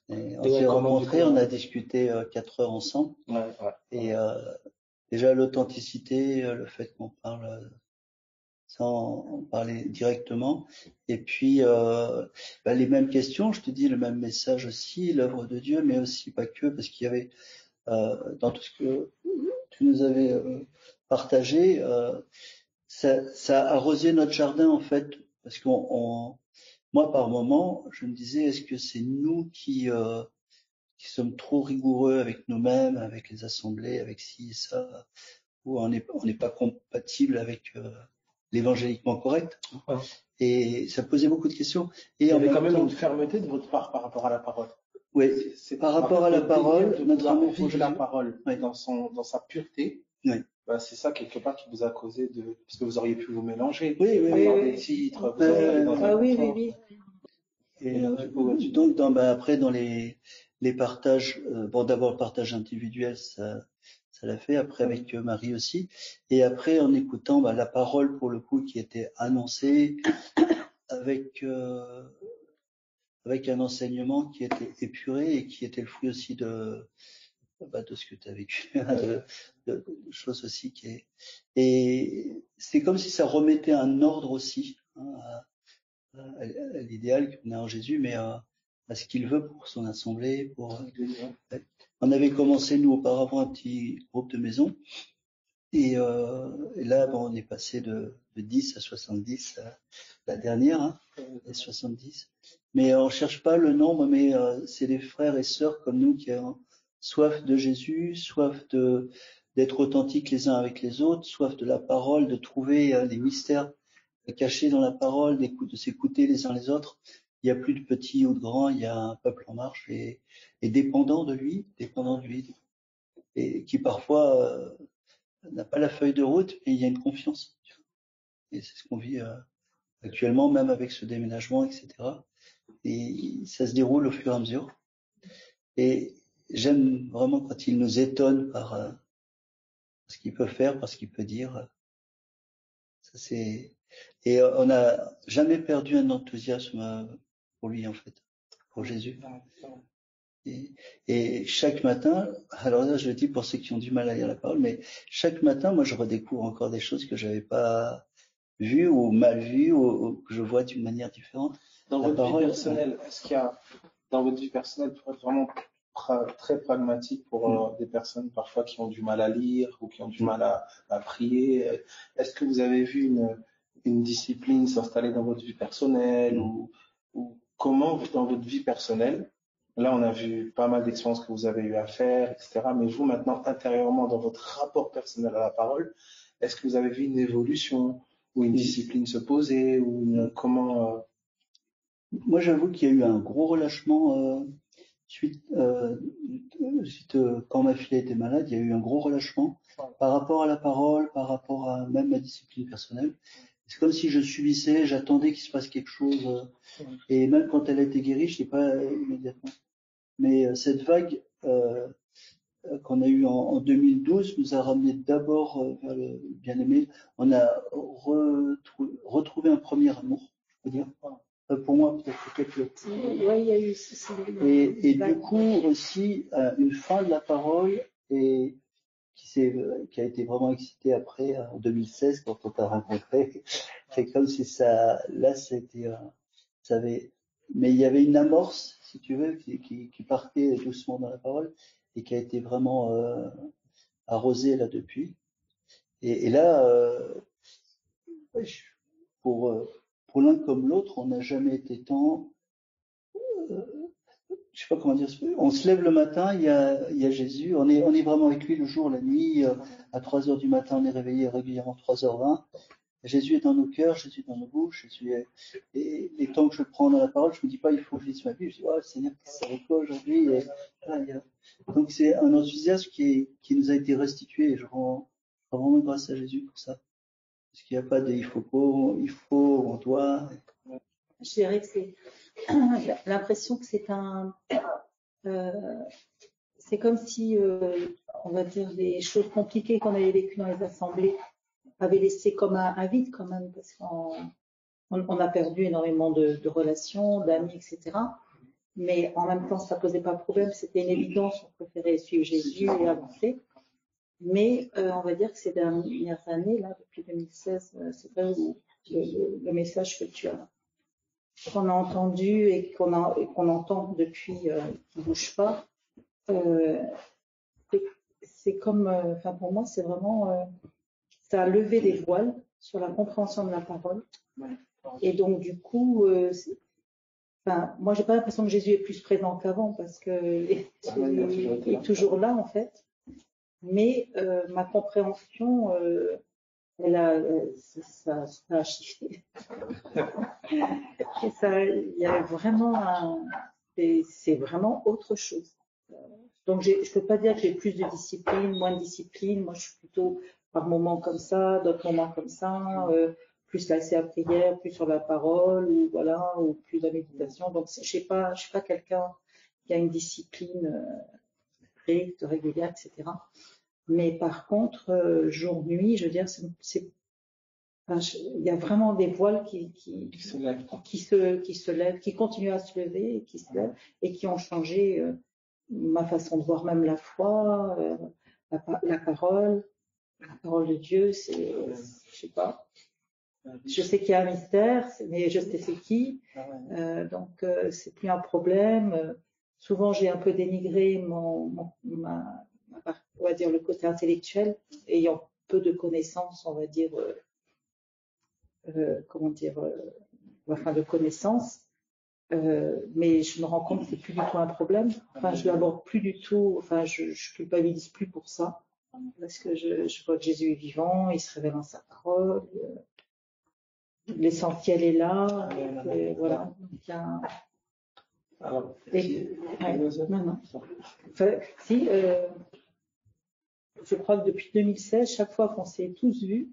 Et on s'est rencontrés, on a discuté 4 heures ensemble. Ouais. Et déjà l'authenticité, le fait qu'on parle sans parler directement. Et puis les mêmes questions, je te dis, le même message aussi, l'œuvre de Dieu, mais aussi pas que, parce qu'il y avait dans tout ce que tu nous avais partagé, ça arrosait notre jardin en fait, parce moi par moment, je me disais, est-ce que c'est nous qui sommes trop rigoureux avec nous-mêmes, avec les assemblées, avec ci et ça, ou on n'est pas compatible avec l'évangéliquement correct. Ouais. Et ça posait beaucoup de questions. Et il y avait quand même une fermeté de votre part par rapport à la parole. Oui, par rapport à la parole, notre amour pour la parole, oui, dans sa pureté. Oui. Bah, c'est ça quelque part qui vous a causé parce que vous auriez pu vous mélanger. Oui. Des titres, vous auriez allé dans un oui. Et donc après dans les partages, d'abord le partage individuel, ça l'a fait, après avec Marie aussi, et après en écoutant la parole pour le coup qui était annoncée avec un enseignement qui était épuré et qui était le fruit aussi de ce que tu as vécu, de choses aussi et c'est comme si ça remettait un ordre aussi à l'idéal qu'on a en Jésus, mais à ce qu'il veut pour son assemblée. On avait commencé nous auparavant un petit groupe de maison, et là on est passé de 10 à 70 la dernière, les 70. Mais on cherche pas le nombre, mais c'est des frères et sœurs comme nous qui ont soif de Jésus, soif d'être authentiques les uns avec les autres, soif de la parole, de trouver les mystères cachés dans la parole, de s'écouter les uns les autres. Il n'y a plus de petits ou de grands, il y a un peuple en marche et dépendant de lui, et qui parfois n'a pas la feuille de route, mais il y a une confiance. Et c'est ce qu'on vit actuellement, même avec ce déménagement, etc. Et ça se déroule au fur et à mesure. Et j'aime vraiment quand il nous étonne par ce qu'il peut faire, par ce qu'il peut dire. Ça, et on n'a jamais perdu un enthousiasme pour lui, en fait, pour Jésus. Et chaque matin, alors là je le dis pour ceux qui ont du mal à lire la parole, mais chaque matin, moi je redécouvre encore des choses que j'avais pas vues ou mal vues ou que je vois d'une manière différente. Dans votre vie personnelle, est-ce qu'il y a, dans votre vie personnelle, pour être vraiment très pragmatique pour des personnes parfois qui ont du mal à lire ou qui ont du mal à prier, est-ce que vous avez vu une discipline s'installer dans votre vie personnelle ou comment dans votre vie personnelle, là on a vu pas mal d'expériences que vous avez eu à faire, etc. Mais vous maintenant intérieurement dans votre rapport personnel à la parole, est-ce que vous avez vu une évolution ou une discipline se poser ou comment Moi, j'avoue qu'il y a eu un gros relâchement suite quand ma fille était malade. Il y a eu un gros relâchement par rapport à la parole, par rapport à même ma discipline personnelle. C'est comme si je subissais, j'attendais qu'il se passe quelque chose. Et même quand elle a été guérie, je sais pas immédiatement. Mais cette vague qu'on a eue en 2012 nous a ramené d'abord vers le bien-aimé. On a retrouvé un premier amour, je peux dire. Pour moi, peut-être. Oui, il y a eu ceci. Et du coup aussi une fin de la parole et qui a été vraiment excitée après en 2016 quand on t'a rencontré. C'est comme si là c'était, mais il y avait une amorce, si tu veux, qui partait doucement dans la parole et qui a été vraiment arrosée là depuis. Et là, pour l'un comme l'autre, on n'a jamais été tant. Je sais pas comment dire. On se lève le matin, il y a Jésus. On est vraiment avec lui le jour, la nuit. À 3 heures du matin, on est réveillé régulièrement 3h20. Jésus est dans nos cœurs, Jésus est dans nos bouches. Et les temps que je prends dans la parole, je me dis pas, il faut que je lise ma Bible. Je dis, oh, Seigneur, qu'est-ce que ça avec toi aujourd'hui? Donc c'est un enthousiasme qui nous a été restitué. Et je rends vraiment grâce à Jésus pour ça. Parce qu'il n'y a pas de il faut, on doit. Je dirais que l'impression que c'est comme si, on va dire, les choses compliquées qu'on avait vécues dans les assemblées avaient laissé comme un vide quand même, parce qu'on a perdu énormément de relations, d'amis, etc. Mais en même temps, ça posait pas de problème, c'était une évidence, on préférait suivre Jésus et avancer. Mais on va dire que ces dernières années, là, depuis 2016, c'est vrai où le message qu'on a entendu et qu'on entend depuis qui ne bouge pas, c'est comme, enfin pour moi, c'est vraiment, ça a levé des voiles sur la compréhension de la parole. Et donc du coup, enfin, moi j'ai pas l'impression que Jésus est plus présent qu'avant parce que il est toujours là en fait. Mais ma compréhension, ça a shifté. Et ça, il y a vraiment c'est vraiment autre chose. Donc je peux pas dire que j'ai plus de discipline, moins de discipline. Moi, je suis plutôt par moments comme ça, d'autres moments comme ça, plus l'accès à la prière, plus sur la parole, ou voilà, ou plus de la méditation. Donc je suis pas quelqu'un qui a une discipline stricte, régulière, etc. Mais par contre, jour-nuit, je veux dire, il y a vraiment des voiles qui se lèvent, qui continuent à se lever, et qui se lèvent, et qui ont changé ma façon de voir même la foi, la parole de Dieu, je sais pas. Je sais qu'il y a un mystère, mais je sais c'est qui. Donc c'est plus un problème. Souvent j'ai un peu dénigré on va dire le côté intellectuel, ayant peu de connaissances, on va dire, enfin de connaissances. Mais je me rends compte que c'est plus du tout un problème. Enfin, je l'aborde plus du tout. Enfin, je culpabilise plus pour ça parce que je vois que Jésus est vivant, il se révèle dans sa parole. L'essentiel est là. Voilà. Alors, non. Enfin, si, je crois que depuis 2016, chaque fois qu'on s'est tous vus,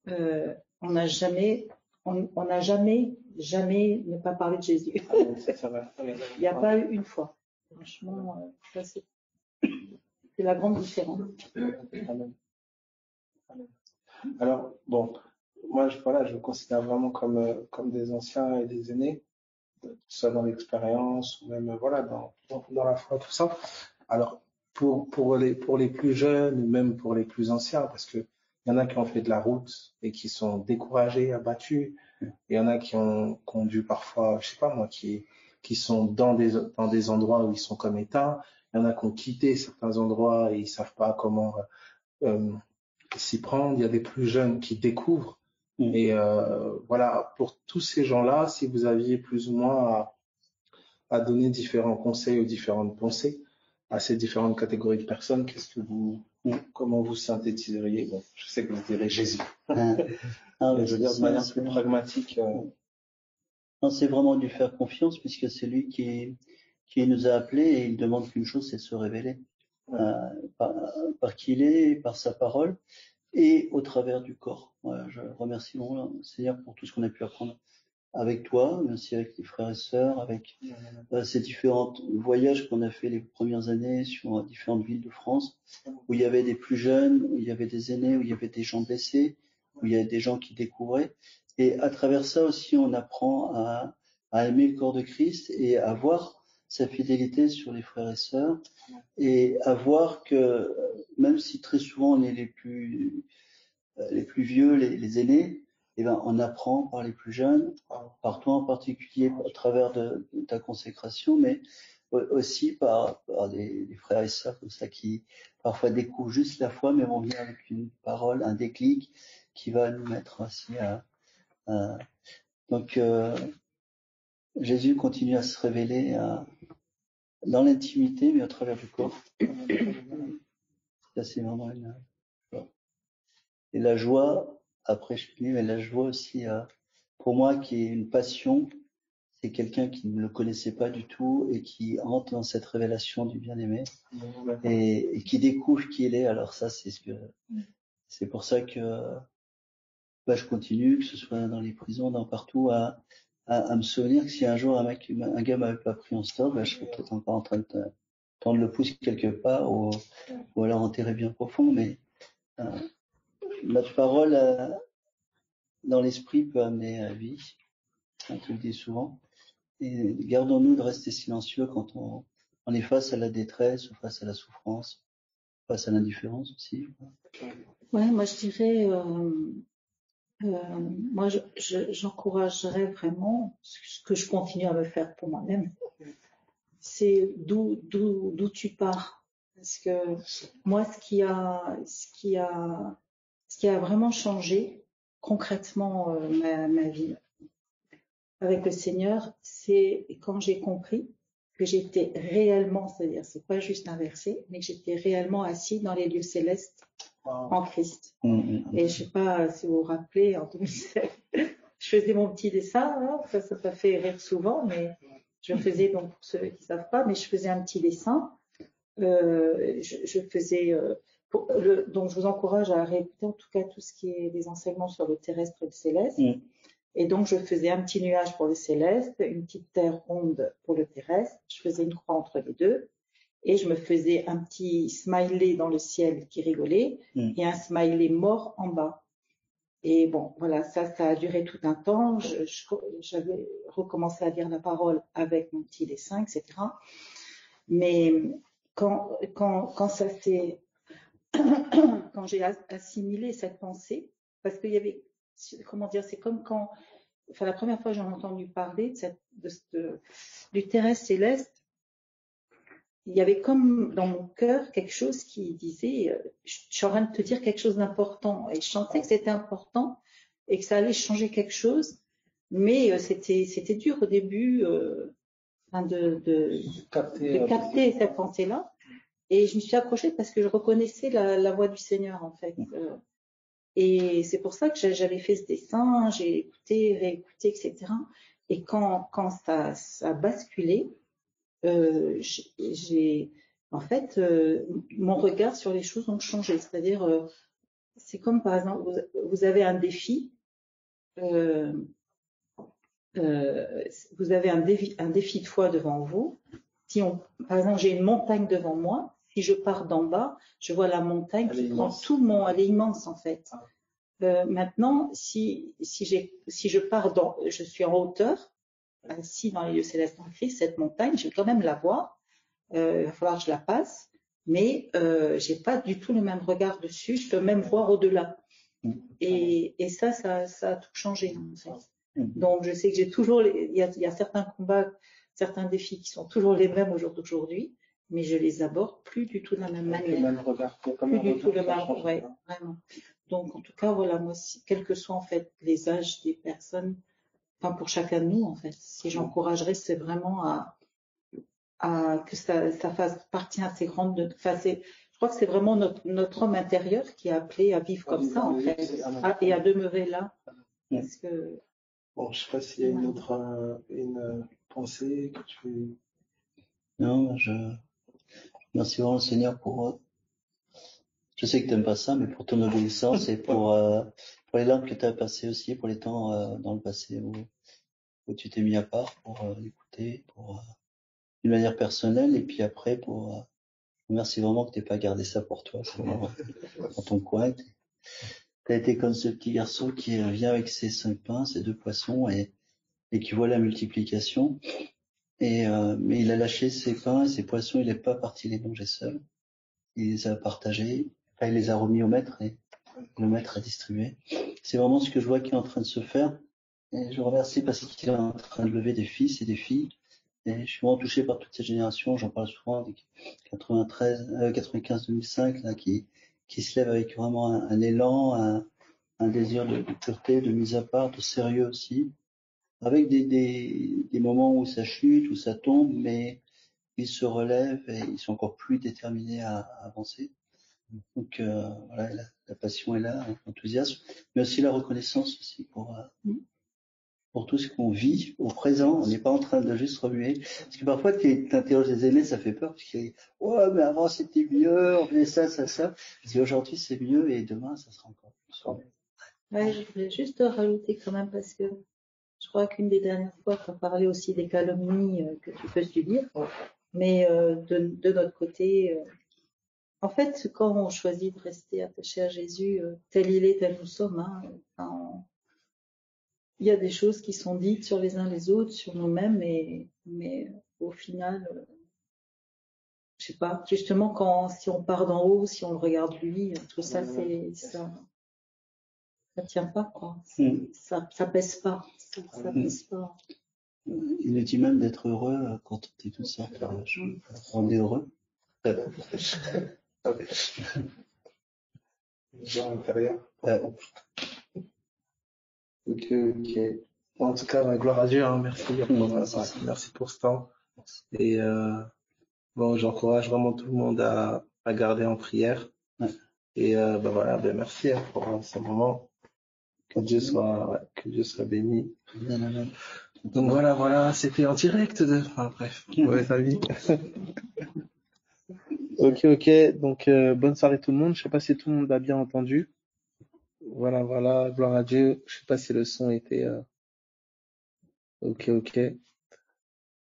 on n'a jamais ne pas parlé de Jésus. Il n'y a pas eu une fois. Franchement, ça c'est la grande différence. Amen. Alors, bon, moi, je me considère vraiment comme des anciens et des aînés, soit dans l'expérience ou même, voilà, dans la foi, tout ça. Alors, pour les plus jeunes ou même pour les plus anciens, parce que il y en a qui ont fait de la route et qui sont découragés, abattus. Il y en a qui ont dû parfois, je sais pas moi, qui sont dans des endroits où ils sont comme éteints. Il y en a qui ont quitté certains endroits et ils savent pas comment s'y prendre. Il y a des plus jeunes qui découvrent. Et voilà, pour tous ces gens-là, si vous aviez plus ou moins à donner différents conseils aux différentes pensées, à ces différentes catégories de personnes, comment vous synthétiseriez? Bon, je sais que vous direz Jésus. Mais je veux dire de manière plus pragmatique. Non, c'est vraiment dû faire confiance puisque c'est lui qui nous a appelés et il demande qu'une chose, c'est de se révéler par qui il est, par sa parole et au travers du corps. Voilà, je remercie mon Seigneur pour tout ce qu'on a pu apprendre avec toi, mais aussi avec les frères et sœurs, avec ces différents voyages qu'on a fait les premières années sur différentes villes de France, où il y avait des plus jeunes, où il y avait des aînés, où il y avait des gens blessés, où il y avait des gens qui découvraient. Et à travers ça aussi, on apprend à aimer le corps de Christ et à voir sa fidélité sur les frères et sœurs, et à voir que même si très souvent on est les plus vieux, les aînés, eh ben, on apprend par les plus jeunes, par toi en particulier, à travers de ta consécration, mais aussi par des frères et sœurs comme ça qui parfois découvrent juste la foi, mais vont venir avec une parole, un déclic qui va nous mettre aussi donc Jésus continue à se révéler dans l'intimité, mais à travers le corps. Ça, c'est vraiment une joie. Et la joie, après je finis, mais la joie aussi, pour moi, qui est une passion, c'est quelqu'un qui ne le connaissait pas du tout et qui entre dans cette révélation du bien-aimé et qui découvre qui il est. Alors ça, c'est pour ça que je continue, que ce soit dans les prisons, partout, à me souvenir que si un jour un gars m'avait pas pris en stop, ben, je serais peut-être encore en train de tendre le pouce quelque part ou alors enterrer bien profond. Mais notre parole dans l'esprit peut amener à la vie. Tu le dis souvent. Et gardons-nous de rester silencieux quand on est face à la détresse, ou face à la souffrance, face à l'indifférence aussi. Ouais, moi je dirais, moi j'encouragerais vraiment ce que je continue à me faire pour moi-même. C'est d'où tu pars. Parce que moi, ce qui a vraiment changé concrètement ma vie avec le Seigneur, c'est quand j'ai compris que j'étais réellement, c'est-à-dire c'est pas juste inversé, mais que j'étais réellement assis dans les lieux célestes en Christ. Et je sais pas si vous vous rappelez, en 2007, je faisais mon petit dessin, hein, ça m'a fait rire souvent, mais je faisais, donc pour ceux qui savent pas, mais je faisais un petit dessin. Je faisais, donc je vous encourage à réécouter en tout cas tout ce qui est des enseignements sur le terrestre et le céleste. Et donc, je faisais un petit nuage pour le céleste, une petite terre ronde pour le terrestre. Je faisais une croix entre les deux. Et je me faisais un petit smiley dans le ciel qui rigolait et un smiley mort en bas. Et bon, voilà, ça a duré tout un temps. J'avais recommencé à lire la parole avec mon petit dessin, etc. Mais quand ça s'est, quand j'ai assimilé cette pensée, parce qu'il y avait, comment dire, c'est comme quand, enfin, la première fois que j'ai entendu parler du terrestre céleste, il y avait comme dans mon cœur quelque chose qui disait, je suis en train de te dire quelque chose d'important. Et je sentais que c'était important et que ça allait changer quelque chose. Mais c'était dur au début de capter cette pensée-là. Et je me suis accrochée parce que je reconnaissais la voix du Seigneur, en fait. Et c'est pour ça que j'avais fait ce dessin, j'ai écouté, réécouté, etc. Et quand ça a basculé, en fait, mon regard sur les choses ont changé. C'est-à-dire, c'est comme par exemple, vous avez un défi, vous avez un défi de foi devant vous. Par exemple, j'ai une montagne devant moi. Si je pars d'en bas, je vois la montagne qui prend tout elle est immense en fait. Maintenant, si je pars je suis en hauteur, assis dans les lieux célestes en Christ, cette montagne, je vais quand même la voir. Il va falloir que je la passe, mais j'ai pas du tout le même regard dessus. Je peux même voir au-delà. Et ça a tout changé en fait. Donc je sais que j'ai toujours, il y a certains combats, certains défis qui sont toujours les mêmes au jour d'aujourd'hui, mais je les aborde plus du tout de la même manière. Le même regard, plus du tout le même, ouais, vraiment. Donc en tout cas voilà, moi, quels que soient en fait les âges des personnes, enfin pour chacun de nous en fait, si j'encouragerais, c'est vraiment que ça fasse partie intégrante je crois que c'est vraiment notre homme intérieur qui est appelé à vivre comme ça en fait, et à demeurer là. Parce que bon, je sais pas s'il y a une pensée que tu veux. Non, merci vraiment le Seigneur pour, je sais que tu n'aimes pas ça, mais pour ton obéissance et pour les larmes que tu as passées aussi, pour les temps dans le passé où tu t'es mis à part pour l'écouter, d'une manière personnelle, et puis après merci vraiment que tu n'aies pas gardé ça pour toi, c'est vraiment dans ton coin. Tu as été comme ce petit garçon qui vient avec ses 5 pains, ses 2 poissons et qui voit la multiplication. Mais il a lâché ses pains et ses poissons, il n'est pas parti les manger seul. Il les a partagés, enfin, il les a remis au maître et le maître a distribué. C'est vraiment ce que je vois qui est en train de se faire. Et je vous remercie parce qu'il est en train de lever des fils et des filles. Et je suis vraiment touché par toute cette génération. J'en parle souvent des 95-2005 là, qui se lèvent avec vraiment un élan, un désir de pureté, de mise à part, de sérieux aussi, avec des moments où ça chute, où ça tombe, mais ils se relèvent et ils sont encore plus déterminés à avancer. Donc voilà, la passion est là, l'enthousiasme, mais aussi la reconnaissance aussi pour tout ce qu'on vit au présent. On n'est pas en train de juste remuer. Parce que parfois, tu interroges les aînés, ça fait peur, parce qu'ils disent « Ouais, mais avant c'était mieux, on faisait ça, ça, ça. » Parce qu'aujourd'hui c'est mieux et demain ça sera encore plus. Ouais, je voulais juste rajouter quand même parce que Je crois qu'une des dernières fois, tu as parlé aussi des calomnies que tu peux subir. Mais de notre côté, en fait, quand on choisit de rester attaché à Jésus, tel il est, tel nous sommes, hein, il y a des choses qui sont dites sur les uns les autres, sur nous-mêmes, mais au final, je sais pas, justement, si on part d'en haut, si on le regarde lui, tout ça, ça tient pas, quoi. Ça pèse pas. Ça pèse pas. Il nous dit même d'être heureux quand on est tout seul. On est heureux. Ok. En tout cas, gloire à Dieu, hein, merci. Merci pour ce temps. Et bon, j'encourage vraiment tout le monde à garder en prière. Ouais. Et voilà, merci pour ce moment. Que Dieu soit béni. Donc voilà, c'était en direct enfin bref, ouais, amis. Ok. Donc bonne soirée tout le monde. Je sais pas si tout le monde a bien entendu. Voilà, gloire à Dieu. Je sais pas si le son était ok.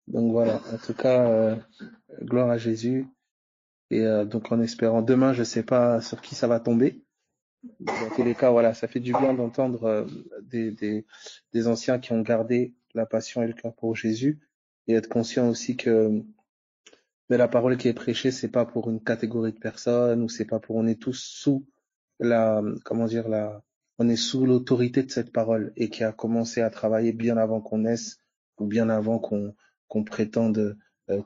Donc voilà, en tout cas, gloire à Jésus. Et donc en espérant demain, je sais pas sur qui ça va tomber. Dans tous les cas, voilà, ça fait du bien d'entendre des anciens qui ont gardé la passion et le cœur pour Jésus et être conscient aussi que mais la parole qui est prêchée, c'est pas pour une catégorie de personnes ou c'est pas pour on est tous sous on est sous l'autorité de cette parole et qui a commencé à travailler bien avant qu'on naisse ou bien avant qu'on prétende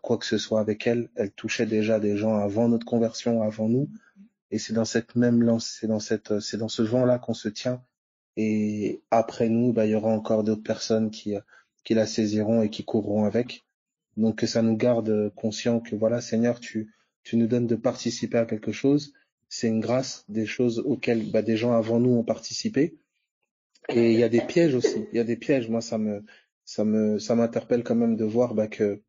quoi que ce soit avec elle. Elle touchait déjà des gens avant notre conversion, avant nous. Et c'est dans cette même lance, c'est dans ce vent-là qu'on se tient. Et après nous, il y aura encore d'autres personnes qui la saisiront et qui courront avec. Donc que ça nous garde conscients que voilà, Seigneur, tu nous donnes de participer à quelque chose. C'est une grâce, des choses auxquelles des gens avant nous ont participé. Et il y a des pièges aussi. Il y a des pièges. Moi, ça m'interpelle quand même de voir que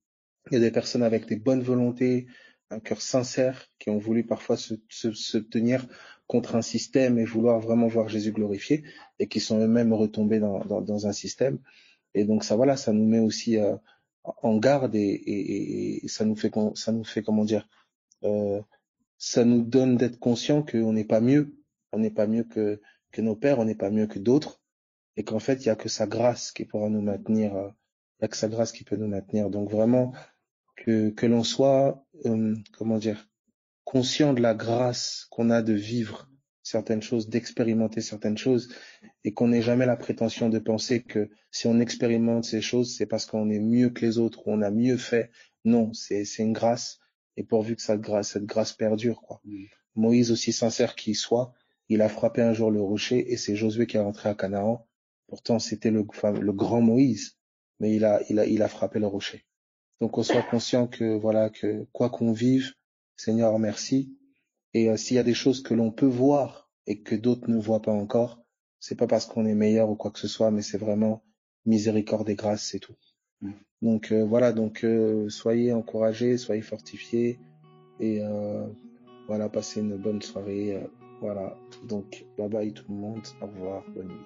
il y a des personnes avec des bonnes volontés, un cœur sincère, qui ont voulu parfois se tenir contre un système et vouloir vraiment voir Jésus glorifié, et qui sont eux-mêmes retombés dans un système. Et donc ça nous met aussi en garde et ça nous fait comment dire, ça nous donne d'être conscient qu'on n'est pas mieux, que nos pères, on n'est pas mieux que d'autres, et qu'en fait il y a que sa grâce qui pourra nous maintenir, il y a que sa grâce qui peut nous maintenir. Donc vraiment que l'on soit conscient de la grâce qu'on a de vivre certaines choses, d'expérimenter certaines choses, et qu'on n'ait jamais la prétention de penser que si on expérimente ces choses, c'est parce qu'on est mieux que les autres ou on a mieux fait. Non, c'est une grâce, et pourvu que cette grâce perdure, quoi. Moïse, aussi sincère qu'il soit, il a frappé un jour le rocher, et c'est Josué qui est rentré à Canaan. Pourtant, c'était le grand Moïse, mais il a frappé le rocher. Donc, on soit conscient que quoi qu'on vive, Seigneur, merci. Et s'il y a des choses que l'on peut voir et que d'autres ne voient pas encore, c'est pas parce qu'on est meilleur ou quoi que ce soit, mais c'est vraiment miséricorde et grâce, c'est tout. Donc soyez encouragés, soyez fortifiés et passez une bonne soirée. Donc bye bye tout le monde, au revoir, bonne nuit.